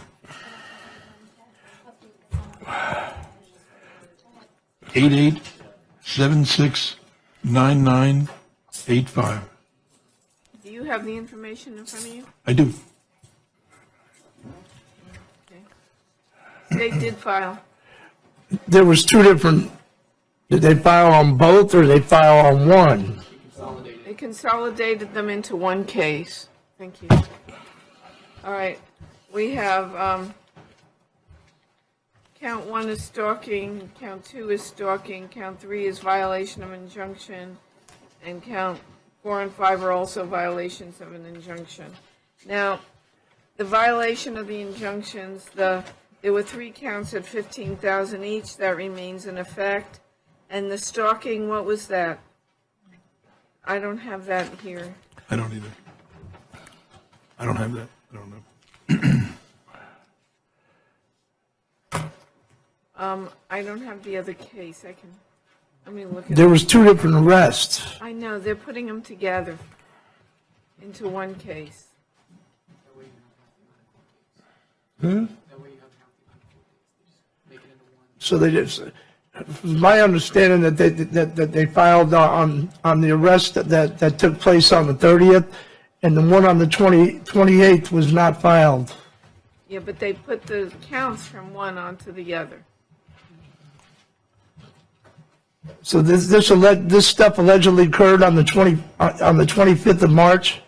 88769985. Do you have the information in front of you? I do. Okay. They did file. There was two different, did they file on both or they file on one? They consolidated them into one case. Thank you. All right, we have, count 1 is stalking, count 2 is stalking, count 3 is violation of injunction, and count 4 and 5 are also violations of an injunction. Now, the violation of the injunctions, there were 3 counts at $15,000 each, that remains in effect. And the stalking, what was that? I don't have that here. I don't either. I don't have that. I don't know. I don't have the other case. Let me look at There was two different arrests. I know, they're putting them together into one case. So they did, it was my understanding that they filed on the arrest that took place on the 30th, and the one on the 28th was not filed. Yeah, but they put the counts from one onto the other. So this stuff allegedly occurred on the 25th of March?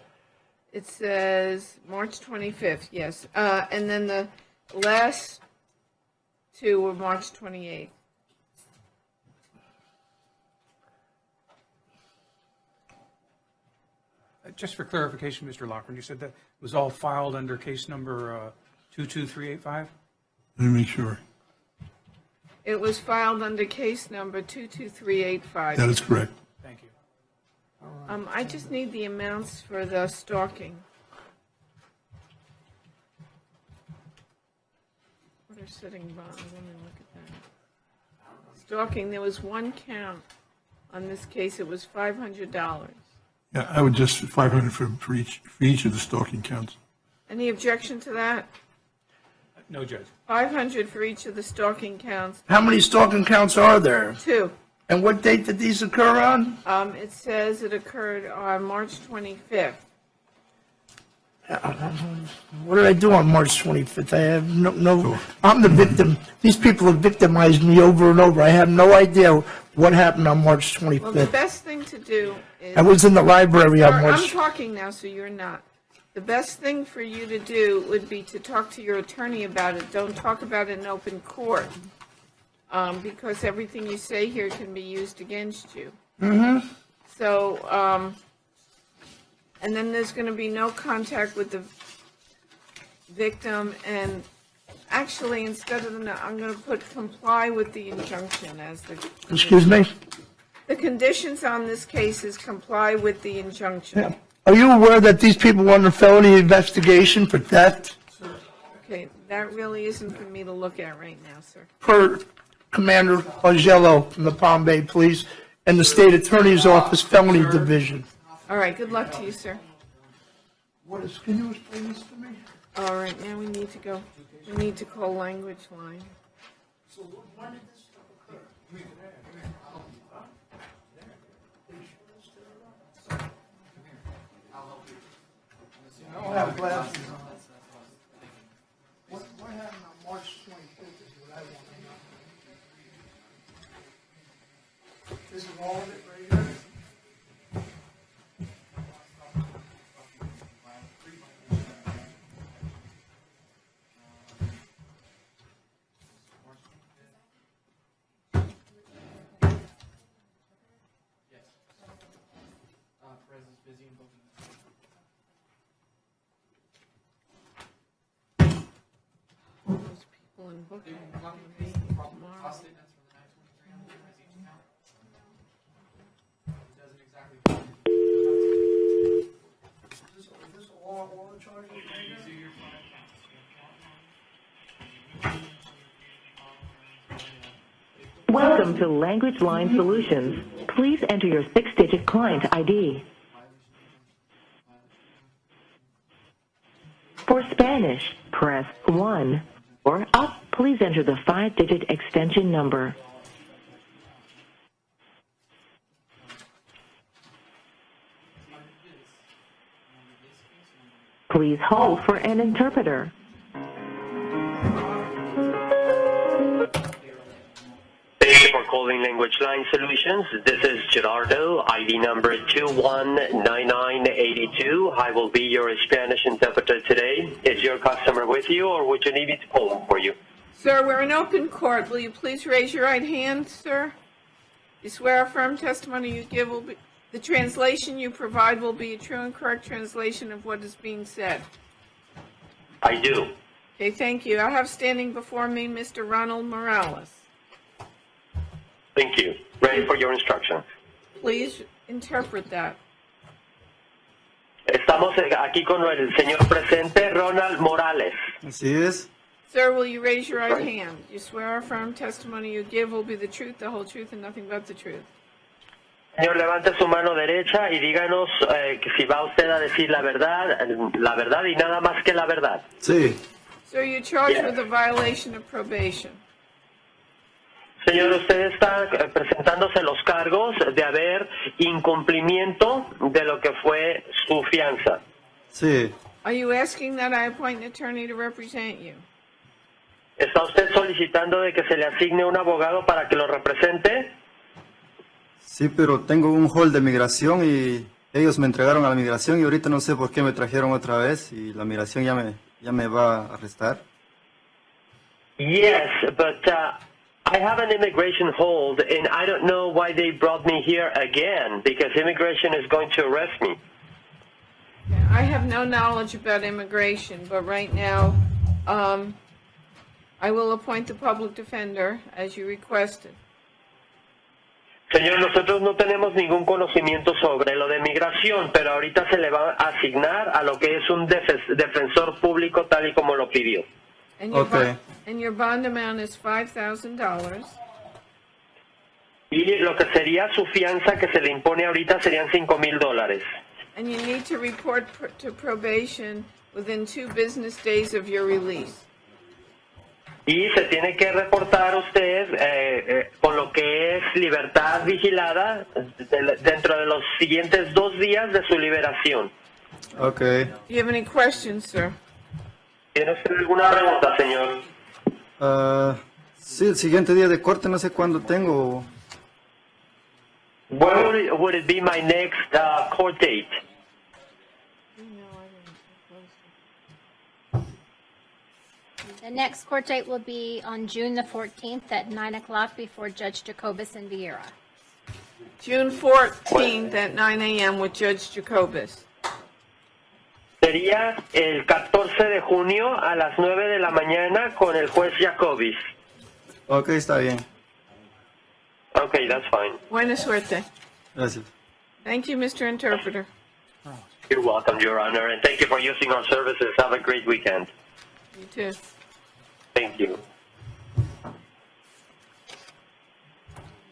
It says March 25th, yes. And then the last 2 were March 28th. Just for clarification, Mr. Lockren, you said that was all filed under case number 22385? Let me make sure. It was filed under case number 22385. That is correct. Thank you. I just need the amounts for the stalking. What are sitting bonds? Let me look at that. Stalking, there was 1 count on this case. It was $500. Yeah, I would just 500 for each of the stalking counts. Any objection to that? No, Judge. 500 for each of the stalking counts. How many stalking counts are there? 2. And what date did these occur on? It says it occurred on March 25th. What did I do on March 25th? I have no, I'm the victim. These people have victimized me over and over. I have no idea what happened on March 25th. Well, the best thing to do is... I was in the library on March... I'm talking now, so you're not. The best thing for you to do would be to talk to your attorney about it. Don't talk about it in open court, because everything you say here can be used against you. Mm-hmm. So, and then there's going to be no contact with the victim, and actually, instead of I'm going to put comply with the injunction as the... Excuse me? The conditions on this case is comply with the injunction. Yeah. Are you aware that these people were under felony investigation for theft? Okay, that really isn't for me to look at right now, sir. Per Commander Augello from the Palm Bay Police and the State Attorney's Office Felony Division. All right, good luck to you, sir. Can you explain this to me? All right, now we need to go. We need to call language line. So when did this stuff occur? I don't have glasses on. What happened on March 25th is what I want to know. This is all of it right here? Those people in booking tomorrow. Welcome to Language Line Solutions. Please enter your 6-digit client ID. For Spanish, press 1. Or up, please enter the 5-digit extension number. Please hold for an interpreter. Thank you for calling Language Line Solutions. This is Gerardo, ID number 219982. I will be your Spanish interpreter today. Is your customer with you, or would you need me to call him for you? Sir, we're in open court. Will you please raise your right hand, sir? You swear affirm testimony you give will be, the translation you provide will be a true and correct translation of what is being said. I do. Okay, thank you. I have standing before me Mr. Ronald Morales. Thank you. Ready for your instruction. Please interpret that. Estamos aquí con el señor presente, Ronald Morales. Así es. Sir, will you raise your right hand? You swear affirm testimony you give will be the truth, the whole truth, and nothing but the truth. Señor, levante su mano derecha y díganos que si va usted a decir la verdad y nada más que la verdad. Sí. Sir, you're charged Yes. with a violation of probation. Señor, usted está presentándose los cargos de haber incumplimiento de lo que fue su fianza. Sí. Are you asking that I appoint an attorney to represent you? ¿Está usted solicitando de que se le asigne un abogado para que lo represente? Sí, pero tengo un hold de migración y ellos me entregaron a la migración y ahorita no sé por qué me trajeron otra vez y la migración ya me va a arrestar. Yes, but I have an immigration hold and I don't know why they brought me here again because immigration is going to arrest me. I have no knowledge about immigration, but right now, I will appoint the public defender as you requested. Señor, nosotros no tenemos ningún conocimiento sobre lo de migración, pero ahorita se le va a asignar a lo que es un defensor público tal y como lo pidió. And your bond amount is $5,000. Y lo que sería su fianza que se le impone ahorita serían $5,000. And you need to report to probation within 2 business days of your release. Y se tiene que reportar usted con lo que es libertad vigilada dentro de los siguientes 2 días de su liberación. Okay. Do you have any questions, sir? ¿Tiene usted alguna pregunta, señor? Sí, el siguiente día de corte no sé cuándo tengo. When would it be my next court date? The next court date will be on June the 14th at 9 o'clock before Judge Jacobus in Vieira. June 14th at 9 a.m. with Judge Jacobus. Sería el 14 de junio a las 9 de la mañana con el juez Jacobis. Ok, está bien. Okay, that's fine. Buena suerte. Gracias. Thank you, Mr. Interpreter. You're welcome, Your Honor, and thank you for using our services. Have a great weekend. You too. Thank you. I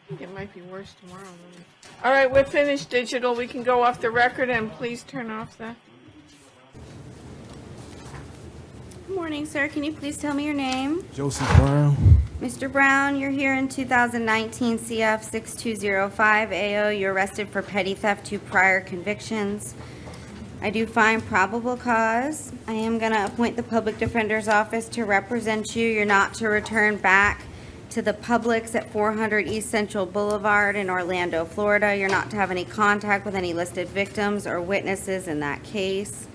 think it might be worse tomorrow. All right, we're finished digital. We can go off the record, and please turn off the... Good morning, sir. Can you please tell me your name? Joseph Brown. Mr. Brown, you're here in 2019 CF 6205 AO. You're arrested for petty theft, 2 prior convictions. I do find probable cause. I am going to appoint the public defender's office to represent you. You're not to return back to the Publix at 400 East Central Boulevard in Orlando, Florida. You're not to have any contact with any listed victims or witnesses in that case.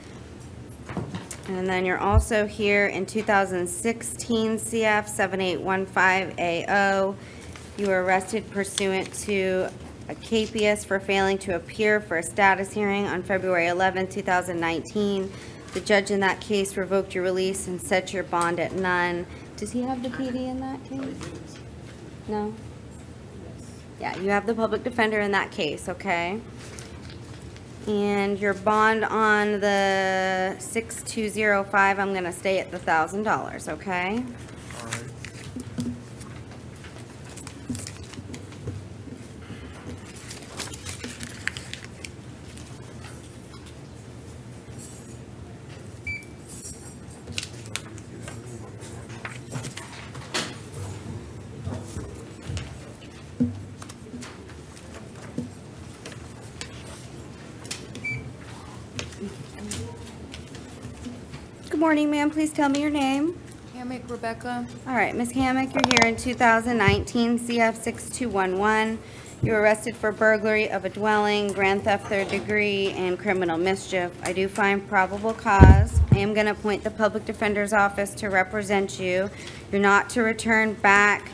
And then you're also here in 2016 CF 7815 AO. You were arrested pursuant to Acapius for failing to appear for a status hearing on February 11, 2019. The judge in that case revoked your release and set your bond at none. Does he have the PD in that case? No? Yeah, you have the public defender in that case, okay? And your bond on the 6205, I'm gonna stay at the $1,000, okay? Good morning, ma'am. Please tell me your name. Hammock Rebecca. All right, Ms. Hammock, you're here in 2019 CF 6211. You were arrested for burglary of a dwelling, grand theft third degree, and criminal mischief. I do find probable cause. I am going to appoint the public defender's office to represent you. You're not to return back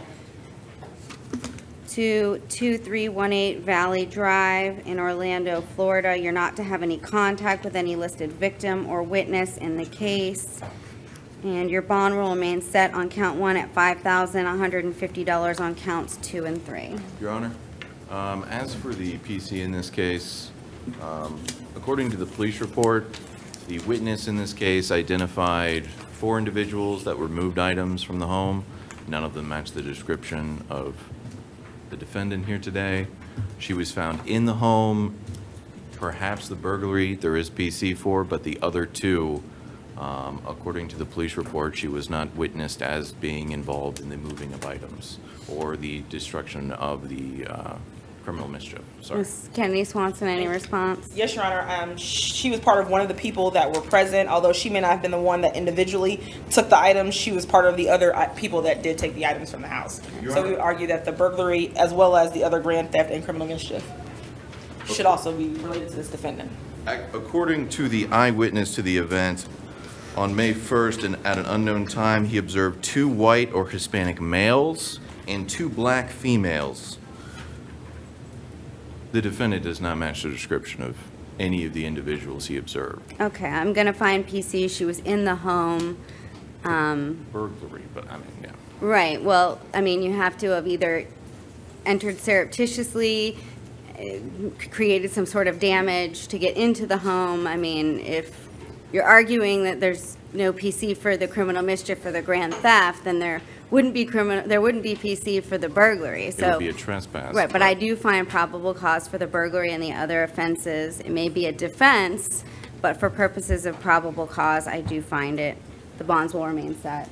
to 2318 Valley Drive in Orlando, Florida. You're not to have any contact with any listed victim or witness in the case. And your bond will remain set on count 1 at $5,150 on counts 2 and 3. Your Honor, as for the PC in this case, according to the police report, the witness in this case identified 4 individuals that removed items from the home. None of them matched the description of the defendant here today. She was found in the home, perhaps the burglary there is PC for, but the other 2, according to the police report, she was not witnessed as being involved in the moving of items or the destruction of the criminal mischief. Sorry. Ms. Kennedy Swanson, any response? Yes, Your Honor. She was part of one of the people that were present, although she may not have been the one that individually took the items. She was part of the other people that did take the items from the house. So we would argue that the burglary, as well as the other grand theft and criminal mischief, should also be related to this defendant. According to the eyewitness to the event, on May 1st and at an unknown time, he observed 2 white or Hispanic males and 2 black females. The defendant does not match the description of any of the individuals he observed. Okay, I'm going to find PC. She was in the home. Burglary, but I mean, yeah. Right, well, I mean, you have to have either entered surreptitiously, created some sort of damage to get into the home. I mean, if you're arguing that there's no PC for the criminal mischief or the grand theft, then there wouldn't be PC for the burglary. It So would be a trespass. right, but I do find probable cause for the burglary and the other offenses. It may be a defense, but for purposes of probable cause, I do find it. The bonds will remain set.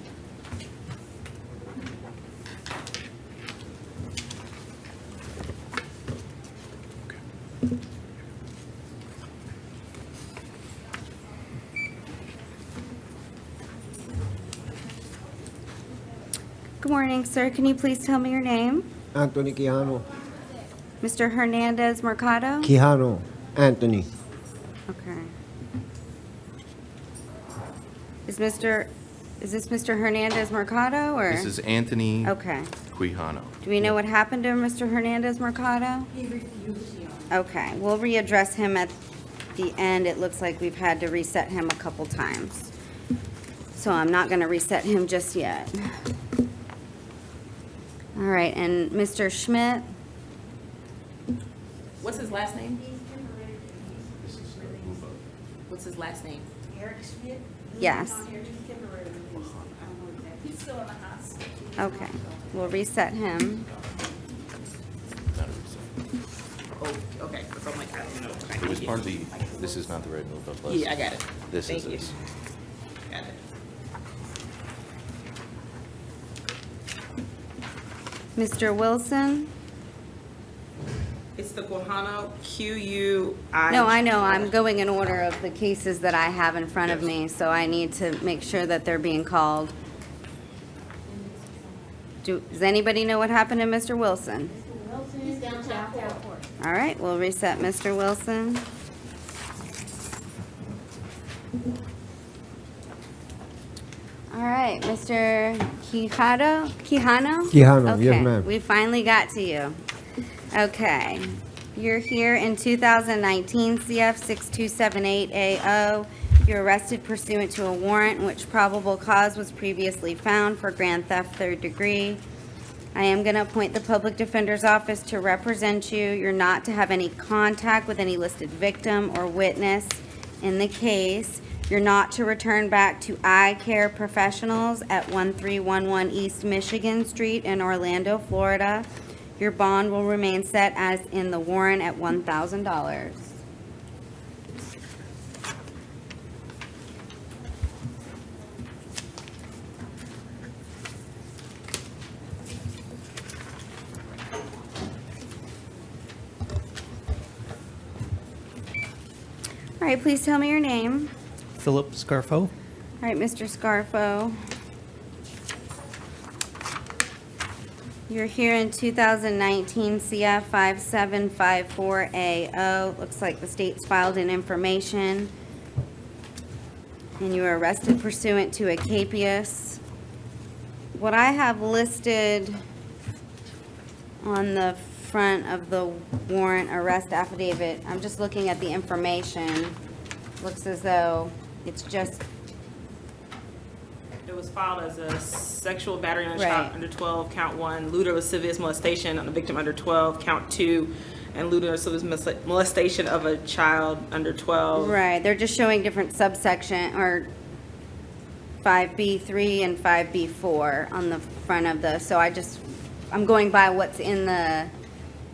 Good morning, sir. Can you please tell me your name? Anthony Quijano. Mr. Hernandez Mercado? Quijano, Anthony. Okay. Is this Mr. Hernandez Mercado, or? This is Anthony Okay. Quijano. Do we know what happened to Mr. Hernandez Mercado? He refused, Your Honor. Okay, we'll readdress him at the end. It looks like we've had to reset him a couple times. So I'm not gonna reset him just yet. All right, and Mr. Schmidt? What's his last name? What's his last name? Eric Schmidt? Yes. He's still in the hospital. Okay, we'll reset him. Oh, okay, so I'm like, I don't know. It was part of the, this is not the right move up list. Yeah, I got it. This Thank is you. this. Got it. Mr. Wilson? It's the Quijano, Q-U-I. No, I know, I'm going in order of the cases that I have in front of me, so I need to make sure that they're being called. Does anybody know what happened to Mr. Wilson? He's downtown court. All right, we'll reset Mr. Wilson. All right, Mr. Quijano? Quijano, yes, Okay, ma'am. we finally got to you. Okay, You're here in 2019 CF 6278AO. You're arrested pursuant to a warrant in which probable cause was previously found for grand theft third degree. I am going to appoint the public defender's office to represent you. You're not to have any contact with any listed victim or witness in the case. You're not to return back to Eye Care Professionals at 1311 East Michigan Street in Orlando, Florida. Your bond will remain set as in the warrant at $1,000. All right, please tell me your name. Philip Scarfo. All right, Mr. Scarfo. You're here in 2019 CF 5754AO. Looks like the state's filed in information. And you were arrested pursuant to a capias. What I have listed on the front of the warrant arrest affidavit, I'm just looking at the information. Looks as though it's just, It was filed as a sexual battery on a Right. child under 12, count 1, lewd or lascivious molestation on a victim under 12, count 2, and lewd or lascivious molestation of a child under 12. right, they're just showing different subsection, or 5B3 and 5B4 on the front of the, so I'm going by what's in the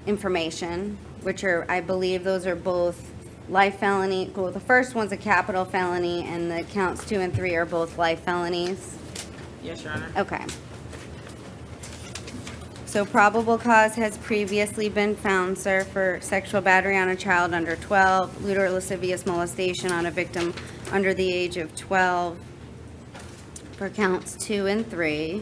information, which are, I believe those are both life felony, well, the first one's a capital felony, and the counts 2 and 3 are both life felonies. Yes, Your Honor. Okay. So probable cause has previously been found, sir, for sexual battery on a child under 12, lewd or lascivious molestation on a victim under the age of 12 for counts 2 and 3.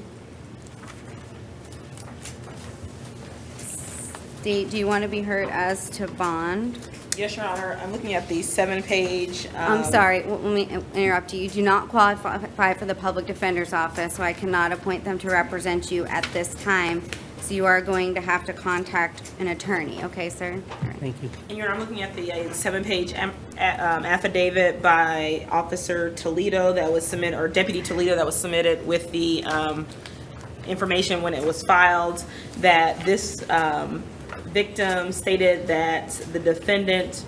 State, do you want to be heard as to bond? Yes, Your Honor. I'm looking at the 7-page. I'm sorry, let me interrupt you. You do not qualify for the public defender's office, so I cannot appoint them to represent you at this time. So you are going to have to contact an attorney, okay, sir? All right. Thank you. And Your Honor, I'm looking at the 7-page affidavit by Officer Toledo that was submitted, or Deputy Toledo that was submitted with the information when it was filed, that this victim stated that the defendant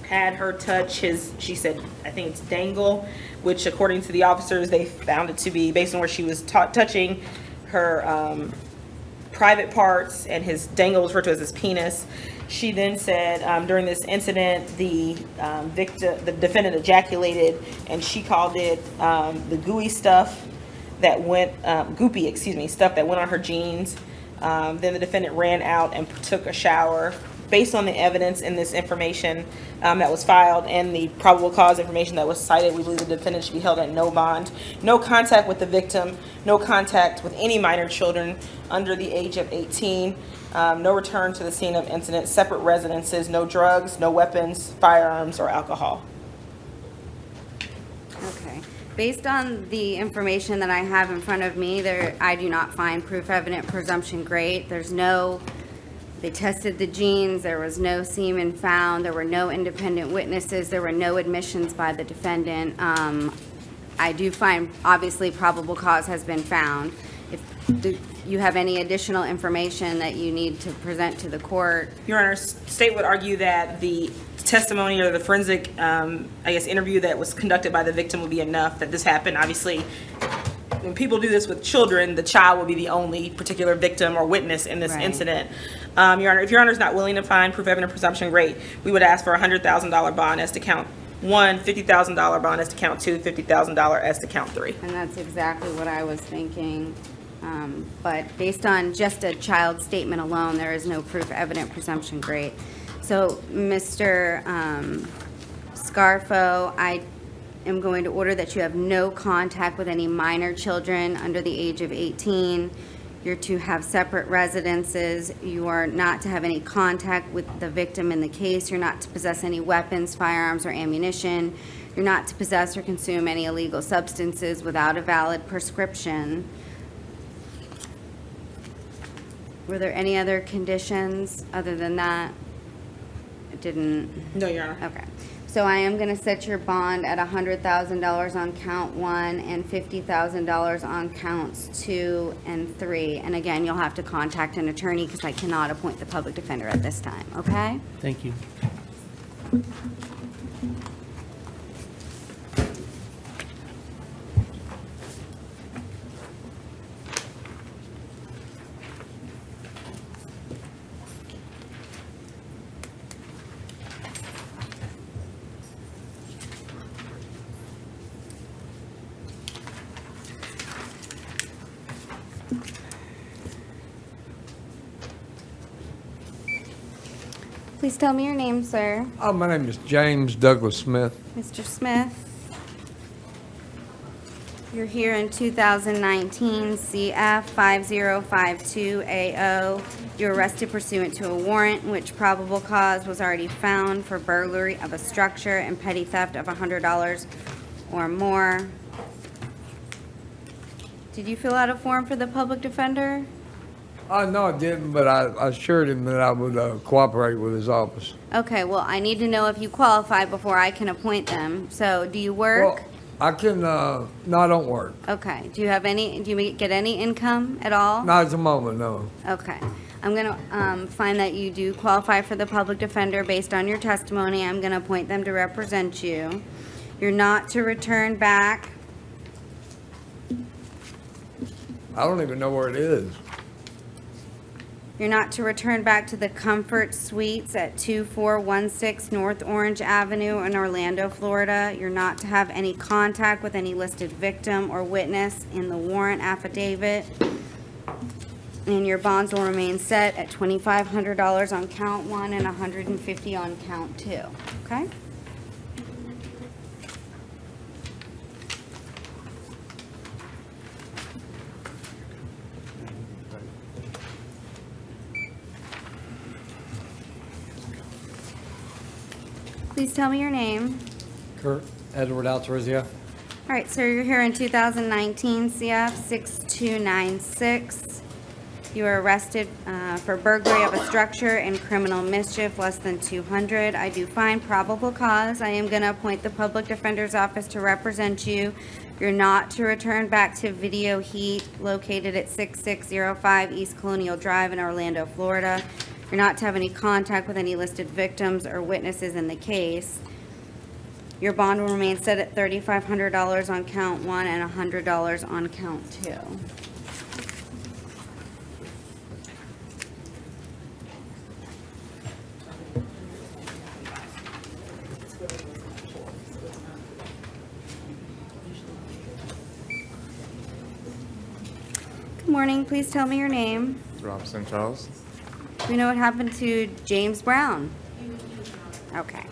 had her touch his, she said, I think it's dangle, which according to the officers, they found it to be, based on where she was touching her private parts, and his dangle was referred to as his penis. She then said during this incident, the defendant ejaculated, and she called it the gooey stuff that went, goopy, excuse me, stuff that went on her jeans. Then the defendant ran out and took a shower. Based on the evidence in this information that was filed and the probable cause information that was cited, we believe the defendant should be held at no bond. No contact with the victim, no contact with any minor children under the age of 18, no return to the scene of incident, separate residences, no drugs, no weapons, firearms, or alcohol. Okay. Based on the information that I have in front of me, I do not find proof evident presumption great. There's no, they tested the jeans, there was no semen found, there were no independent witnesses, there were no admissions by the defendant. I do find, obviously, probable cause has been found. If you have any additional information that you need to present to the court. Your Honor, state would argue that the testimony or the forensic, interview that was conducted by the victim would be enough, that this happened. Obviously, when people do this with children, the child will be the only particular victim or witness in this incident. Your Honor, if Your Honor is not willing to find proof evident presumption great, we would ask for a $100,000 bond as to count 1, $50,000 bond as to count 2, $50,000 as to count 3. And that's exactly what I was thinking. But based on just a child's statement alone, there is no proof evident presumption great. So, Mr. Scarfo, I am going to order that you have no contact with any minor children under the age of 18. You're to have separate residences. You are not to have any contact with the victim in the case. You're not to possess any weapons, firearms, or ammunition. You're not to possess or consume any illegal substances without a valid prescription. Were there any other conditions other than that? didn't? No, Your Honor. Okay. So I am going to set your bond at $100,000 on count 1 and $50,000 on counts 2 and 3. And again, you'll have to contact an attorney because I cannot appoint the public defender at this time, okay? Thank you. Please tell me your name, sir. My name is James Douglas Smith. Mr. Smith. You're here in 2019 CF 5052AO. You're arrested pursuant to a warrant in which probable cause was already found for burglary of a structure and petty theft of $100 or more. Did you fill out a form for the public defender? No, I didn't, but I assured him that I would cooperate with his office. Okay, well, I need to know if you qualify before I can appoint them. So, do you work? Well, I can, no, I don't work. Okay. Do you get any income at all? Not at the moment, no. Okay. I'm going to find that you do qualify for the public defender based on your testimony. I'm going to appoint them to represent you. You're not to return back. I don't even know where it is. You're not to return back to the Comfort Suites at 2416 North Orange Avenue in Orlando, Florida. You're not to have any contact with any listed victim or witness in the warrant affidavit. And your bonds will remain set at $2,500 on count 1 and $150 on count 2. Okay? Please tell me your name. Kurt Edward Altarizia. All right, sir, you're here in 2019 CF 6296. You were arrested for burglary of a structure and criminal mischief less than 200. I do find probable cause. I am going to appoint the public defender's office to represent you. You're not to return back to Video Heat located at 6605 East Colonial Drive in Orlando, Florida. You're not to have any contact with any listed victims or witnesses in the case. Your bond will remain set at $3,500 on count 1 and $100 on count 2. Good morning. Please tell me your name. Robson Charles. Do we know what happened to James Brown? Okay.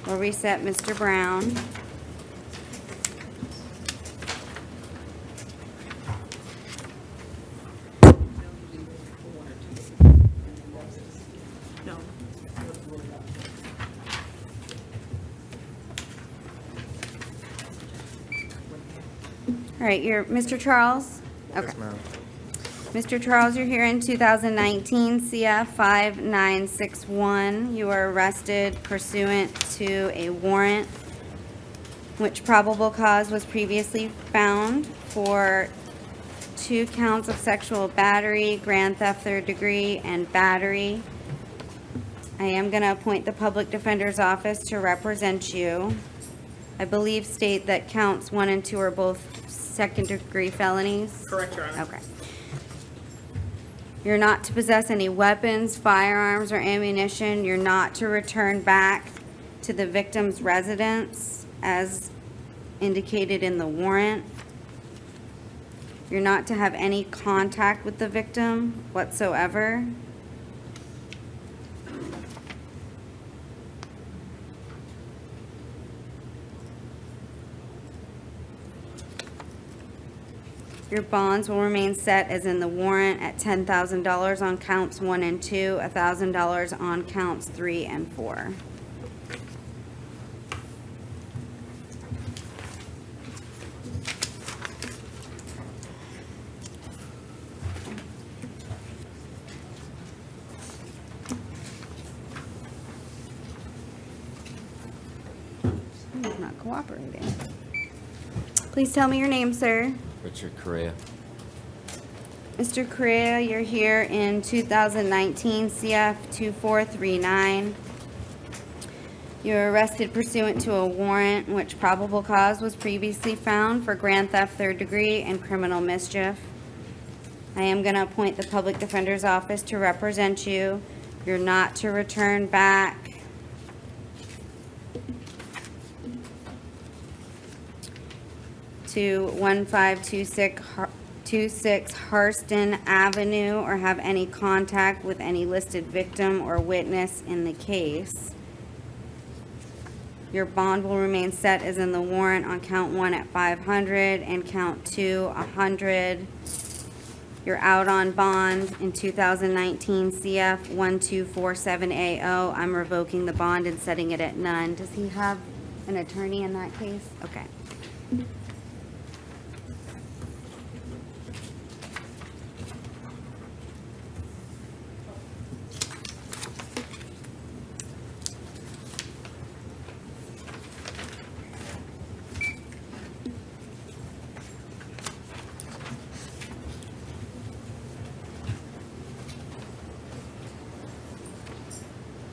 We'll reset Mr. Brown. All right, you're Mr. Charles? Okay. Yes, ma'am. Mr. Charles, you're here in 2019 CF 5961. You were arrested pursuant to a warrant which probable cause was previously found for 2 counts of sexual battery, grand theft 3rd degree, and battery. I am going to appoint the public defender's office to represent you. I believe state that counts 1 and 2 are both 2nd degree felonies. Correct, Your Honor. Okay. You're not to possess any weapons, firearms, or ammunition. You're not to return back to the victim's residence as indicated in the warrant. You're not to have any contact with the victim whatsoever. Your bonds will remain set as in the warrant at $10,000 on counts 1 and 2, $1,000 on counts 3 and 4. He's not cooperating. Please tell me your name, sir. Richard Correa. Mr. Correa, you're here in 2019 CF 2439. You were arrested pursuant to a warrant in which probable cause was previously found for grand theft third degree and criminal mischief. I am going to appoint the public defender's office to represent you. You're not to return back to 1526 Harston Avenue or have any contact with any listed victim or witness in the case. Your bond will remain set as in the warrant on count 1 at 500 and count 2 100. You're out on bond in 2019 CF 1247AO. I'm revoking the bond and setting it at none. Does he have an attorney in that case? Okay.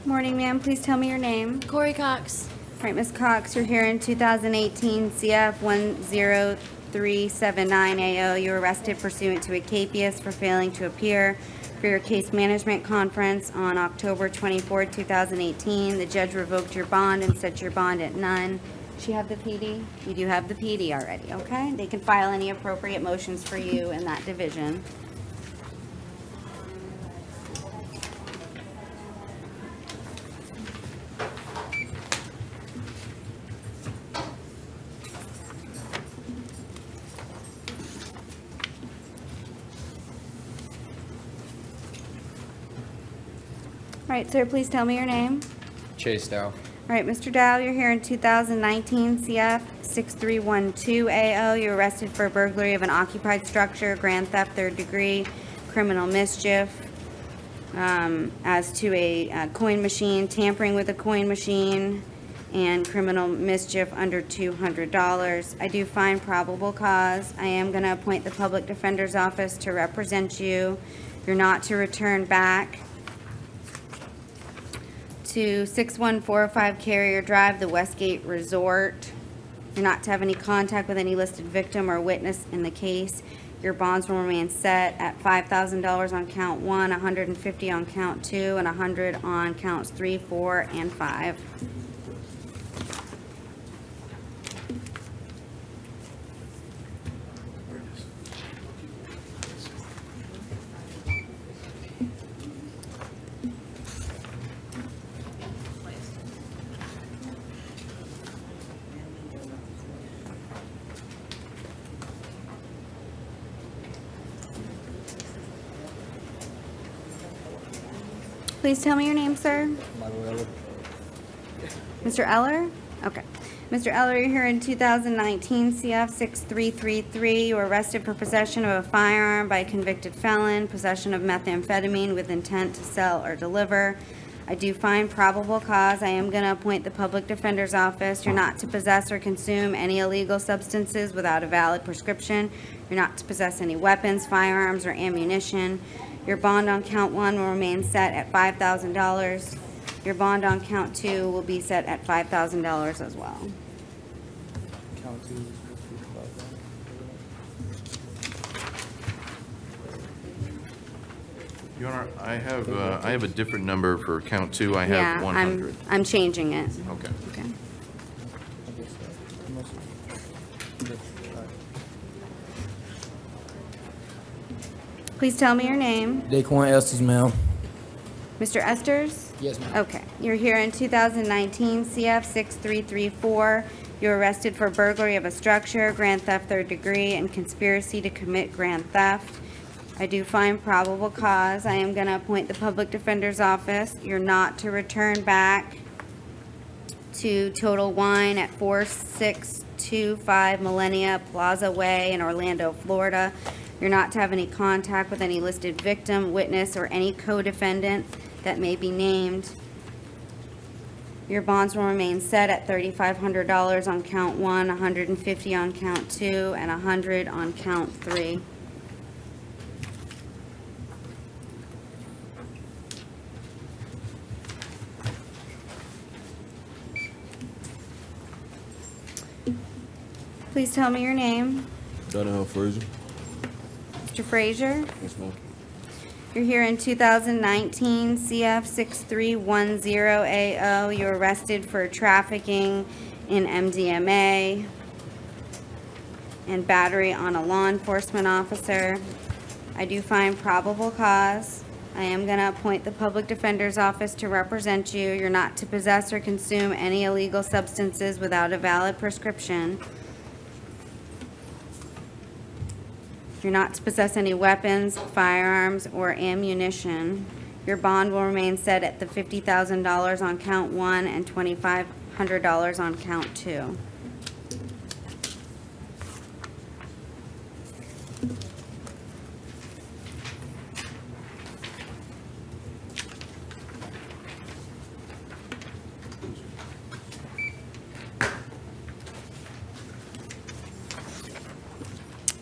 Morning, ma'am. Please tell me your name. Corey Cox. All right, Ms. Cox, you're here in 2018 CF 10379AO. You were arrested pursuant to a capias for failing to appear for your case management conference on October 24, 2018. The judge revoked your bond and set your bond at none. Does she have the PD? You do have the PD already, okay? They can file any appropriate motions for you in that division. All right, sir, please tell me your name. Chase Dow. All right, Mr. Dow, you're here in 2019 CF 6312AO. You're arrested for burglary of an occupied structure, grand theft third degree, criminal mischief, as to a coin machine, tampering with a coin machine, and criminal mischief under $200. I do find probable cause. I am going to appoint the public defender's office to represent you. You're not to return back to 6145 Carrier Drive, the Westgate Resort. You're not to have any contact with any listed victim or witness in the case. Your bonds will remain set at $5,000 on count 1, $150 on count 2, and $100 on counts 3, 4, and 5. Please tell me your name, sir. Mr. Eller? Okay. Mr. Eller, you're here in 2019 CF 6333. You were arrested for possession of a firearm by a convicted felon, possession of methamphetamine with intent to sell or deliver. I do find probable cause. I am going to appoint the public defender's office. You're not to possess or consume any illegal substances without a valid prescription. You're not to possess any weapons, firearms, or ammunition. Your bond on count 1 will remain set at $5,000. Your bond on count 2 will be set at $5,000 as well. Count 2. Your Honor, I have a different number for count 2. I have 100. I'm changing it. Okay. Okay. Please tell me your name. Daquan Estes, ma'am. Mr. Esters? Yes, ma'am. Okay. You're here in 2019 CF 6334. You're arrested for burglary of a structure, grand theft third degree, and conspiracy to commit grand theft. I do find probable cause. I am going to appoint the public defender's office. You're not to return back to Total Wine at 4625 Millennia Plaza Way in Orlando, Florida. You're not to have any contact with any listed victim, witness, or any co-defendant that may be named. Your bonds will remain set at $3,500 on count 1, $150 on count 2, and $100 on count 3. Please tell me your name. Donald Fraser. Mr. Frazier? Yes, ma'am. You're here in 2019 CF 6310AO. You're arrested for trafficking in MDMA and battery on a law enforcement officer. I do find probable cause. I am going to appoint the Public Defender's Office to represent you. You're not to possess or consume any illegal substances without a valid prescription. You're not to possess any weapons, firearms, or ammunition. Your bond will remain set at the $50,000 on count 1 and $2,500 on count 2.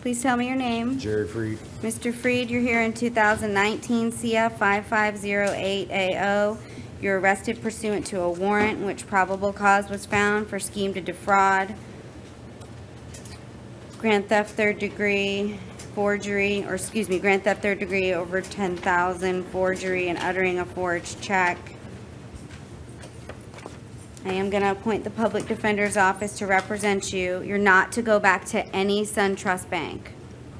Please tell me your name. Jerry Freed. Mr. Freed, you're here in 2019 CF 5508AO. You're arrested pursuant to a warrant in which probable cause was found for scheme to defraud, grand theft third degree, forgery, or excuse me, grand theft third degree over 10,000, forgery, and uttering a forged check. I am going to appoint the Public Defender's Office to represent you. You're not to go back to any SunTrust bank,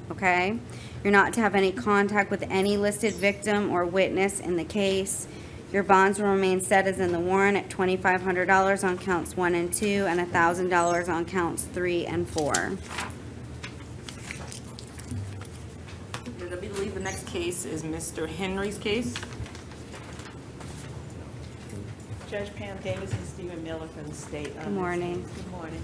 okay? You're not to have any contact with any listed victim or witness in the case. Your bonds will remain set as in the warrant at $2,500 on counts 1 and 2 and $1,000 on counts 3 and 4. I believe the next case is Mr. Henry's case. Judge Pam Davis and Stephen Miller from the state. Good morning. Good morning.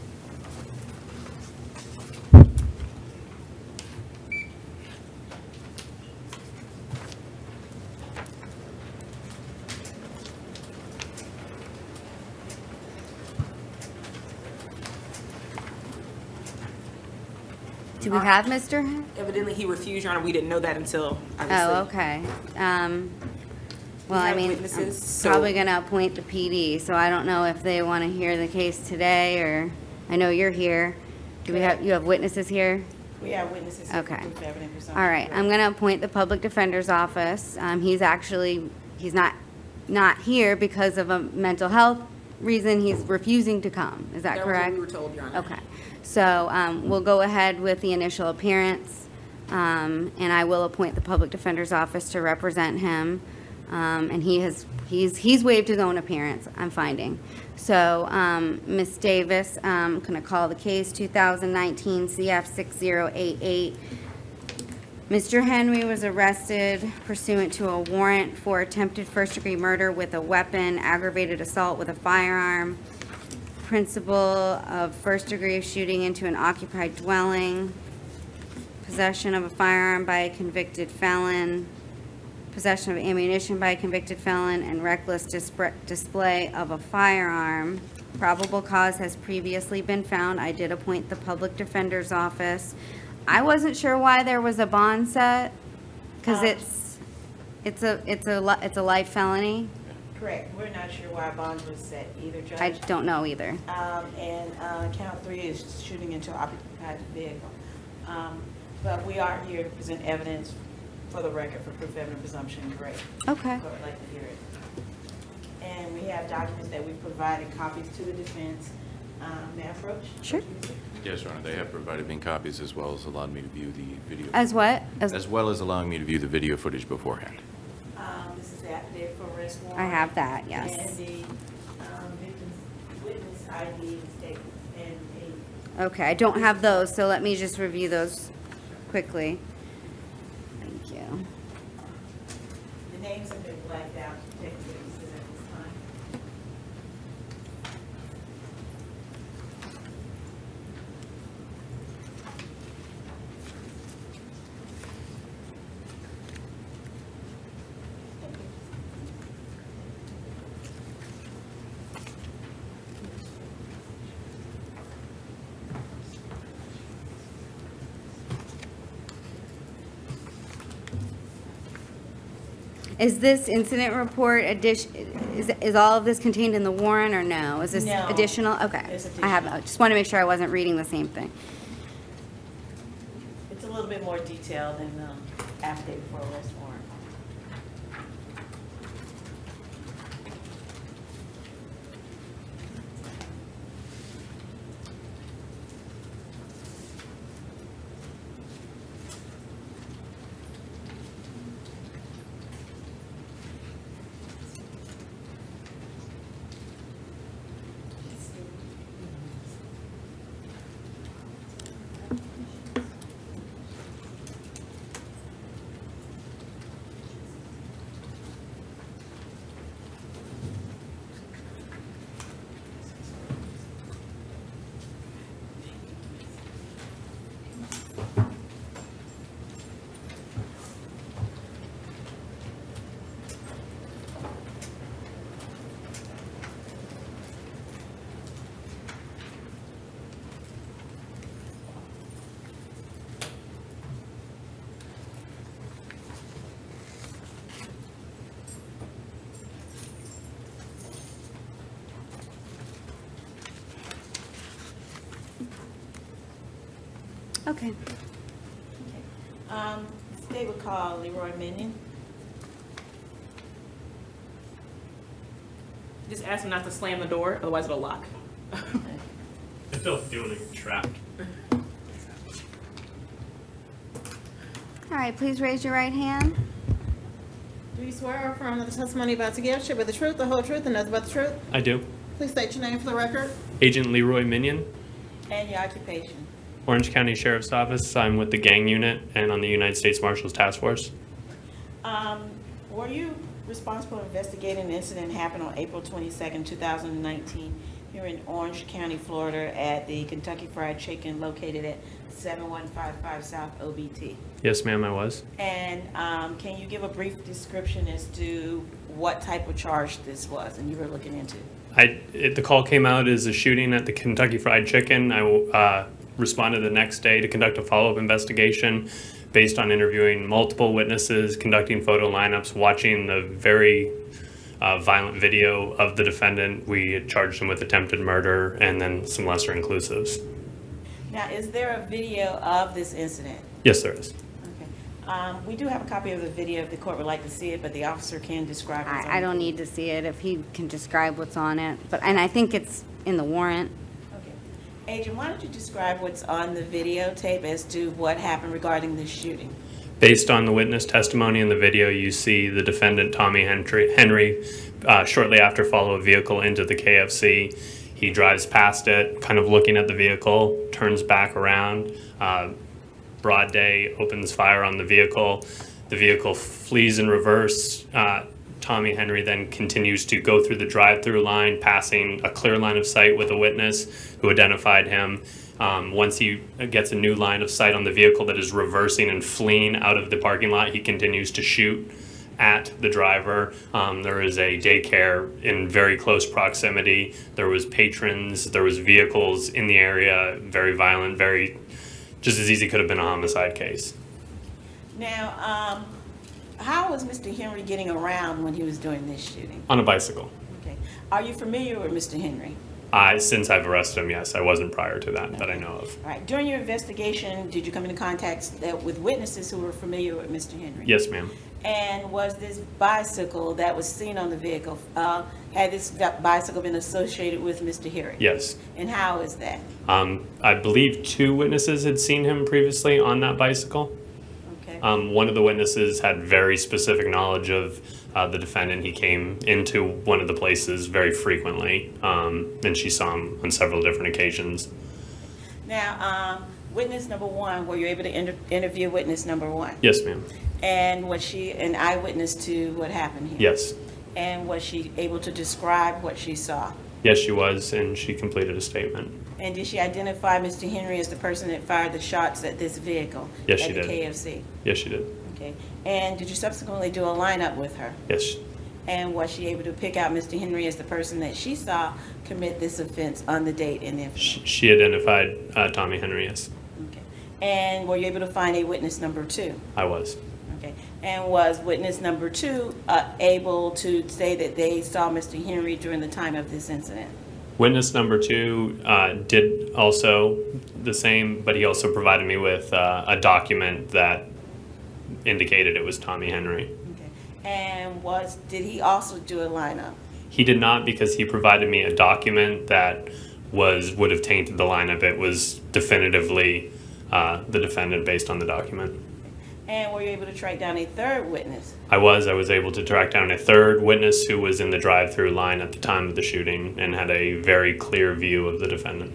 Do we have Mr.? Evidently, he refused, Your Honor. We didn't know that until, obviously. Oh, okay. Well, We I have mean, witnesses, I'm so- probably going to appoint the PD, so I don't know if they want to hear the case today, or, I know you're here. Do we have, you have witnesses here? We have witnesses here for Okay. proof of evidence presumption. All right, I'm going to appoint the Public Defender's Office. He's not here because of a mental health reason. He's refusing to come. Is that correct? That was what we were told, Your Honor. Okay. So we'll go ahead with the initial appearance, and I will appoint the Public Defender's Office to represent him. And he's waived his own appearance, I'm finding. So, Ms. Davis, I'm going to call the case 2019 CF 6088. Mr. Henry was arrested pursuant to a warrant for attempted first-degree murder with a weapon, aggravated assault with a firearm, principle of first-degree shooting into an occupied dwelling, possession of a firearm by a convicted felon, possession of ammunition by a convicted felon, and reckless display of a firearm. Probable cause has previously been found. I did appoint the Public Defender's Office. I wasn't sure why there was a bond set, because it's a life felony. Correct. We're not sure why bond was set either, Judge. I don't know either. And count 3 is shooting into an occupied vehicle. But we are here to present evidence for the record for proof of evidence presumption. Correct. Okay. So I'd like to hear it. And we have documents that we've provided copies to the defense. May I approach? Sure. Yes, Your Honor, they have provided me copies as well as allowed me to view the video. As what? As well as allowing me to view the video footage beforehand. This is the affidavit for arrest warrant. I have that, yes. And the victim's witness ID and statement and Okay, I don't have those, so let me just review those quickly. Thank you. the names have been blacked out to protect witnesses at this time. Is this incident report is all of this contained in the warrant or no? Is this No. additional? Okay. It's I just want to make sure I wasn't reading the same thing. It's a little bit more detailed than affidavit for arrest warrant. Okay. They would call Leroy Minion. Just ask him not to slam the door, otherwise it'll lock. I feel feeling trapped. All right, please raise your right hand. Do you swear or affirm that the testimony about to give should be the truth, the whole truth, and nothing but the truth? I do. Please state your name for the record. Agent Leroy Minion, And your occupation. Orange County Sheriff's Office. I'm with the gang unit and on the United States Marshals Task Force. Were you responsible for investigating the incident that happened on April 22nd, 2019, here in Orange County, Florida, at the Kentucky Fried Chicken located at 7155 South OBT? Yes, ma'am, I was. And can you give a brief description as to what type of charge this was and you were looking into? The call came out as a shooting at the Kentucky Fried Chicken. I responded the next day to conduct a follow-up investigation based on interviewing multiple witnesses, conducting photo lineups, watching the very violent video of the defendant. We had charged him with attempted murder and then some lesser inclusives. Now, is there a video of this incident? Yes, there is. We do have a copy of the video if the court would like to see it, but the officer can describe it. I don't need to see it if he can describe what's on it, and I think it's in the warrant. Agent, why don't you describe what's on the videotape as to what happened regarding this shooting? Based on the witness testimony in the video, you see the defendant, Tommy Henry, shortly after follow a vehicle into the KFC. He drives past it, kind of looking at the vehicle, turns back around, broad day, opens fire on the vehicle. The vehicle flees in reverse. Tommy Henry then continues to go through the drive-through line, passing a clear line of sight with a witness who identified him. Once he gets a new line of sight on the vehicle that is reversing and fleeing out of the parking lot, he continues to shoot at the driver. There is a daycare in very close proximity. There was patrons, there was vehicles in the area, very violent, just as easy could have been a homicide case. Now, how was Mr. Henry getting around when he was doing this shooting? On a bicycle. Okay. Are you familiar with Mr. Henry? Since I've arrested him, yes. I wasn't prior to that, that I know of. All right. During your investigation, did you come into contact with witnesses who were familiar with Mr. Henry? Yes, ma'am. And was this bicycle that was seen on the vehicle, had this bicycle been associated with Mr. Henry? Yes. And how is that? I believe 2 witnesses had seen him previously on that bicycle. Okay. One of the witnesses had very specific knowledge of the defendant. He came into one of the places very frequently, and she saw him on several different occasions. Now, witness number 1, were you able to interview witness number 1? Yes, ma'am. And was she an eyewitness to what happened here? Yes. And was she able to describe what she saw? Yes, she was, and she completed a statement. And did she identify Mr. Henry as the person that fired the shots at this vehicle? Yes, she at the did. KFC? Yes, she did. Okay. And did you subsequently do a lineup with her? Yes. And was she able to pick out Mr. Henry as the person that she saw commit this offense on the date and the information? She identified Tommy Henry, yes. Okay. And were you able to find a witness number 2? I was. Okay. And was witness number 2 able to say that they saw Mr. Henry during the time of this incident? Witness number 2 did also the same, but he also provided me with a document that indicated it was Tommy Henry. And did he also do a lineup? He did not, because he provided me a document that would have tainted the lineup. It was definitively the defendant based on the document. And were you able to track down a third witness? I was able to track down a third witness who was in the drive-through line at the time of the shooting and had a very clear view of the defendant.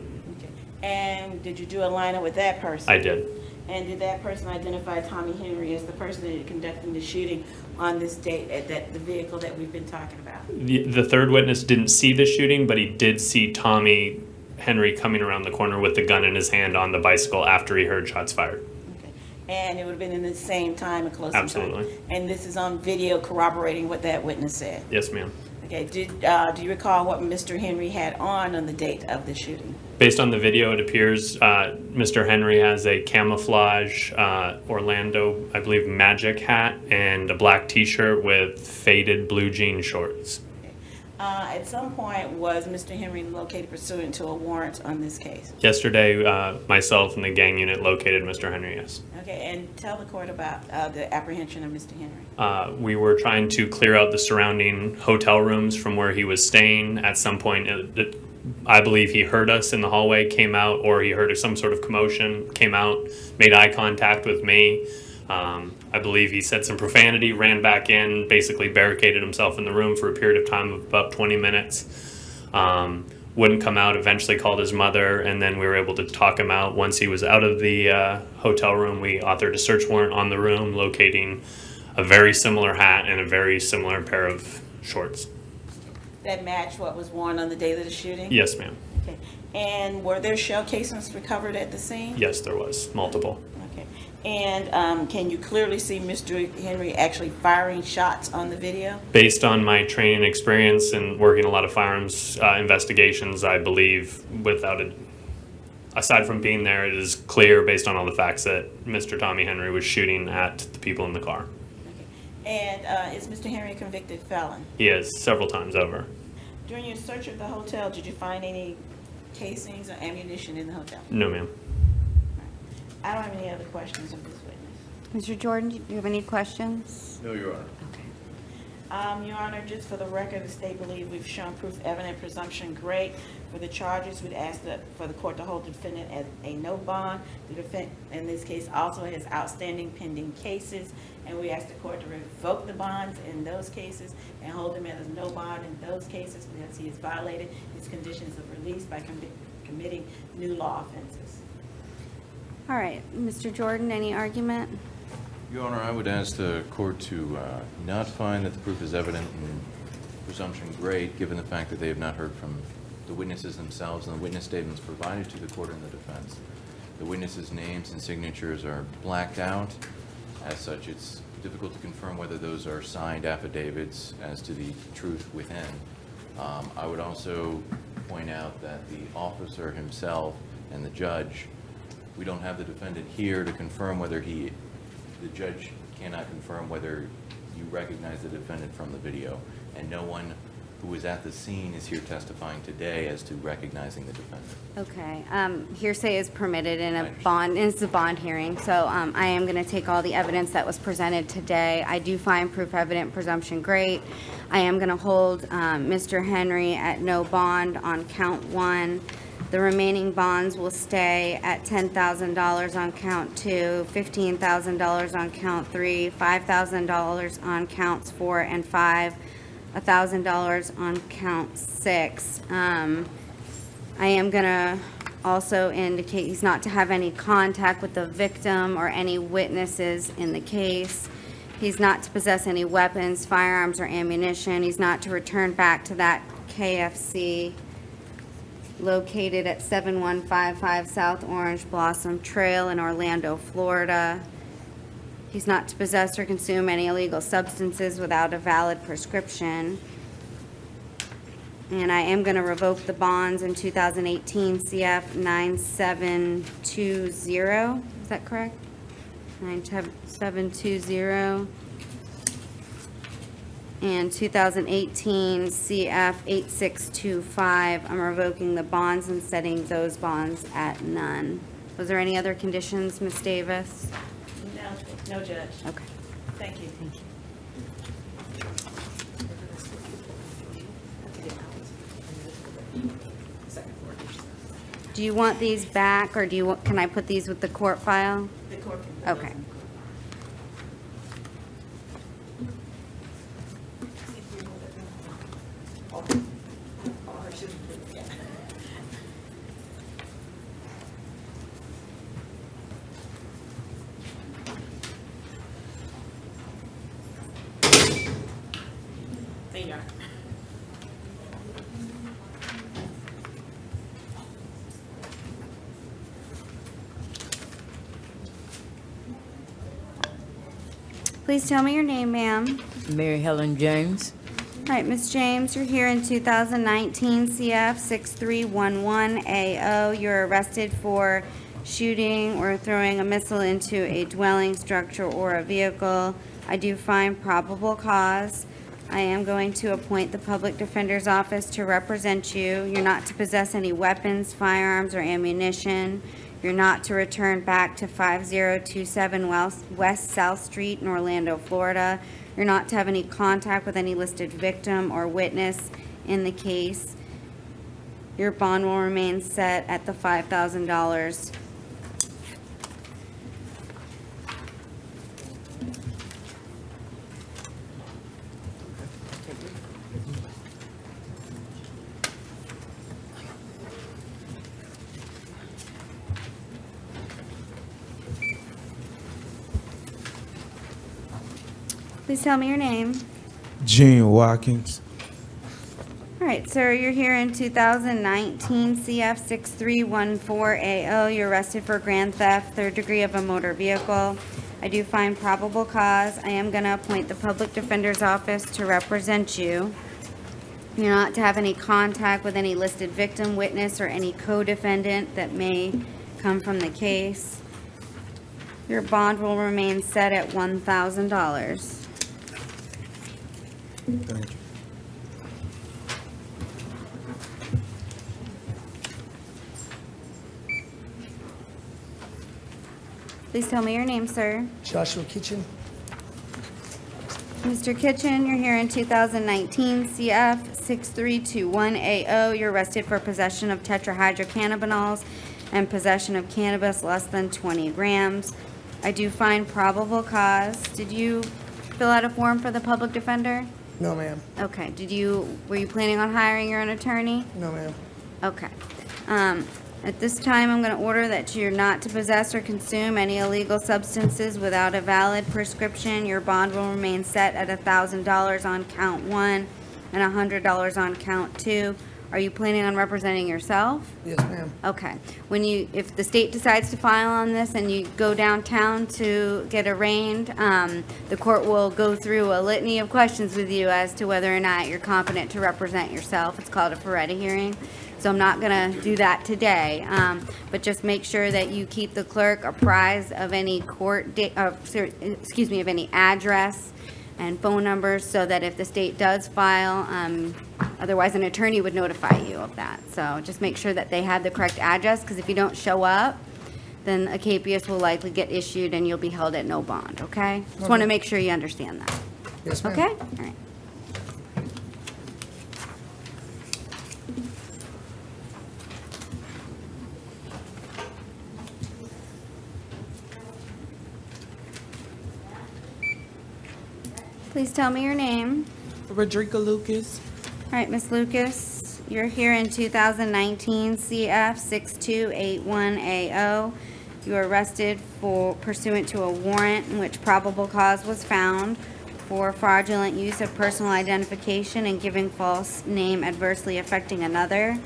And did you do a lineup with that person? I did. And did that person identify Tommy Henry as the person that conducted the shooting on this date at the vehicle that we've been talking about? The third witness didn't see the shooting, but he did see Tommy Henry coming around the corner with the gun in his hand on the bicycle after he heard shots fired. And it would have been in the same time and close in time. Absolutely. And this is on video corroborating what that witness said? Yes, ma'am. Okay, do you recall what Mr. Henry had on the date of the shooting? Based on the video, it appears Mr. Henry has a camouflage Orlando, I believe, Magic hat and a black t-shirt with faded blue jean shorts. At some point, was Mr. Henry located pursuant to a warrant on this case? Yesterday, myself and the gang unit located Mr. Henry, yes. Okay, and tell the court about the apprehension of Mr. Henry. We were trying to clear out the surrounding hotel rooms from where he was staying. At some point, I believe he heard us in the hallway, came out, or he heard some sort of commotion, came out, made eye contact with me. I believe he said some profanity, ran back in, basically barricaded himself in the room for a period of time of about 20 minutes. Wouldn't come out, eventually called his mother, and then we were able to talk him out. Once he was out of the hotel room, we authored a search warrant on the room, locating a very similar hat and a very similar pair of shorts. That matched what was worn on the day of the shooting? Yes, ma'am. Okay. And were there shell casings recovered at the scene? Yes, there was, multiple. Okay. And can you clearly see Mr. Henry actually firing shots on the video? Based on my training experience and working a lot of firearms investigations, I believe, aside from being there, it is clear based on all the facts that Mr. Tommy Henry was shooting at the people in the car. And is Mr. Henry a convicted felon? He is, several times over. During your search of the hotel, did you find any casings or ammunition in the hotel? No, ma'am. I don't have any other questions of this witness. Mr. Jordan, do you have any questions? No, Your Honor. Your Honor, just for the record, the state believes we've shown proof evident presumption great. For the charges, we'd ask for the court to hold the defendant at a no bond. The defendant, in this case, also has outstanding pending cases, and we ask the court to revoke the bonds in those cases and hold him at a no bond in those cases because he has violated his conditions of release by committing new law offenses. All right, Mr. Jordan, any argument? Your Honor, I would ask the court to not find that the proof is evident and presumption great, given the fact that they have not heard from the witnesses themselves and the witness statements provided to the court and the defense. The witnesses' names and signatures are blacked out. As such, it's difficult to confirm whether those are signed affidavits as to the truth within. I would also point out that the officer himself and the judge, we don't have the defendant here to confirm whether the judge cannot confirm whether you recognize the defendant from the video, and no one who was at the scene is here testifying today as to recognizing the defendant. Okay, hearsay is permitted in a bond, it's a bond hearing, so I am going to take all the evidence that was presented today. I do find proof evident presumption great. I am going to hold Mr. Henry at no bond on count 1. The remaining bonds will stay at $10,000 on count 2, $15,000 on count 3, $5,000 on counts 4 and 5, $1,000 on count 6. I am going to also indicate he's not to have any contact with the victim or any witnesses in the case. He's not to possess any weapons, firearms, or ammunition. He's not to return back to that KFC located at 7155 South Orange Blossom Trail in Orlando, Florida. He's not to possess or consume any illegal substances without a valid prescription. And I am going to revoke the bonds in 2018 CF 9720. Is that correct? 9720. and 2018 CF 8625. I'm revoking the bonds and setting those bonds at none. Was there any other conditions, Ms. Davis? No, Judge. Okay. Thank you. Thank you. Do you want these back, or can I put these with the court file? The court can. Okay. There you are. Please tell me your name, ma'am. Mary Helen James. All right, Ms. James, you're here in 2019 CF 6311AO. You're arrested for shooting or throwing a missile into a dwelling, structure, or a vehicle. I do find probable cause. I am going to appoint the Public Defender's Office to represent you. You're not to possess any weapons, firearms, or ammunition. You're not to return back to 5027 West South Street in Orlando, Florida. You're not to have any contact with any listed victim or witness in the case. Your bond will remain set at the $5,000. Please tell me your name. Gene Watkins. All right, sir, you're here in 2019 CF 6314AO. You're arrested for grand theft, third degree of a motor vehicle. I do find probable cause. I am going to appoint the Public Defender's Office to represent you. You're not to have any contact with any listed victim, witness, or any co-defendant that may come from the case. Your bond will remain set at $1,000. Thank you. Please tell me your name, sir. Joshua Kitchen. Mr. Kitchen, you're here in 2019 CF 6321AO. You're arrested for possession of tetrahydrocannabinols and possession of cannabis less than 20 grams. I do find probable cause. Did you fill out a form for the public defender? No, ma'am. Okay. Were you planning on hiring your own attorney? No, ma'am. Okay. At this time, I'm going to order that you're not to possess or consume any illegal substances without a valid prescription. Your bond will remain set at $1,000 on count 1 and $100 on count 2. Are you planning on representing yourself? Yes, ma'am. Okay. If the state decides to file on this and you go downtown to get arraigned, the court will go through a litany of questions with you as to whether or not you're competent to represent yourself. It's called a Feretta hearing. So I'm not going to do that today, but just make sure that you keep the clerk apprised of any of any address and phone numbers, so that if the state does file, otherwise an attorney would notify you of that. So just make sure that they have the correct address, because if you don't show up, then a capias will likely get issued and you'll be held at no bond, okay? Just want to make sure you understand that. Yes, ma'am. Okay? All right. Please tell me your name. Rodriga Lucas. All right, Ms. Lucas, you're here in 2019 CF 6281AO. You were arrested pursuant to a warrant in which probable cause was found for fraudulent use of personal identification and giving false name adversely affecting another.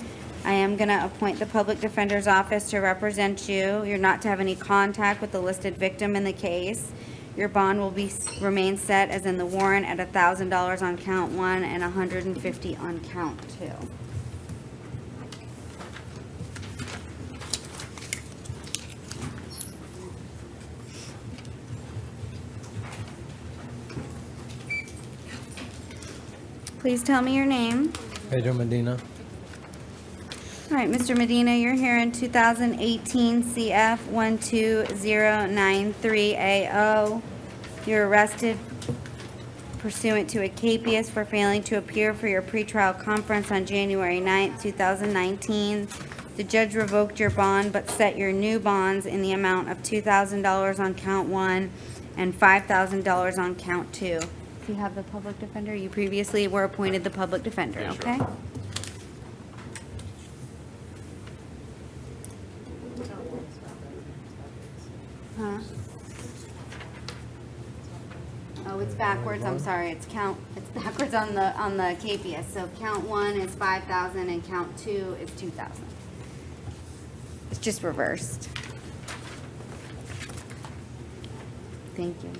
I am going to appoint the Public Defender's Office to represent you. You're not to have any contact with the listed victim in the case. Your bond will remain set as in the warrant at $1,000 on count 1 and $150 on count 2. Please tell me your name. Pedro Medina. All right, Mr. Medina, you're here in 2018 CF 12093AO. You're arrested pursuant to a capias for failing to appear for your pretrial conference on January 9th, 2019. The judge revoked your bond but set your new bonds in the amount of $2,000 on count 1 and $5,000 on count 2. If you have the public defender, you previously were appointed the public defender, okay? Huh? Oh, it's backwards, I'm sorry, it's backwards on the capias. So count 1 is 5,000 and count 2 is 2,000. It's just reversed. Thank you.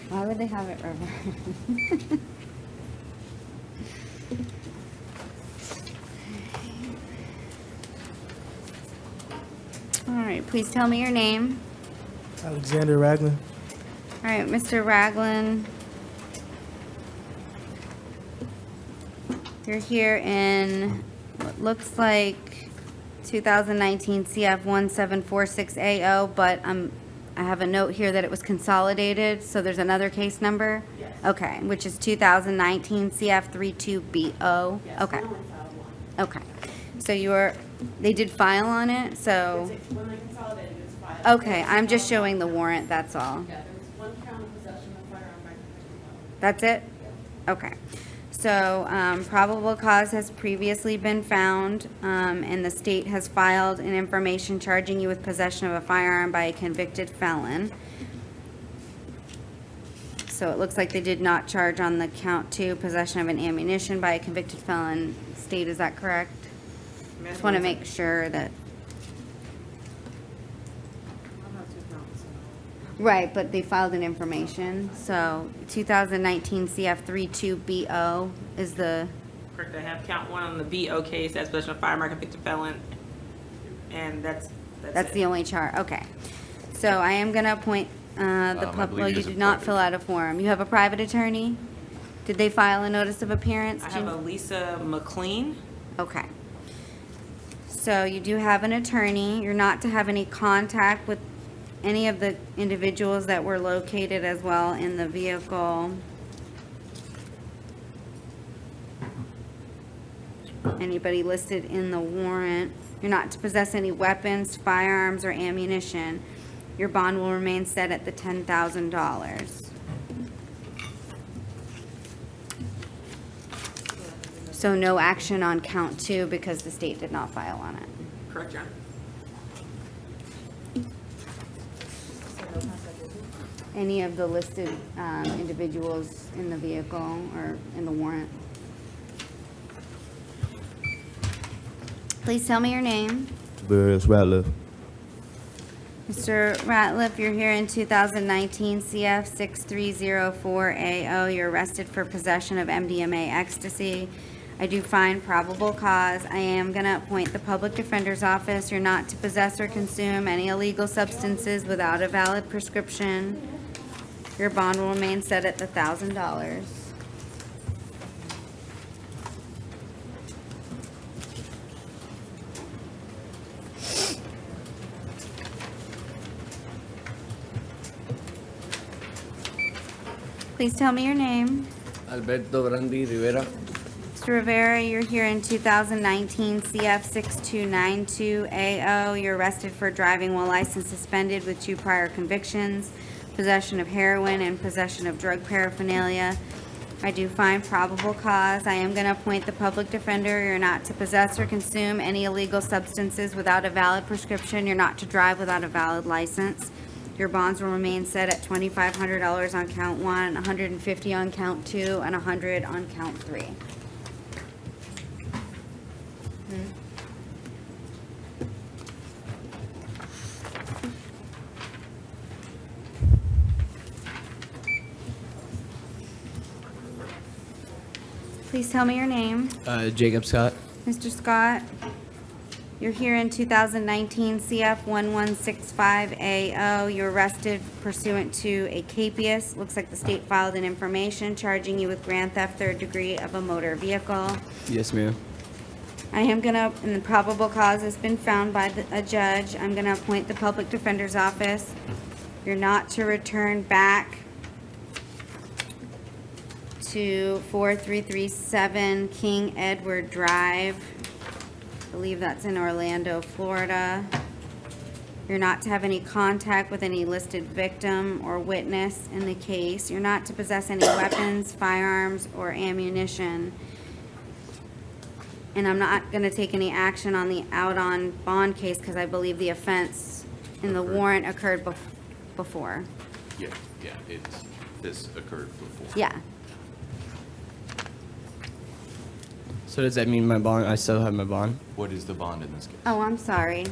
Why would they have it reversed? All right, please tell me your name. Alexander Ragland. All right, Mr. Ragland. You're here in what looks like 2019 CF 1746AO, but I have a note here that it was consolidated, so there's another case number? Yes. Okay, which is 2019 CF 32BO? Yes. Okay. Okay. So they did file on it, so. When they consolidated, it's filed. Okay, I'm just showing the warrant, that's all. Yeah, there was one count of possession of firearm by conviction. That's it? Okay. So, probable cause has previously been found, and the state has filed an information charging you with possession of a firearm by a convicted felon. So it looks like they did not charge on the count 2, possession of an ammunition by a convicted felon. State, is that correct? Just want to make sure that. Right, but they filed an information, so 2019 CF 32BO is the, Correct, I have count 1 on the BO case, that's possession of firearm, convicted felon, and that's it. the only chart, okay. So I am gonna appoint, the I well, believe you he's did not appointed. fill out a form. You have a private attorney? Did they file a notice of appearance? I have a Jim? Lisa McLean. Okay. So you do have an attorney. You're not to have any contact with any of the individuals that were located as well in the vehicle. Anybody listed in the warrant. You're not to possess any weapons, firearms, or ammunition. Your bond will remain set at the $10,000. So no action on count 2 because the state did not file on it. Correct, Your Honor. Any of the listed individuals in the vehicle or in the warrant. Please tell me your name. Tiberius Ratliff. Mr. Ratliff, you're here in 2019 CF 6304AO. You're arrested for possession of MDMA ecstasy. I do find probable cause. I am going to appoint the public defender's office. You're not to possess or consume any illegal substances without a valid prescription. Your bond will remain set at the $1,000. Please tell me your name. Alberto Brandi Rivera. Mr. Rivera, you're here in 2019 CF 6292AO. You're arrested for driving while license suspended with 2 prior convictions, possession of heroin, and possession of drug paraphernalia. I do find probable cause. I am going to appoint the public defender. You're not to possess or consume any illegal substances without a valid prescription. You're not to drive without a valid license. Your bonds will remain set at $2,500 on count 1, $150 on count 2, and $100 on count 3. Please tell me your name. Jacob Scott. Mr. Scott, You're here in 2019 CF 1165AO. You're arrested pursuant to a capias. Looks like the state filed an information charging you with grand theft third degree of a motor vehicle. Yes, ma'am. I am gonna, and the probable cause has been found by a judge. I'm gonna appoint the public defender's office. You're not to return back to 4337 King Edward Drive. I believe that's in Orlando, Florida. You're not to have any contact with any listed victim or witness in the case. You're not to possess any weapons, firearms, or ammunition. And I'm not gonna take any action on the out on bond case because I believe the offense in the warrant occurred before. Yeah, this occurred before. Yeah. So does that mean my bond, I still have my bond? What is the bond in this case? Oh, I'm sorry.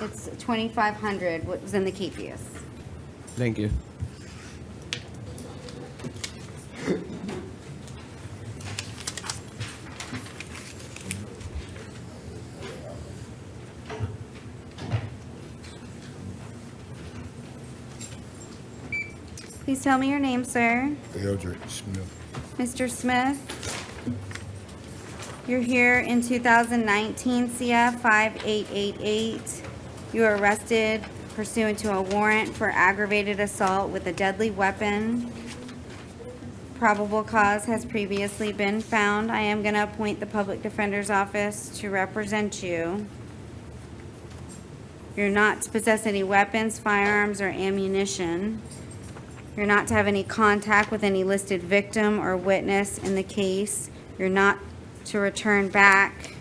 It's 2,500, what was in the capias. Thank you. Please tell me your name, sir. Eldrick Smith. Mr. Smith, you're here in 2019 CF 5888. You were arrested pursuant to a warrant for aggravated assault with a deadly weapon. Probable cause has previously been found. I am going to appoint the public defender's office to represent you. You're not to possess any weapons, firearms, or ammunition. You're not to have any contact with any listed victim or witness in the case. You're not to return back.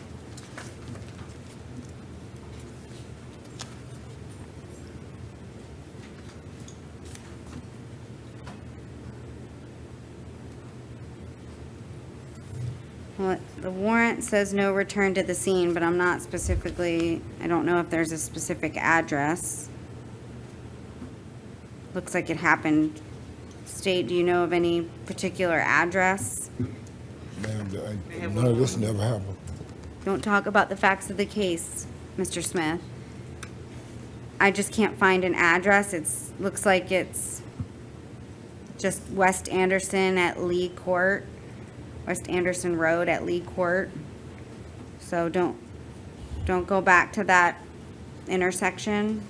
Well, the warrant says no return to the scene, but I'm not specifically, I don't know if there's a specific address. Looks like it happened. State, do you know of any particular address? Ma'am, none of this never happened. Don't talk about the facts of the case, Mr. Smith. I just can't find an address. Looks like it's just West Anderson at Lee Court, West Anderson Road at Lee Court. So don't go back to that intersection.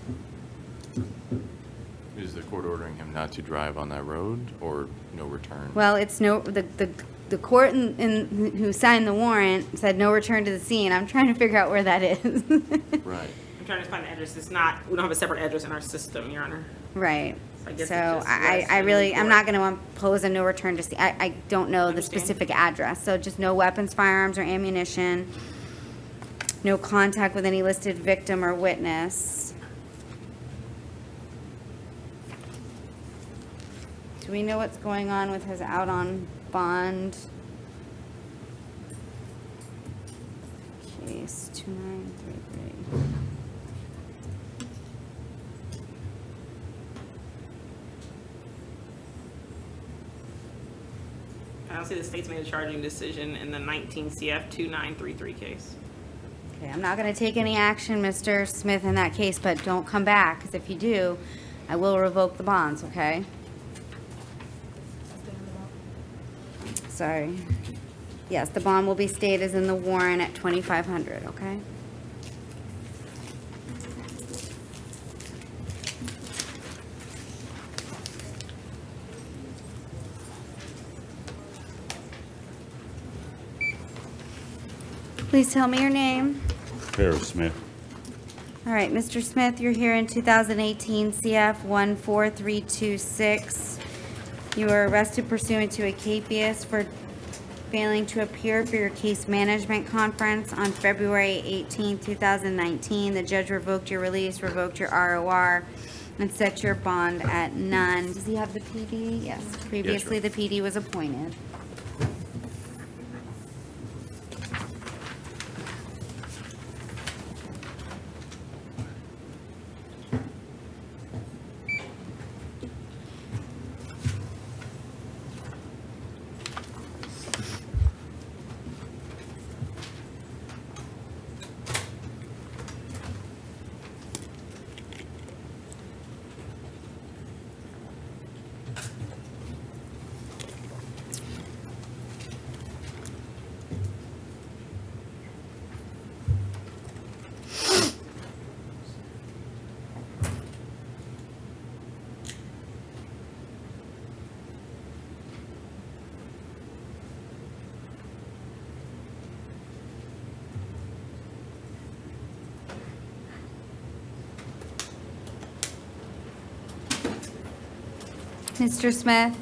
Is the court ordering him not to drive on that road or no return? Well, it's the court who signed the warrant said no return to the scene. I'm trying to figure out where that is. Right. I'm trying to find the address. It's not, we don't have a separate address in our system, Your Honor. Right. I guess So it's just I really, I'm not going to impose a no return to scene. I don't know the specific address. So just no weapons, firearms, or ammunition. No contact with any listed victim or witness. Do we know what's going on with his out on bond? Case 2933. I don't see the state's made a charging decision in the 19 CF 2933 case. Okay, I'm not going to take any action, Mr. Smith, in that case, but don't come back, because if you do, I will revoke the bonds, okay? Sorry. Yes, the bond will be stayed as in the warrant at 2,500, okay? Please tell me your name. Harris Smith. All right, Mr. Smith, you're here in 2018 CF 14326. You were arrested pursuant to a capias for failing to appear for your case management conference on February 18, 2019. The judge revoked your release, revoked your ROR, and set your bond at none. Does he have the PD? Yes. Previously, the PD was appointed. Mr. Smith,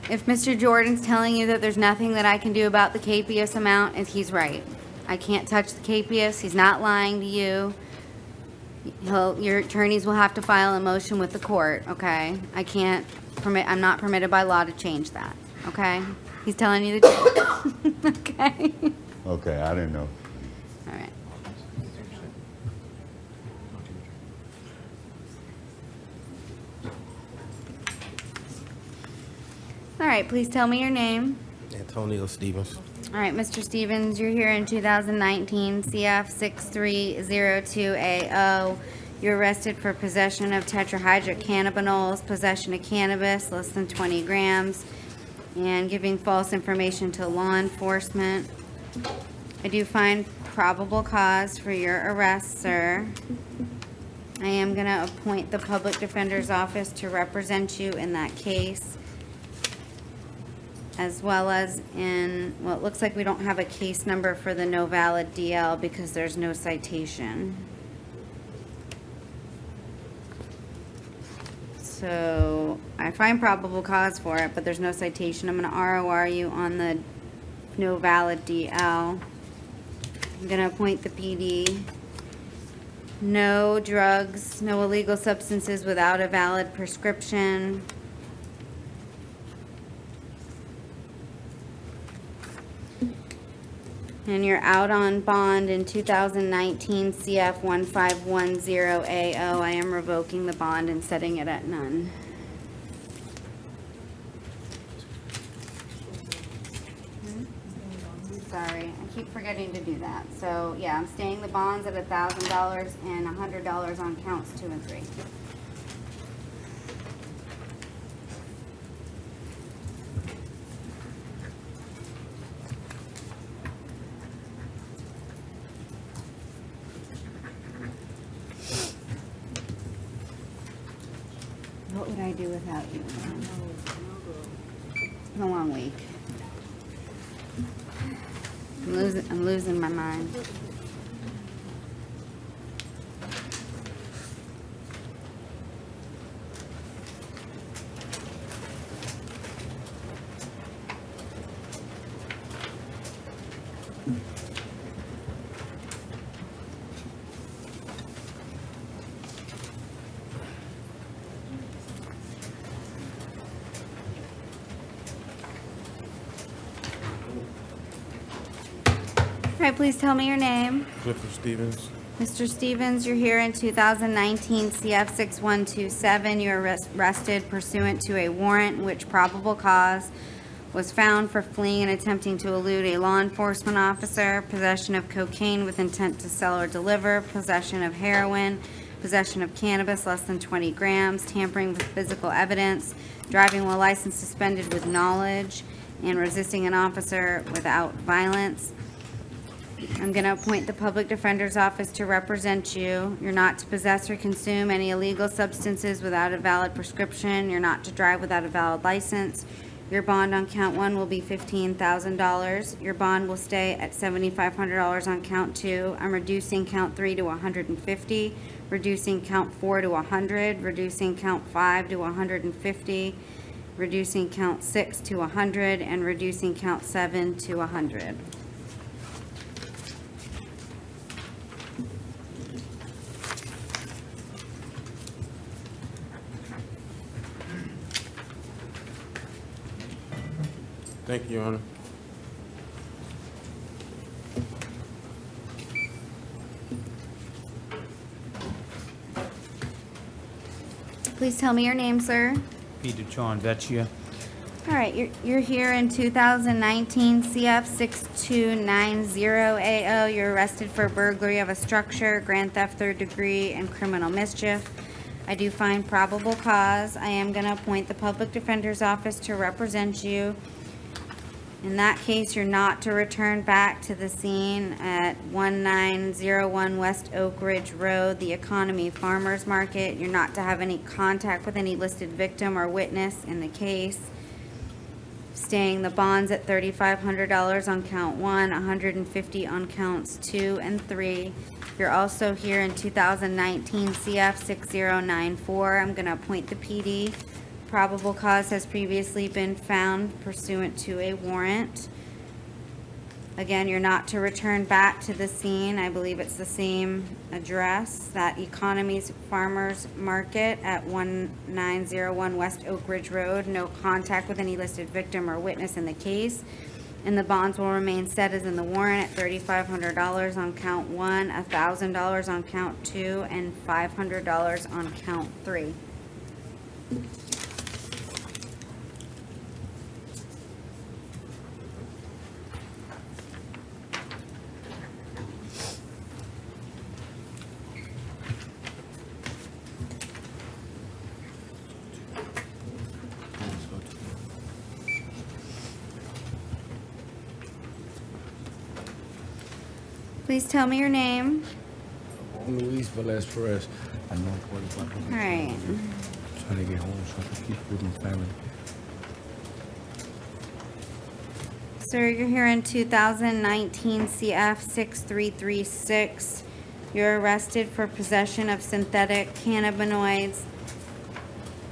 if Mr. Jordan's telling you that there's nothing that I can do about the capious amount, he's right. I can't touch the capious. He's not lying to you. Your attorneys will have to file a motion with the court, okay? I'm not permitted by law to change that, okay? He's telling you the truth, okay? Okay, I didn't know. All right. All right, please tell me your name. Antonio Stevens. All right, Mr. Stevens, you're here in 2019 CF 6302AO. You're arrested for possession of tetrahydric cannabinols, possession of cannabis less than 20 grams, and giving false information to law enforcement. I do find probable cause for your arrest, sir. I am going to appoint the Public Defender's Office to represent you in that case, as well as in, well, it looks like we don't have a case number for the no valid DL because there's no citation. So I find probable cause for it, but there's no citation. I'm going to ROR you on the no valid DL. I'm going to appoint the PD. No drugs, no illegal substances without a valid prescription. And you're out on bond in 2019 CF 1510AO. I am revoking the bond and setting it at none. Sorry, I keep forgetting to do that. So, yeah, I'm staying the bonds at $1,000 and $100 on counts 2 and 3. What would I do without you? It's been a long week. I'm losing my mind. All right, please tell me your name. Clifford Stevens. Mr. Stevens, you're here in 2019 CF 6127. You're arrested pursuant to a warrant in which probable cause was found for fleeing and attempting to elude a law enforcement officer, possession of cocaine with intent to sell or deliver, possession of heroin, possession of cannabis less than 20 grams, tampering with physical evidence, driving while license suspended with knowledge, and resisting an officer without violence. I'm going to appoint the Public Defender's Office to represent you. You're not to possess or consume any illegal substances without a valid prescription. You're not to drive without a valid license. Your bond on count 1 will be $15,000. Your bond will stay at $7,500 on count 2. I'm reducing count 3 to $150, reducing count 4 to $100, reducing count 5 to $150, reducing count 6 to $100, and reducing count 7 to $100. Thank you, Your Honor. Please tell me your name, sir. Peter John Vecchia. All right, you're here in 2019 CF 6290AO. You're arrested for burglary of a structure, grand theft third degree, and criminal mischief. I do find probable cause. I am going to appoint the Public Defender's Office to represent you. In that case, you're not to return back to the scene at 1901 West Oak Ridge Road, the Economy Farmers Market. You're not to have any contact with any listed victim or witness in the case. Staying the bonds at $3,500 on count 1, $150 on counts 2 and 3. You're also here in 2019 CF 6094. I'm going to appoint the PD. probable cause has previously been found pursuant to a warrant. Again, you're not to return back to the scene. I believe it's the same address, that Economy's Farmers Market at 1901 West Oak Ridge Road. No contact with any listed victim or witness in the case. And the bonds will remain set as in the warrant at $3,500 on count 1, $1,000 on count 2, and $500 on count 3. Please tell me your name. Luis Velez Perez. I know All right. trying to get home so I can keep with my family. Sir, you're here in 2019 CF 6336. You're arrested for possession of synthetic cannabinoids,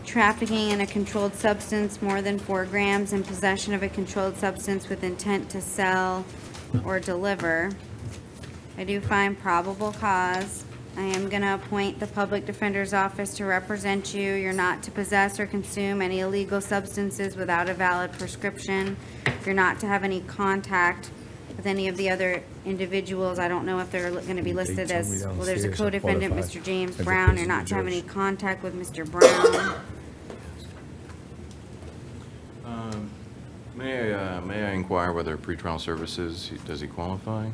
trafficking in a controlled substance more than 4 grams, and possession of a controlled substance with intent to sell or deliver. I do find probable cause. I am going to appoint the Public Defender's Office to represent you. You're not to possess or consume any illegal substances without a valid prescription. You're not to have any contact with any of the other individuals. I don't know if they're going to be listed as, well, there's a co-defendant, Mr. James Brown. You're not to have any contact with Mr. Brown. May I inquire whether pretrial services, does he qualify? No,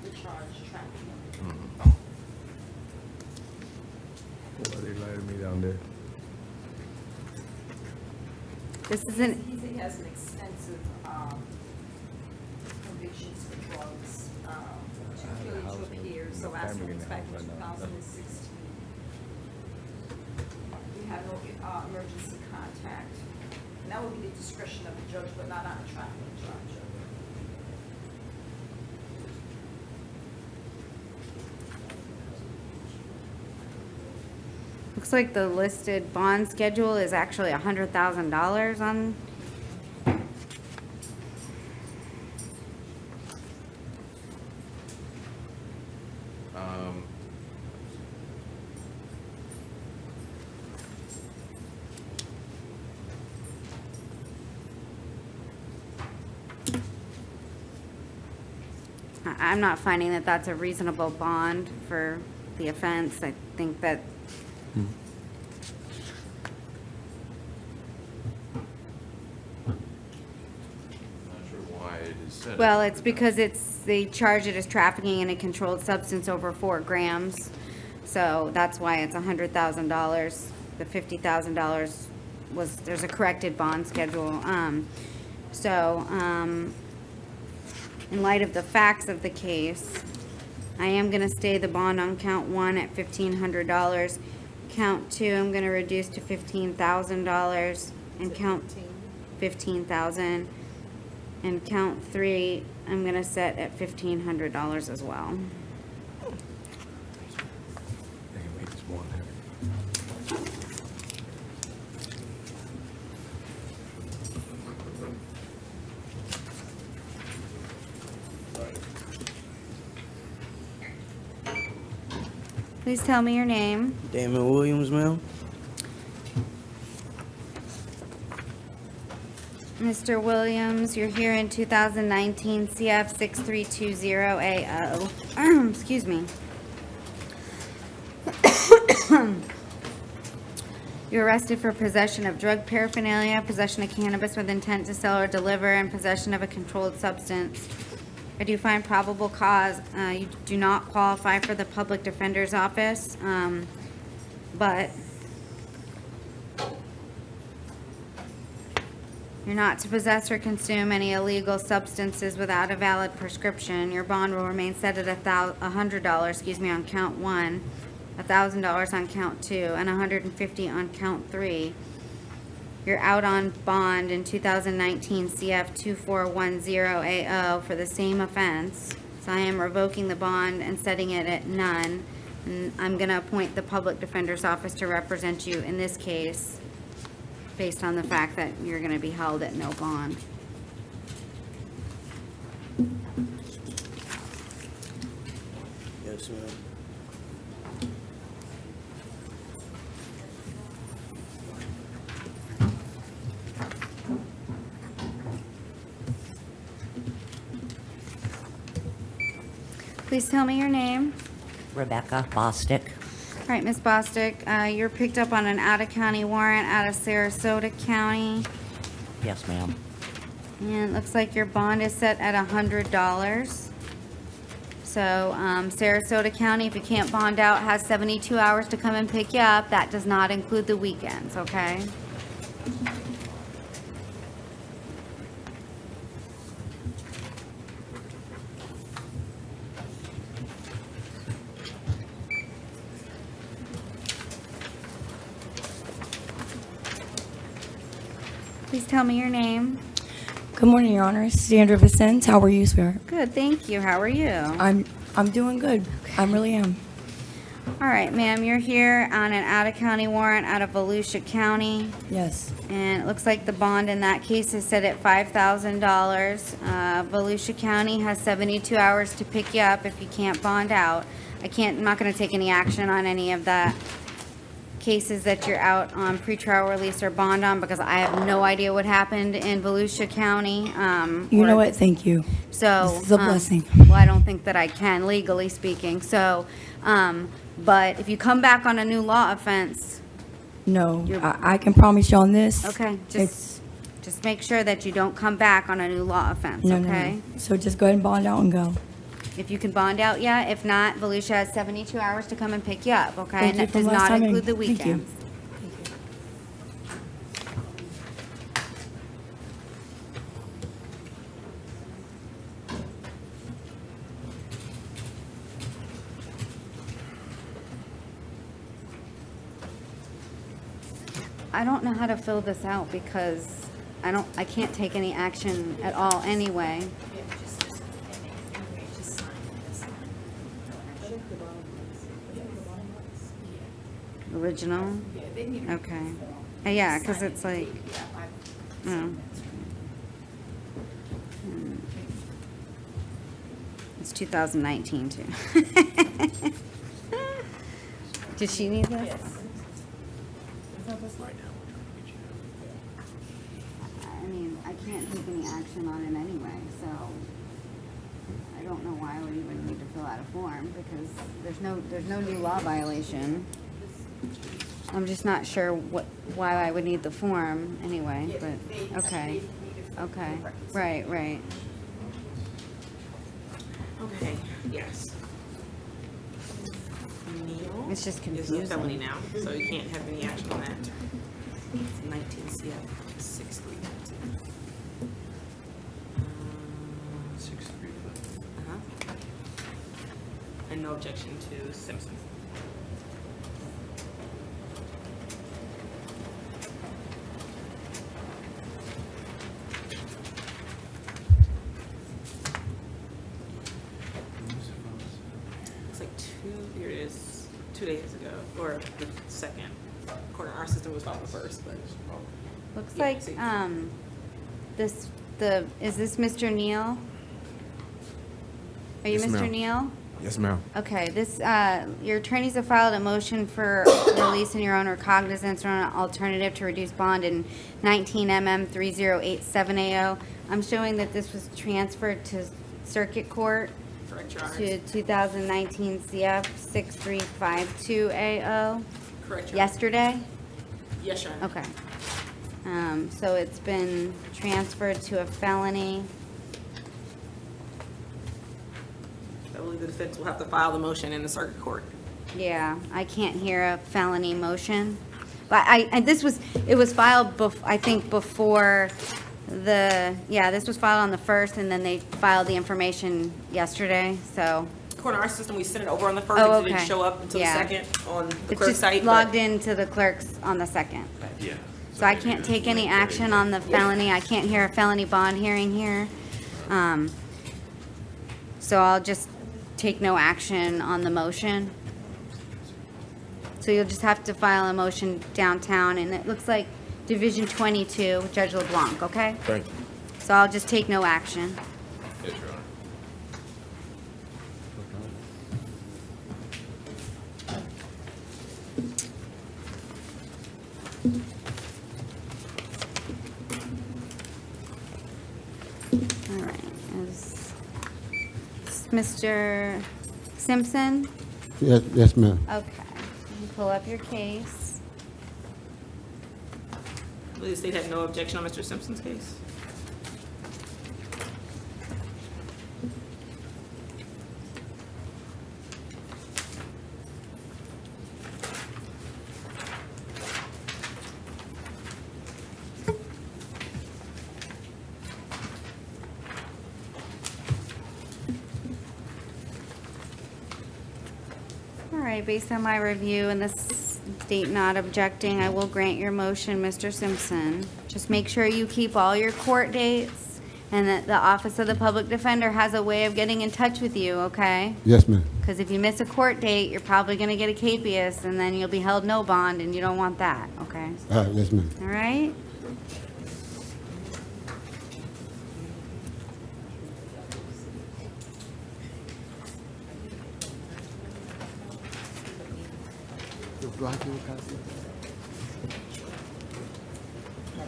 the charge trafficking. Why they lied to me down there? This isn't, He has an extensive convictions for drugs, two failure to appear, so as for this back in 2016. We have no emergency contact, and that would be the discretion of the judge, but not on a trafficking charge. looks like the listed bond schedule is actually $100,000 on. I'm not finding that that's a reasonable bond for the offense. I think that well, it's because they charge it as trafficking in a controlled substance over 4 grams. So that's why it's $100,000. The $50,000 was, there's a corrected bond schedule. In light of the facts of the case, I am going to stay the bond on count 1 at $1,500. Count 2, I'm going to reduce to $15,000, and count $15,000. And count 3, I'm going to set at $1,500 as well. Please tell me your name. Damon Williams, ma'am. Mr. Williams, you're here in 2019 CF 6320AO. Excuse me. You're arrested for possession of drug paraphernalia, possession of cannabis with intent to sell or deliver, and possession of a controlled substance. I do find probable cause. You do not qualify for the Public Defender's Office, but you're not to possess or consume any illegal substances without a valid prescription. Your bond will remain set at $100, on count 1, $1,000 on count 2, and $150 on count 3. You're out on bond in 2019 CF 2410AO for the same offense. So I am revoking the bond and setting it at none. And I'm going to appoint the Public Defender's Office to represent you in this case. based on the fact that you're gonna be held at no bond. Yes, ma'am. Please tell me your name. Rebecca Bostic. All right, Ms. Bostic, you're picked up on an out-of-county warrant out of Sarasota County. Yes, ma'am. And it looks like your bond is set at $100. So Sarasota County, if you can't bond out, has 72 hours to come and pick you up. That does not include the weekends, okay? Please tell me your name. Good morning, Your Honor. Sandra Vicente. How are you, sweetheart? Good, thank you. How are you? I'm doing good. I really am. All right, ma'am, you're here on an out-of-county warrant out of Volusia County. Yes. And it looks like the bond in that case is set at $5,000. Volusia County has 72 hours to pick you up if you can't bond out. I'm not gonna take any action on any of that cases that you're out on pretrial release or bond on, because I have no idea what happened in Volusia County. You know what? Thank you. So. This is a blessing. Well, I don't think that I can, legally speaking. So, but if you come back on a new law offense. No, I can promise you on this. Okay, just make sure that you don't come back on a new law offense, No, okay? no. So just go ahead and bond out and go. If you can bond out, yeah. If not, Volusia has 72 hours to come and pick you up, okay? Thank And you that for does last not time, include the and thank you. weekends. I don't know how to fill this out because I can't take any action at all anyway. Original? Okay. Yeah, because it's like, it's 2019 too. Does she need this? I mean, I can't take any action on it anyway, so I don't know why I would even need to fill out a form, because there's no new law violation. I'm just not sure why I would need the form anyway, but, okay. Okay, right. Okay, yes. Neil It's just is confusing. a felony now, so you can't have any action on that. It's 19 CF 6312. 6-3. And no objection to Simpson. It's like here it is, 2 days ago, or the second. According to our system, it was filed the first, but. Looks Yeah, like, see. is this Mr. Neal? Are you Yes, Mr. ma'am. Neal? Yes, ma'am. Okay, your attorneys have filed a motion for release in your own recognizance or an alternative to reduce bond in 19 MM 3087AO. I'm showing that this was transferred to Circuit Court Correct, Your Honor. to 2019 CF 6352AO. Correct, Your Honor. Yesterday? Yes, Your Honor. Okay. So it's been transferred to a felony. I believe the defense will have to file the motion in the circuit court. Yeah, I can't hear a felony motion. But it was filed I think before this was filed on the 1st, and then they filed the information yesterday, so. According to our system, we sent it over on the first, Oh, it didn't okay. show up until the Yeah. second on the It's clerk's just site. logged into the clerk's on the 2nd. Yeah. So I can't take any action on the felony. I can't hear a felony bond hearing here. So I'll just take no action on the motion. So you'll just have to file a motion downtown, and it looks like Division 22, Judge LeBlanc, okay? Thank you. So I'll just take no action. Yes, Your Honor. All right, is Mr. Simpson? Yes, ma'am. Okay, you pull up your case. I believe the state had no objection on Mr. Simpson's case. All right, based on my review and this state not objecting, I will grant your motion, Mr. Simpson. Just make sure you keep all your court dates and that the Office of the Public Defender has a way of getting in touch with you, okay? Yes, ma'am. Because if you miss a court date, you're probably gonna get a capias and then you'll be held no bond and you don't want that, okay? Yes, ma'am. All right?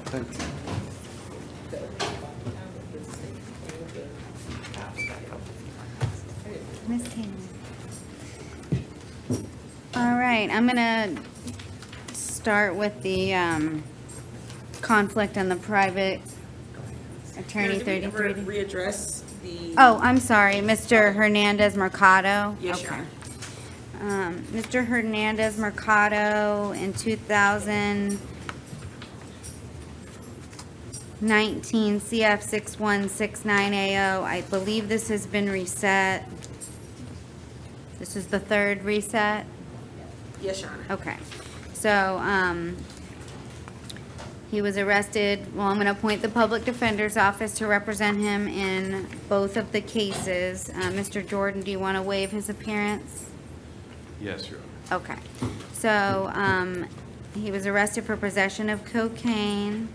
Thank you. Miss Taylor. All right, I'm gonna start with the conflict on the private attorney Did we ever 33. readdress the? Oh, I'm sorry, Mr. Hernandez Mercado. Yes, Your Okay. Honor. Mr. Hernandez Mercado in 2019 CF 6169AO. I believe this has been reset. This is the third reset. Yes, Your Honor. Okay, so, he was arrested, well, I'm gonna appoint the Public Defender's Office to represent him in both of the cases. Mr. Jordan, do you wanna waive his appearance? Yes, Your Honor. Okay, so, he was arrested for possession of cocaine.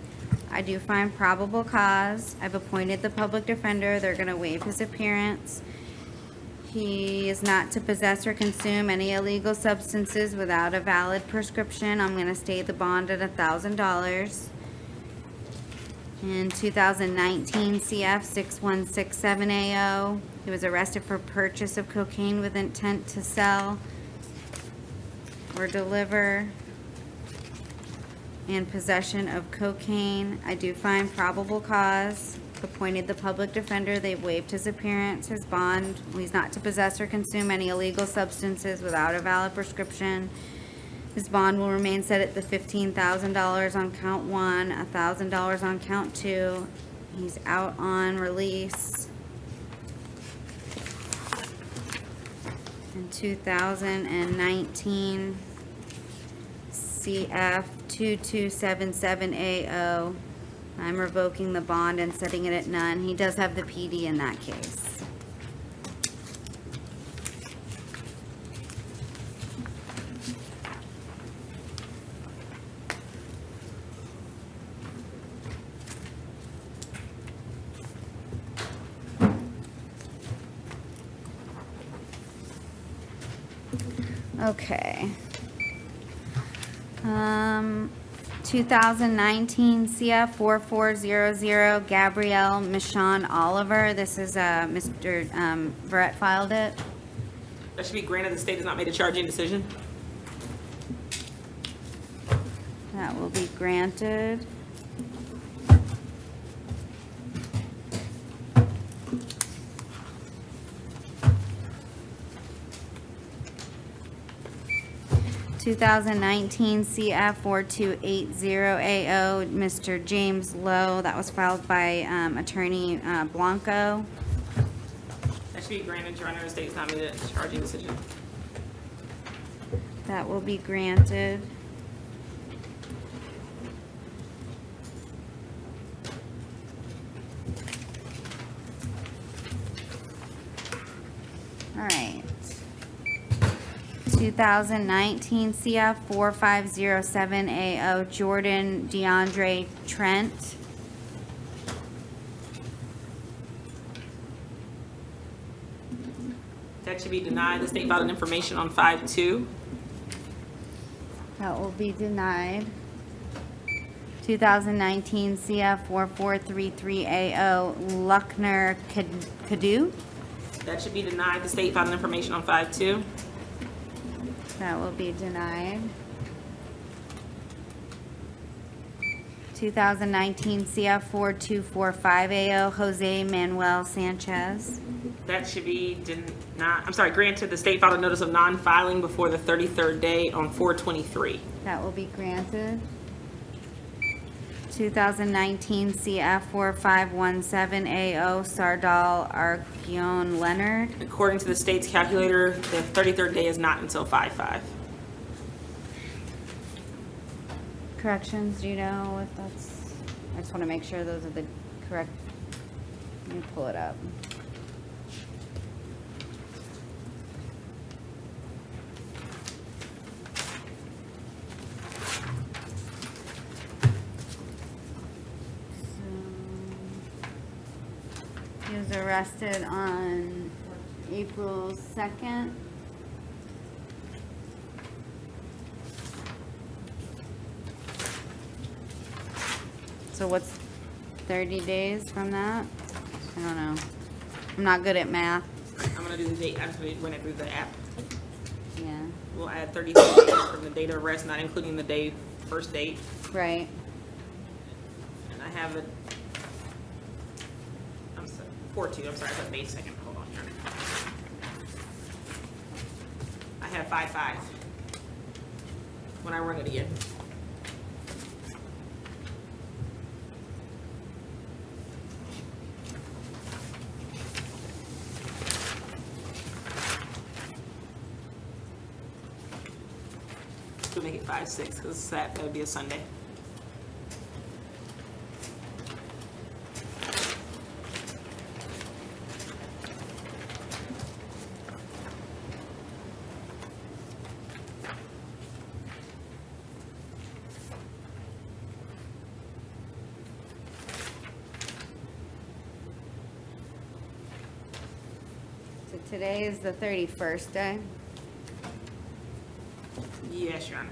I do find probable cause. I've appointed the public defender. They're gonna waive his appearance. He is not to possess or consume any illegal substances without a valid prescription. I'm gonna state the bond at $1,000. In 2019 CF 6167AO, he was arrested for purchase of cocaine with intent to sell or deliver and possession of cocaine. I do find probable cause. Appointed the public defender. They've waived his appearance, his bond. He's not to possess or consume any illegal substances without a valid prescription. His bond will remain set at the $15,000 on count 1, $1,000 on count 2. He's out on release. In 2019 CF 2277AO. I'm revoking the bond and setting it at none. He does have the PD in that case. Okay. 2019 CF 4400 Gabrielle Michon Oliver. This is Mr. Verrett filed it. That should be granted. The state has not made a charging decision. That will be granted. (2019) CF 4280AO, Mr. James Lowe. That was filed by Attorney Blanco. That should be granted, Your Honor. The state has not made a charging decision. That will be granted. All right. 2019 CF 4507AO Jordan DeAndre Trent. That should be denied. The state filed an information on 5/2. That will be denied. 2019 CF 4433AO Luckner Kadu. That should be denied. The state filed an information on 5/2. That will be denied. 2019 CF 4245AO Jose Manuel Sanchez. That should be granted. The state filed a notice of non-filing before the 33rd day on 4/23. That will be granted. 2019 CF 4517AO Sardal Argion Leonard. According to the state's calculator, the 33rd day is not until 5/5. Corrections, do you know if that's, I just want to make sure those are the correct, let me pull it up. He was arrested on April 2nd. So what's 30 days from that? I don't know. I'm not good at math. I'm gonna do the date. I'm just gonna run it through the app. Yeah. We'll add 30 days from the date of arrest, not including the day, first date. Right. And I have it. I'm sorry, 4/2. I'm sorry, I put May 2nd. Hold on here. I have 5/5 when I run it again. We'll make it 5/6 because that would be a Sunday. So today is the 31st day. Yes, Your Honor.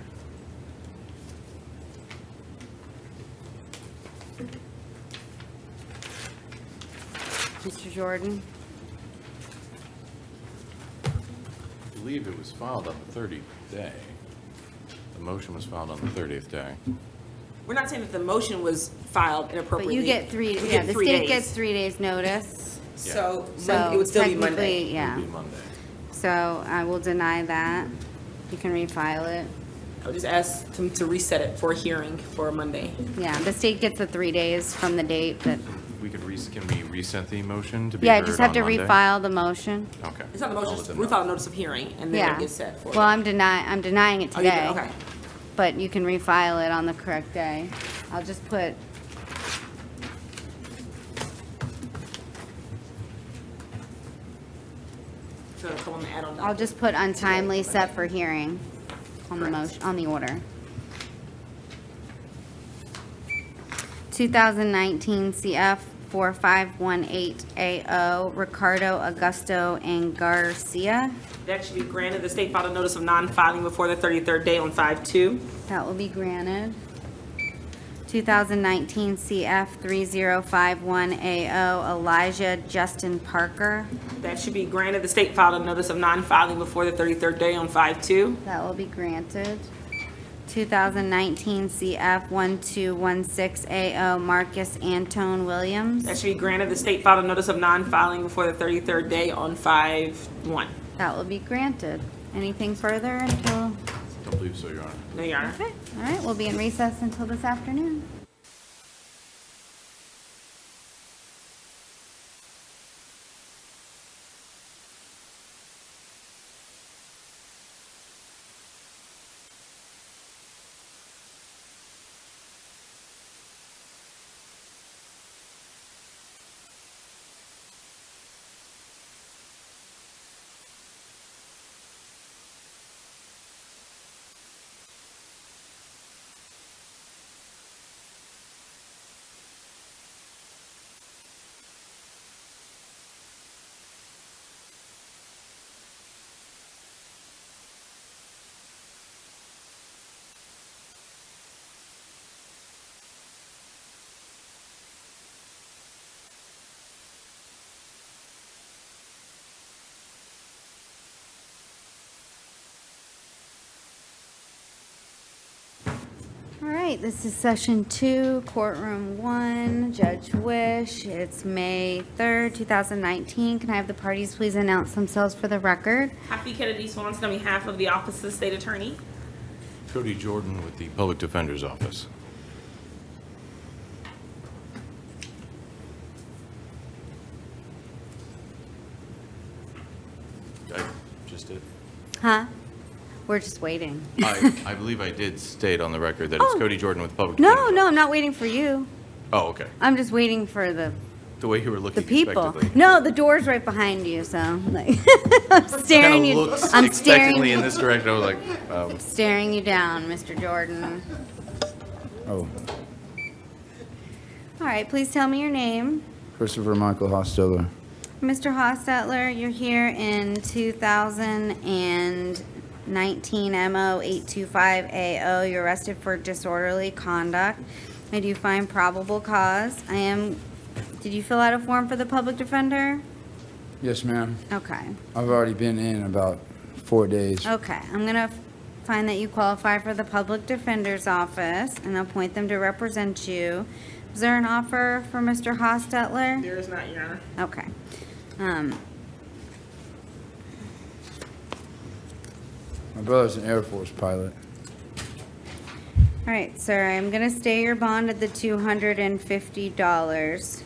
Mr. Jordan? I believe it was filed on the 30th day. The motion was filed on the 30th day. We're not saying that the motion was filed But inappropriately. you get three, We yeah, get the 3 state days. gets 3 days notice. So So it would still be technically, Monday. yeah. It would be Monday. So I will deny that. You can refile it. I would just ask them to reset it for a hearing for Monday. Yeah, the state gets the 3 days from the date that, We could can we reset the motion to be yeah, I heard just have on to Monday? refile the motion. Okay. It's not the motion, I'll it's let them know. refile notice of hearing, and then Yeah. it gets set for. Well, I'm denying it Oh, you did? today. Okay. But you can refile it on the correct day. I'll just put, So come on the add-on I'll document. just put untimely Today. set for hearing on the Correct. motion, on the order. 2019 CF 4518AO Ricardo Augusto and Garcia. That should be granted. The state filed a notice of non-filing before the 33rd day on 5/2. That will be granted. 2019 CF 3051AO Elijah Justin Parker. That should be granted. The state filed a notice of non-filing before the 33rd day on 5/2. That will be granted. 2019 CF 1216AO Marcus Antone Williams. That should be granted. The state filed a notice of non-filing before the 33rd day on 5/1. That will be granted. Anything further until, Don't believe so, Your Honor. No, Your Honor. okay, all right, we'll be in recess until this afternoon. All right, this is session 2, courtroom 1, Judge Wish. It's May 3rd, 2019. Can I have the parties please announce themselves for the record? Happy Kennedy Swanson on behalf of the Office of the State Attorney. Cody Jordan with the Public Defender's Office. I just did. Huh? We're just waiting. I believe I did state on the record that it's Oh. Cody Jordan with Public No, Defender's no, I'm not waiting for you. Oh, okay. I'm just waiting for the The way you were looking people. expectantly. No, the door's right behind you, so like I'm staring Kinda you. looks I'm expectantly in this direction. I was like, staring you down, Mr. Jordan. Oh, All right, please tell me your name. Christopher Michael Hostiller. Mr. Hostetler, you're here in 2019 MO 825AO. You're arrested for disorderly conduct. I do find probable cause. Did you fill out a form for the public defender? Yes, ma'am. Okay. I've already been in about 4 days. Okay, I'm gonna find that you qualify for the public defender's office and appoint them to represent you. Is there an offer for Mr. Hostetler? There is not, Your Honor. Okay. My brother's an Air Force pilot. All right, sir, I'm gonna stay your bond at the $250.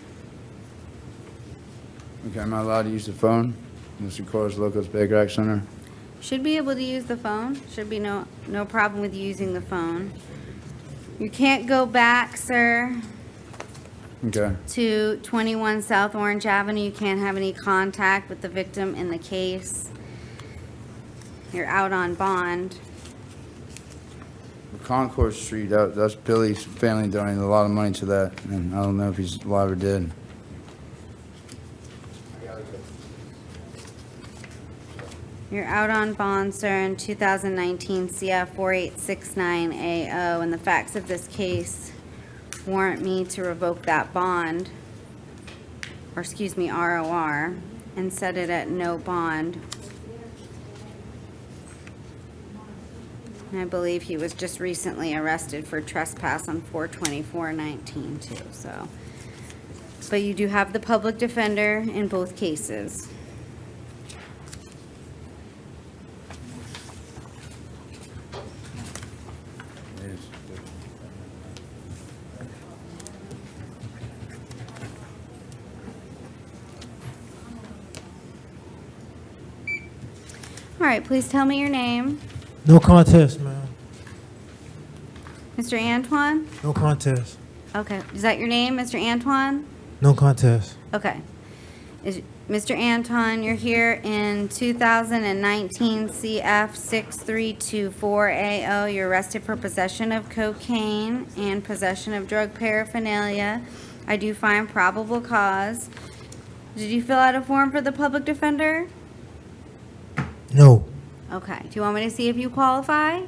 Okay, am I allowed to use the phone? Mr. Corus Locos Baker Act Center. Should be able to use the phone. Should be no problem with using the phone. You can't go back, sir, Okay. to 21 South Orange Avenue. You can't have any contact with the victim in the case. You're out on bond. Concourse Street, that's Billy's family donated a lot of money to that, and I don't know if he's alive or dead. You're out on bond, sir, in 2019 CF 4869AO, and the facts of this case warrant me to revoke that bond, or excuse me, ROR, and set it at no bond. And I believe he was just recently arrested for trespass on 4/24/19 too, so. But you do have the public defender in both cases. All right, please tell me your name. No contest, ma'am. Mr. Antoine? No contest. Okay, is that your name, Mr. Antoine? No contest. Okay. Mr. Anton, you're here in 2019 CF 6324AO. You're arrested for possession of cocaine and possession of drug paraphernalia. I do find probable cause. Did you fill out a form for the public defender? No. Okay. Do you want me to see if you qualify?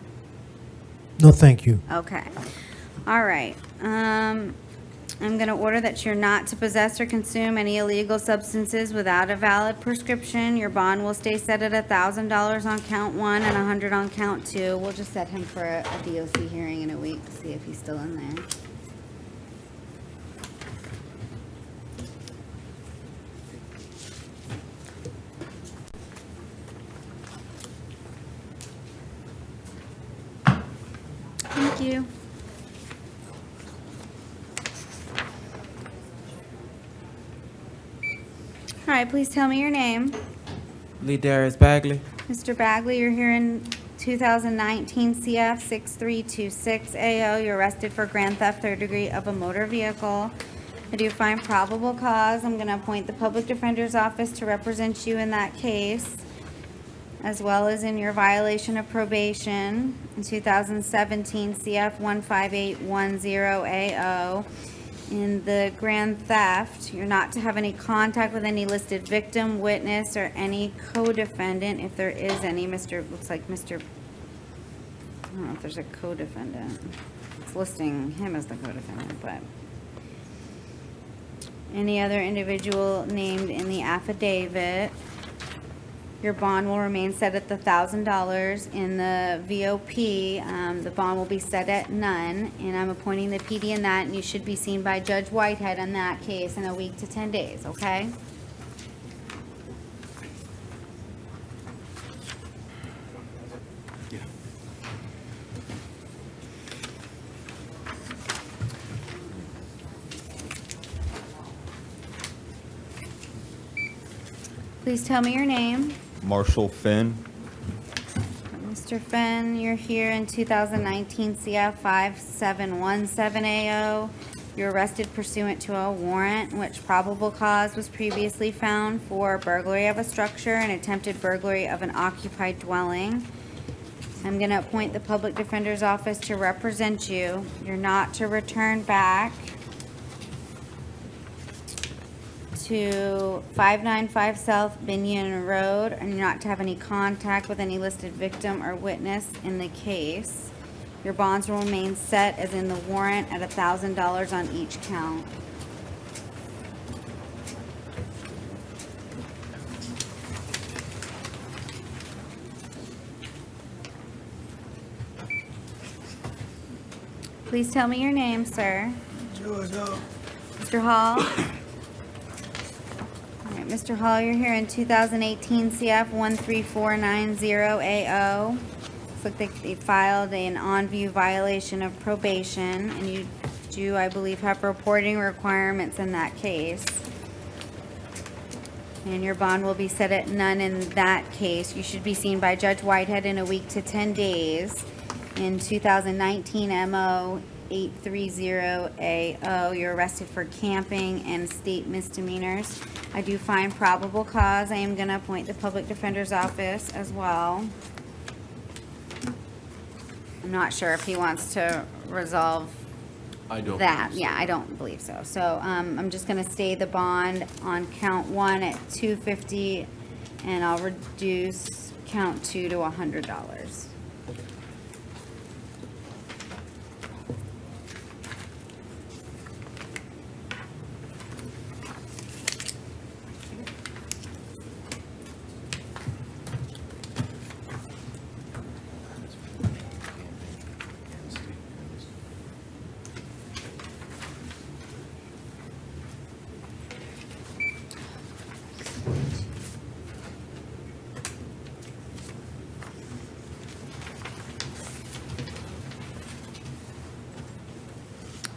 No, thank you. Okay. All right. I'm going to order that you're not to possess or consume any illegal substances without a valid prescription. Your bond will stay set at $1,000 on count 1 and $100 on count 2. We'll just set him for a DOC hearing in a week to see if he's still in there. Thank you. All right, please tell me your name. Lee Darius Bagley. Mr. Bagley, you're here in 2019 CF 6326AO. You're arrested for grand theft third degree of a motor vehicle. I do find probable cause. I'm going to appoint the public defender's office to represent you in that case, as well as in your violation of probation in 2017 CF 15810AO. In the grand theft, you're not to have any contact with any listed victim, witness, or any co-defendant, if there is any. Looks like Mr. I don't know if there's a co-defendant. It's listing him as the co-defendant, but any other individual named in the affidavit. Your bond will remain set at the $1,000. In the VOP, the bond will be set at none, and I'm appointing the PD in that, and you should be seen by Judge Whitehead on that case in a week to 10 days, okay? Please tell me your name. Marshall Finn. Mr. Finn, you're here in 2019 CF 5717AO. You're arrested pursuant to a warrant in which probable cause was previously found for burglary of a structure and attempted burglary of an occupied dwelling. I'm going to appoint the Public Defender's Office to represent you. You're not to return back to 595 South Binion Road, and you're not to have any contact with any listed victim or witness in the case. Your bonds will remain set as in the warrant at $1,000 on each count. Please tell me your name, sir. George Hall. Mr. Hall? All right, Mr. Hall, you're here in 2018 CF 13490AO. Looks like they filed an on-view violation of probation, and you do, I believe, have reporting requirements in that case. And your bond will be set at none in that case. You should be seen by Judge Whitehead in a week to 10 days. In 2019 MO 830AO, you're arrested for camping and state misdemeanors. I do find probable cause. I am going to appoint the Public Defender's Office as well. I'm not sure if he wants to resolve I don't that. believe so. Yeah, I don't believe so. So I'm just going to stay the bond on count 1 at $250, and I'll reduce count 2 to $100.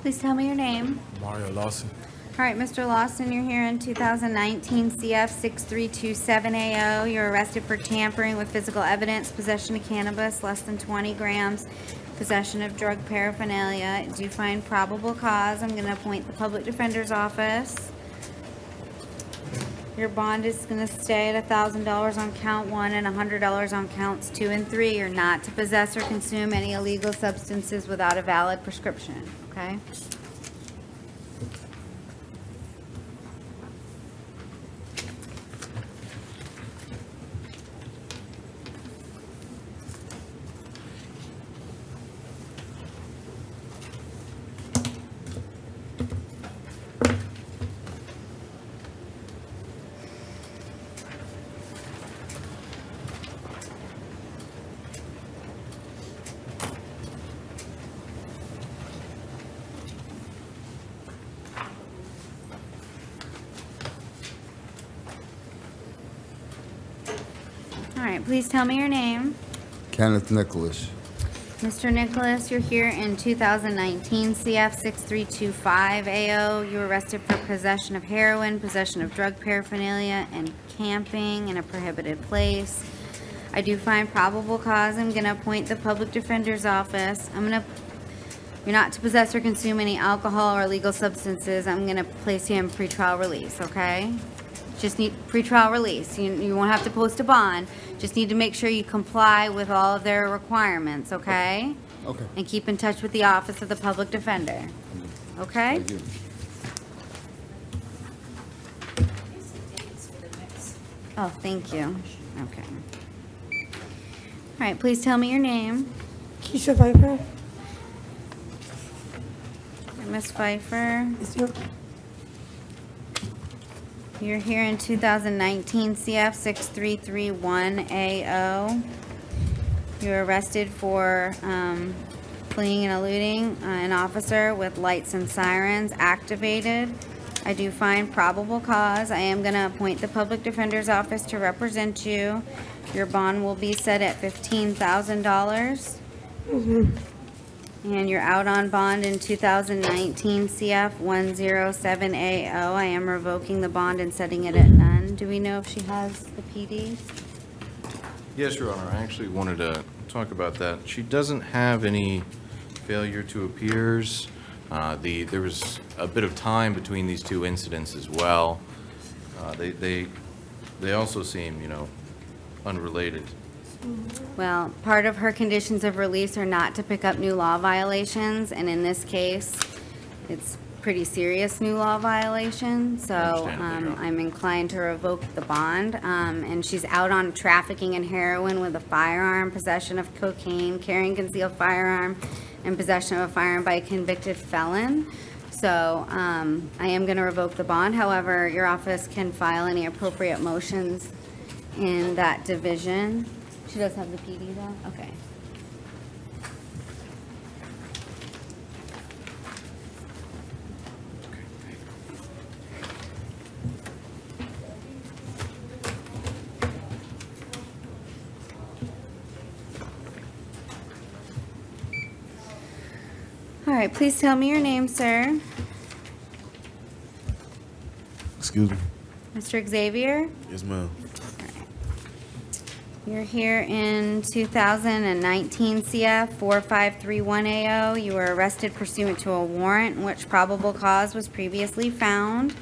Please tell me your name. Mario Lawson. All right, Mr. Lawson, you're here in 2019 CF 6327AO. You're arrested for tampering with physical evidence, possession of cannabis less than 20 grams, possession of drug paraphernalia. Do you find probable cause? I'm going to appoint the Public Defender's Office. Your bond is going to stay at $1,000 on count 1 and $100 on counts 2 and 3. You're not to possess or consume any illegal substances without a valid prescription, okay? All right, please tell me your name. Kenneth Nicholas. Mr. Nicholas, you're here in 2019 CF 6325AO. You were arrested for possession of heroin, possession of drug paraphernalia, and camping in a prohibited place. I do find probable cause. I'm going to appoint the Public Defender's Office. You're not to possess or consume any alcohol or illegal substances. I'm going to place you in pretrial release, okay? Just need pretrial release. You won't have to post a bond. Just need to make sure you comply with all of their requirements, okay? Okay. And keep in touch with the Office of the Public Defender. Okay? Thank you. Oh, thank you. Okay. All right, please tell me your name. Keisha Viper. Miss Pfeiffer. You're here in 2019 CF 6331AO. You're arrested for fleeing and eluding an officer with lights and sirens activated. I do find probable cause. I am going to appoint the Public Defender's Office to represent you. Your bond will be set at $15,000. And you're out on bond in 2019 CF 107AO. I am revoking the bond and setting it at none. Do we know if she has the PD? Yes, Your Honor, I actually wanted to talk about that. She doesn't have any failure to appears. There was a bit of time between these two incidents as well. They also seem, unrelated. Well, part of her conditions of release are not to pick up new law violations, and in this case, it's pretty serious new law violation, so I'm inclined to revoke the bond. And she's out on trafficking in heroin with a firearm, possession of cocaine, carrying concealed firearm, and possession of a firearm by a convicted felon. So I am going to revoke the bond. However, your office can file any appropriate motions in that division. She does have the PD though? Okay. All right, please tell me your name, sir. Excuse me. Mr. Xavier? Yes, ma'am. You're here in 2019 CF 4531AO. You were arrested pursuant to a warrant in which probable cause was previously found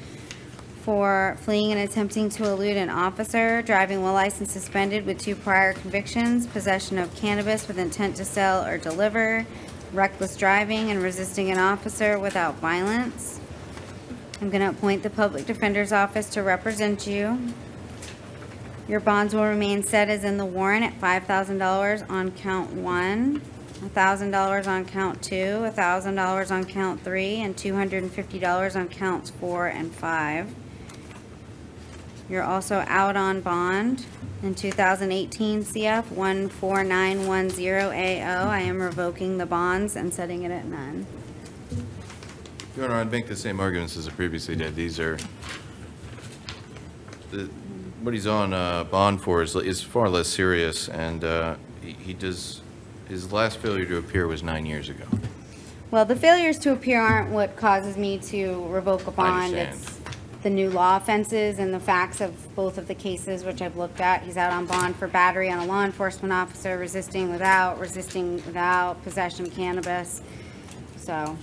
for fleeing and attempting to elude an officer, driving while license suspended with 2 prior convictions, possession of cannabis with intent to sell or deliver, reckless driving, and resisting an officer without violence. I'm going to appoint the Public Defender's Office to represent you. Your bonds will remain set as in the warrant at $5,000 on count 1, $1,000 on count 2, $1,000 on count 3, and $250 on counts 4 and 5. You're also out on bond in 2018 CF 14910AO. I am revoking the bonds and setting it at none. Your Honor, I'd make the same arguments as I previously did. These are, what he's on bond for is far less serious, and his last failure to appear was 9 years ago. Well, the failures to appear aren't what causes me to revoke a bond. understand. It's the new law offenses and the facts of both of the cases which I've looked at. He's out on bond for battery on a law enforcement officer, resisting without, possession of cannabis. So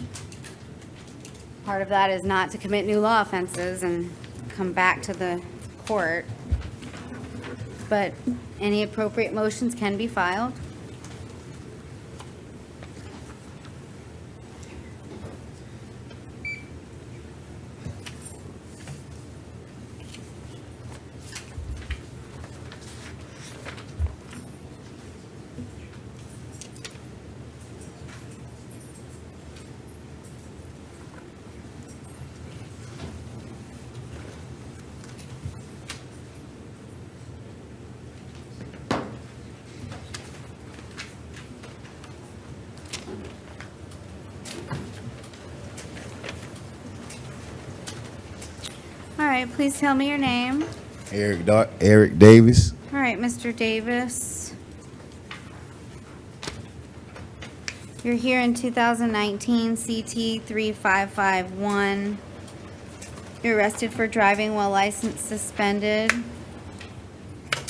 part of that is not to commit new law offenses and come back to the court. But any appropriate motions can be filed. All right, please tell me your name. Eric Davis. All right, Mr. Davis. You're here in 2019 CT 3551. You're arrested for driving while license suspended.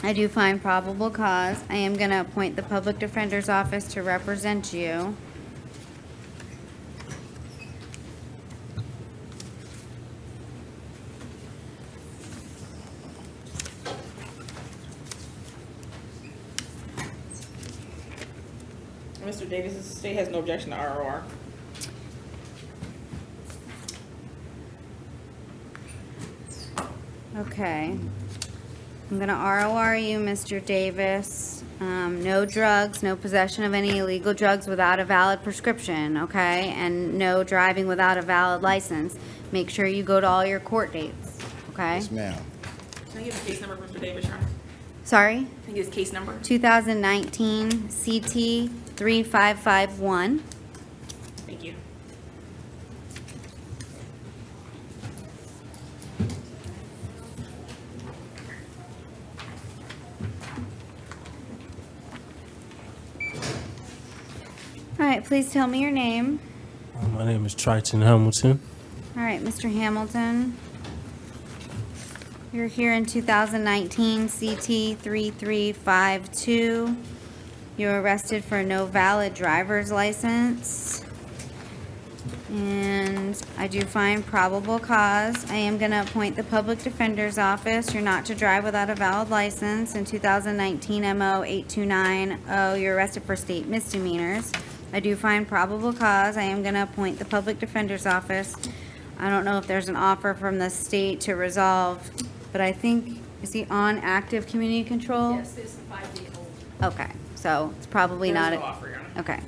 I do find probable cause. I am going to appoint the Public Defender's Office to represent you. Mr. Davis, the state has no objection to ROR. Okay. I'm gonna ROR you, Mr. Davis. No drugs, no possession of any illegal drugs without a valid prescription, okay? And no driving without a valid license. Make sure you go to all your court dates, okay? Yes, ma'am. Can I get a case number for Mr. Davis, Your Honor? Sorry? Can I get his case number? 2019 CT 3551. Thank you. All right, please tell me your name. My name is Triton Hamilton. All right, Mr. Hamilton. You're here in 2019 CT 3352. You were arrested for no valid driver's license. And I do find probable cause. I am going to appoint the public defender's office. You're not to drive without a valid license. In 2019 MO 8290, you're arrested for state misdemeanors. I do find probable cause. I am going to appoint the public defender's office. I don't know if there's an offer from the state to resolve, but I think, is he on active community control? Yes, there's a 5-day-old. Okay, so it's probably not. There's no offer, Your Honor. Okay.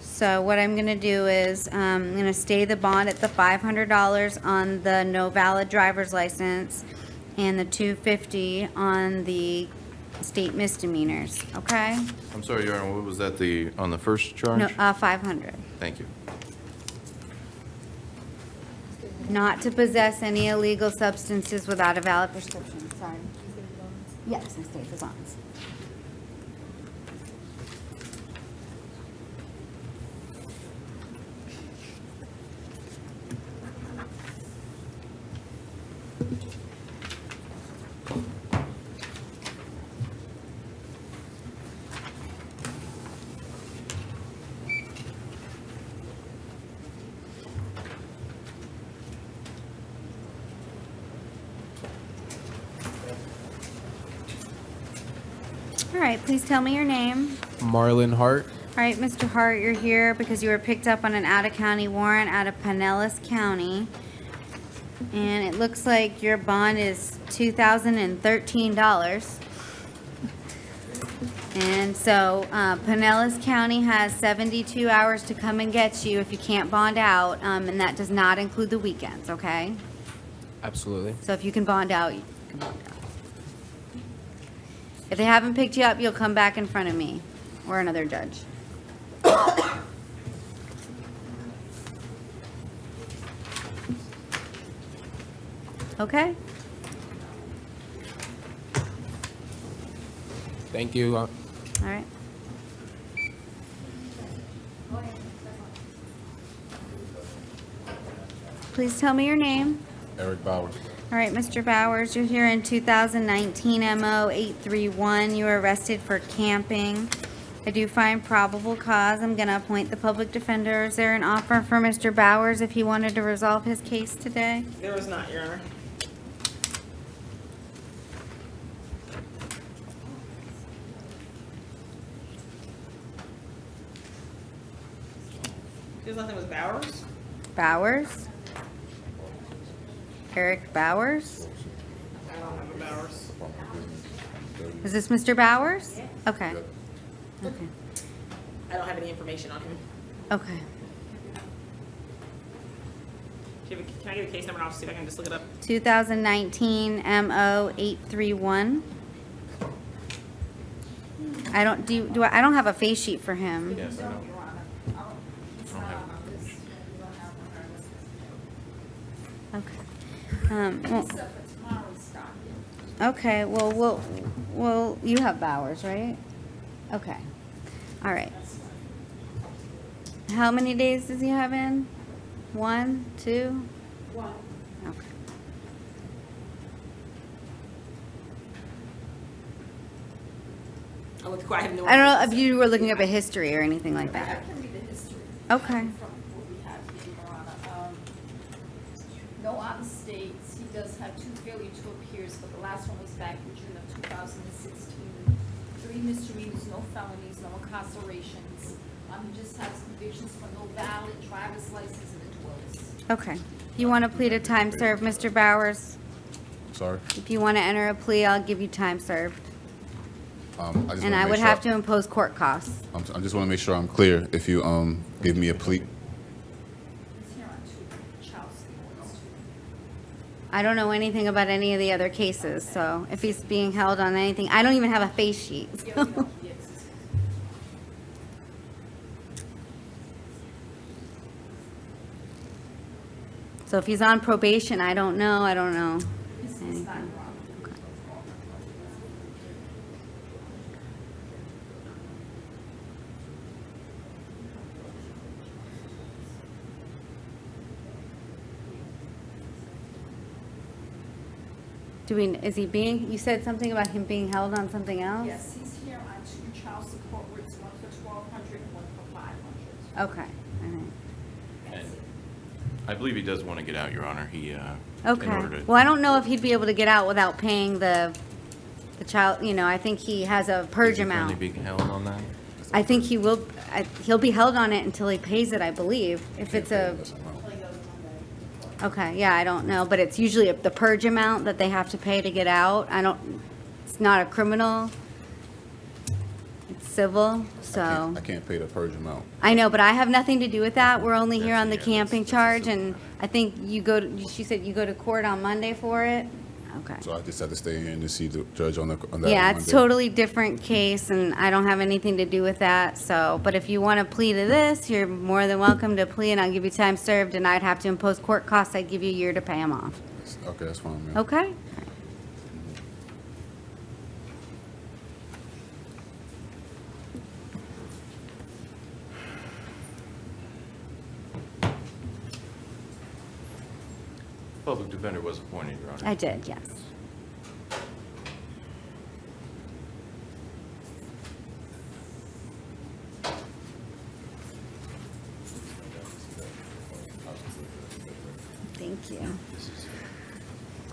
So what I'm gonna do is, I'm gonna stay the bond at the $500 on the no valid driver's license and the $250 on the state misdemeanors, okay? I'm sorry, Your Honor, what was that, on the first charge? No, 500. Thank you. Not to possess any illegal substances without a valid prescription, sorry. Yes, I stayed the bonds. All right, please tell me your name. Marlon Hart. All right, Mr. Hart, you're here because you were picked up on an out-of-county warrant out of Pinellas County. And it looks like your bond is $2,013. And so Pinellas County has 72 hours to come and get you if you can't bond out, and that does not include the weekends, okay? Absolutely. So if you can bond out, you can bond out. If they haven't picked you up, you'll come back in front of me or another judge. Okay? Thank you. All right. Please tell me your name. Eric Bowers. All right, Mr. Bowers, you're here in 2019 MO 831. You were arrested for camping. I do find probable cause. I'm going to appoint the public defender. Is there an offer for Mr. Bowers if he wanted to resolve his case today? There was not, Your Honor. His last name was Bowers? Bowers? Eric Bowers? I don't have a Bowers. Is this Mr. Bowers? Okay. Okay. I don't have any information on him. Okay. Can I get a case number and I'll see if I can just look it up? 2019 MO 831. I don't I don't have a face sheet for him. Yes, I know. Okay. Okay, well, you have Bowers, right? Okay. All right. How many days does he have in? 1, 2? 1. Okay. I look quiet. I have no I don't know idea. if you were looking up a history or anything like I that. can read the history. Okay. From what we have here, Your Honor. No other states. He does have 2 failure to appears, but the last one was back in June of 2016. 3 misdemeanors, no felonies, no incarcerations. He just has convictions for no valid driver's license and a dwells. Okay. You want to plead a time served, Mr. Bowers? Sorry. If you want to enter a plea, I'll give you time served. And I would have to impose court costs. I just want to make sure I'm clear. If you give me a plea, He's here on 2 child support. I don't know anything about any of the other cases, so if he's being held on anything, I don't even have a face sheet. so. So if he's on probation, I don't know anything. Okay. Is he being, you said something about him being held on something else? Yes, he's here on 2 child support rates, one for 1,200 and one for 500. Okay, all right. And I believe he does want to get out, Your Honor. He, in Okay. order to. Well, I don't know if he'd be able to get out without paying the child, I think he has a purge Is he currently amount. being held on that? I think he will, he'll be held on it until he pays it, I believe. If it's a, okay, yeah, I don't know, but it's usually the purge amount that they have to pay to get out. It's not a criminal. It's civil, so. I can't pay the purge amount. I know, but I have nothing to do with that. We're only here on the camping charge, and I think she said you go to court on Monday for it? Okay. So I just have to stay in to see the judge on that. Yeah, on it's Monday. totally different case, and I don't have anything to do with that, so, but if you want to plea to this, you're more than welcome to plea, and I'll give you time served, and I'd have to impose court costs. I'd give you a year to pay them off. Okay, that's fine, man. Okay? Public defender was appointed, Your Honor. I did, yes. Thank you.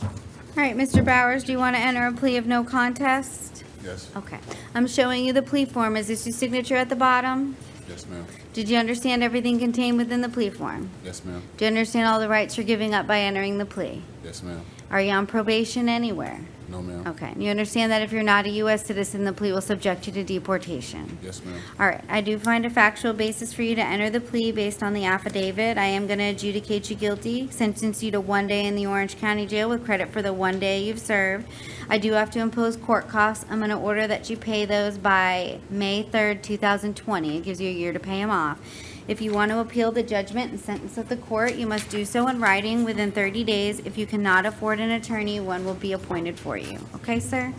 All right, Mr. Bowers, do you want to enter a plea of no contest? Yes. Okay. I'm showing you the plea form. Is this your signature at the bottom? Yes, ma'am. Did you understand everything contained within the plea form? Yes, ma'am. Do you understand all the rights you're giving up by entering the plea? Yes, ma'am. Are you on probation anywhere? No, ma'am. Okay. You understand that if you're not a U.S. citizen, the plea will subject you to deportation? Yes, ma'am. All right. I do find a factual basis for you to enter the plea based on the affidavit. I am going to adjudicate you guilty, sentence you to 1 day in the Orange County Jail with credit for the 1 day you've served. I do have to impose court costs. I'm going to order that you pay those by May 3rd, 2020. It gives you a year to pay them off. If you want to appeal the judgment and sentence of the court, you must do so in writing within 30 days. If you cannot afford an attorney, one will be appointed for you. Okay, sir?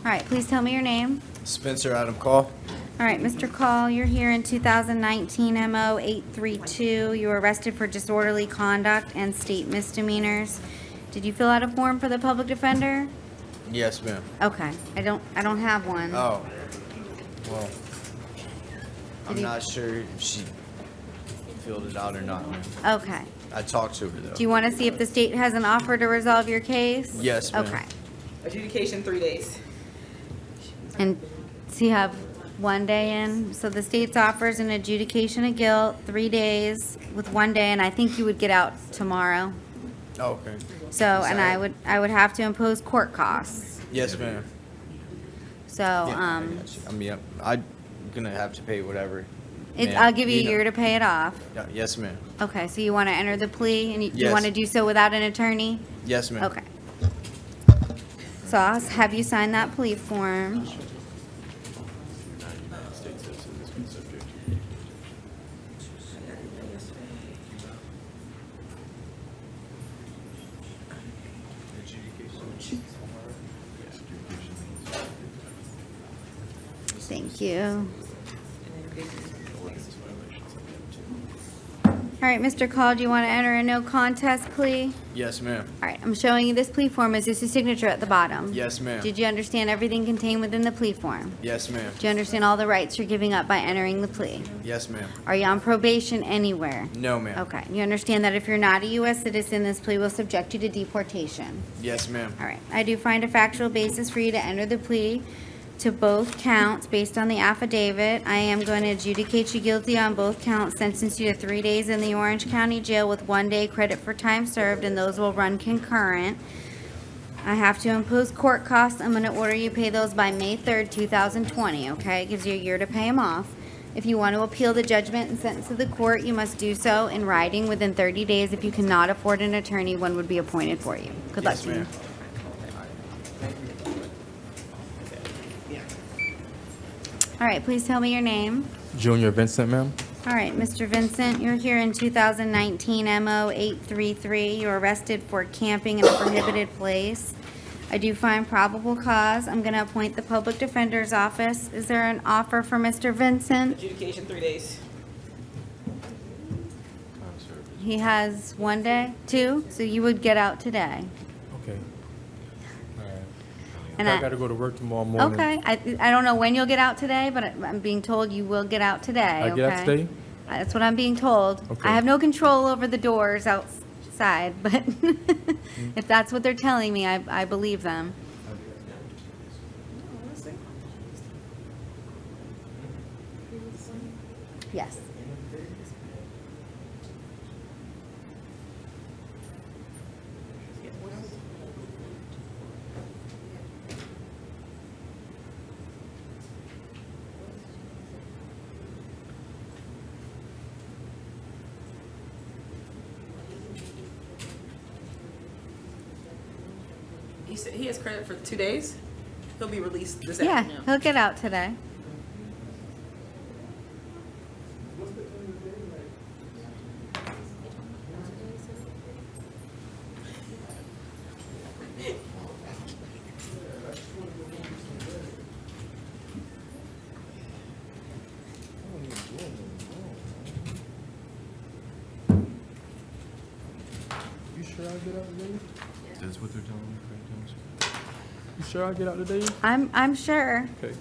All right, please tell me your name. Spencer Adam Call. All right, Mr. Call, you're here in 2019 MO 832. You were arrested for disorderly conduct and state misdemeanors. Did you fill out a form for the public defender? Yes, ma'am. Okay, I don't have one. Oh, well, I'm you- not sure if she filled it out or not, ma'am. Okay. I talked to her, though. Do you want to see if the state has an offer to resolve your case? Yes, ma'am. Okay. Adjudication 3 days. And so you have 1 day in, so the state's offers an adjudication of guilt, 3 days with 1 day, and I think you would get out tomorrow. Oh, okay. So, and I would have to impose court costs. Yes, ma'am. So, I mean, I'm gonna have to pay whatever. ma'am. I'll give you a know- year to pay it off. Yeah, yes, ma'am. Okay, so you want to enter the plea, and you Yes. want to do so without an attorney? Yes, ma'am. Okay. So I'll have you sign that plea form. United States citizen has been subject to. Thank you. All right, Mr. Call, do you want to enter a no contest plea? Yes, ma'am. All right, I'm showing you this plea form. Is this your signature at the bottom? Yes, ma'am. Did you understand everything contained within the plea form? Yes, ma'am. Do you understand all the rights you're giving up by entering the plea? Yes, ma'am. Are you on probation anywhere? No, ma'am. Okay, you understand that if you're not a U.S. citizen, this plea will subject you to deportation? Yes, ma'am. All right, I do find a factual basis for you to enter the plea to both counts based on the affidavit. I am going to adjudicate you guilty on both counts, sentence you to 3 days in the Orange County Jail with 1 day credit for time served, and those will run concurrent. I have to impose court costs. I'm going to order you pay those by May 3rd, 2020, okay? It gives you a year to pay them off. If you want to appeal the judgment and sentence of the court, you must do so in writing within 30 days. If you cannot afford an attorney, one would be appointed for you. Good luck Yes, to you. ma'am. All right, please tell me your name. Junior Vincent, ma'am. All right, Mr. Vincent, you're here in 2019 MO 833. You were arrested for camping in a prohibited place. I do find probable cause. I'm going to appoint the public defender's office. Is there an offer for Mr. Vincent? Adjudication 3 days. He has 1 day, 2, so you would get out today. Okay. All right. And I I- gotta go to work tomorrow morning. Okay, I don't know when you'll get out today, but I'm being told you will get out today, I get out okay? today? That's what I'm being told. Okay. I have no control over the doors outside, but if that's what they're telling me, I believe them. Yes. He said he has credit for 2 days. He'll be released this Yeah, afternoon. he'll get out today. You sure I'll get out today? That's what they're telling me, right, Thomas? You sure I'll get out today? I'm sure. Okay.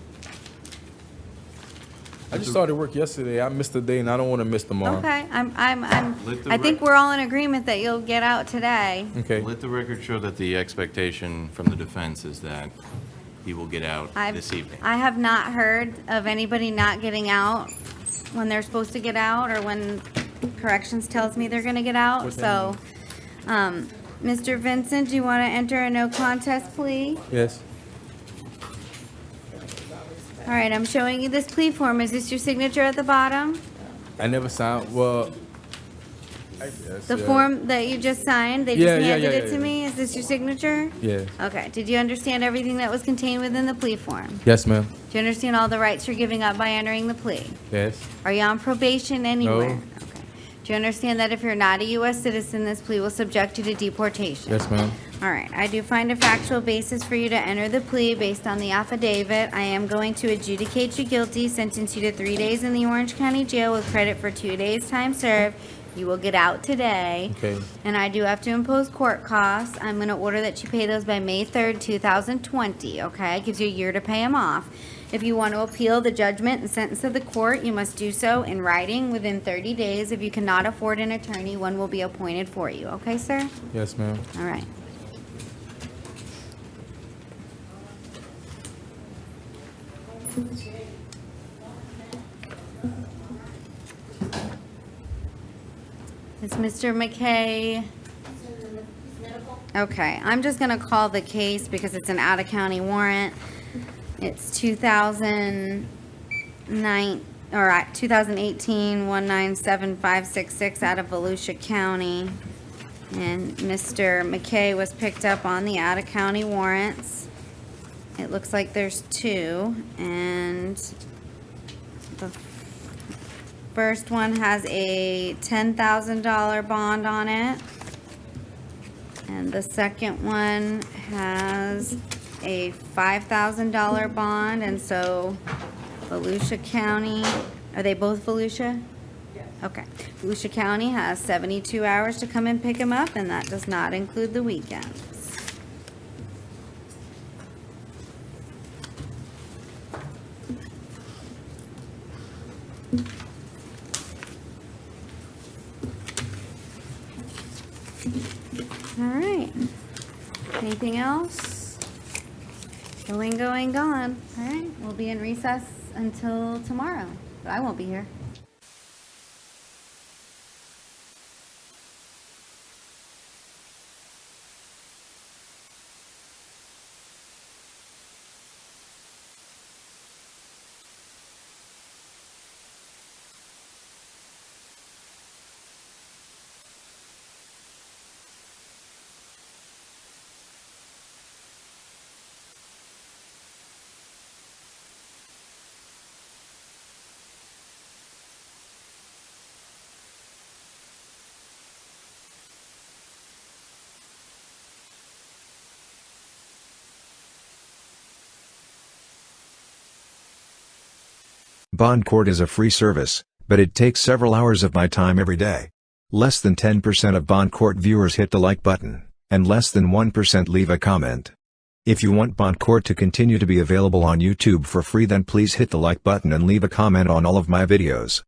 I just started work yesterday. I missed a day and I don't want to miss tomorrow. Okay, Let the I think rec- we're all in agreement that you'll get out today. Okay. Let the record show that the expectation from the defense is that he will get out this evening. I have not heard of anybody not getting out when they're supposed to get out or when corrections tells me they're gonna get out, What so, Mr. Vincent, do you wanna enter a no contest plea? Yes. All right, I'm showing you this plea form. Is this your signature at the bottom? I never signed. Well, I guess. The yeah. form that you just signed, they Yeah, just yeah, handed yeah, it to yeah. me? Is this your signature? Yeah. Okay, did you understand everything that was contained within the plea form? Yes, ma'am. Do you understand all the rights you're giving up by entering the plea? Yes. Are you on probation anywhere? No. Okay. Do you understand that if you're not a U.S. citizen, this plea will subject you to deportation? Yes, ma'am. All right, I do find a factual basis for you to enter the plea based on the affidavit. I am going to adjudicate you guilty, sentence you to 3 days in the Orange County Jail with credit for 2 days' time served. You will get out today. Okay. And I do have to impose court costs. I'm going to order that you pay those by May 3rd, 2020, okay? It gives you a year to pay them off. If you want to appeal the judgment and sentence of the court, you must do so in writing within 30 days. If you cannot afford an attorney, one will be appointed for you, okay, sir? Yes, ma'am. All right. Is Mr. McKay? Okay, I'm just gonna call the case because it's an out-of-county warrant. It's 2018 1975566 out of Volusia County. And Mr. McKay was picked up on the out-of-county warrants. It looks like there's 2, and the first one has a $10,000 bond on it. And the second one has a $5,000 bond, and so Volusia County, are they both Volusia? Yes. Okay. Volusia County has 72 hours to come and pick him up, and that does not include the weekends. All right. Anything else? Going, gone. All right, we'll be in recess until tomorrow, but I won't be here. Bond Court is a free service, but it takes several hours of my time every day. Less than 10% of Bond Court viewers hit the like button, and less than 1% leave a comment. If you want Bond Court to continue to be available on YouTube for free, then please hit the like button and leave a comment on all of my videos.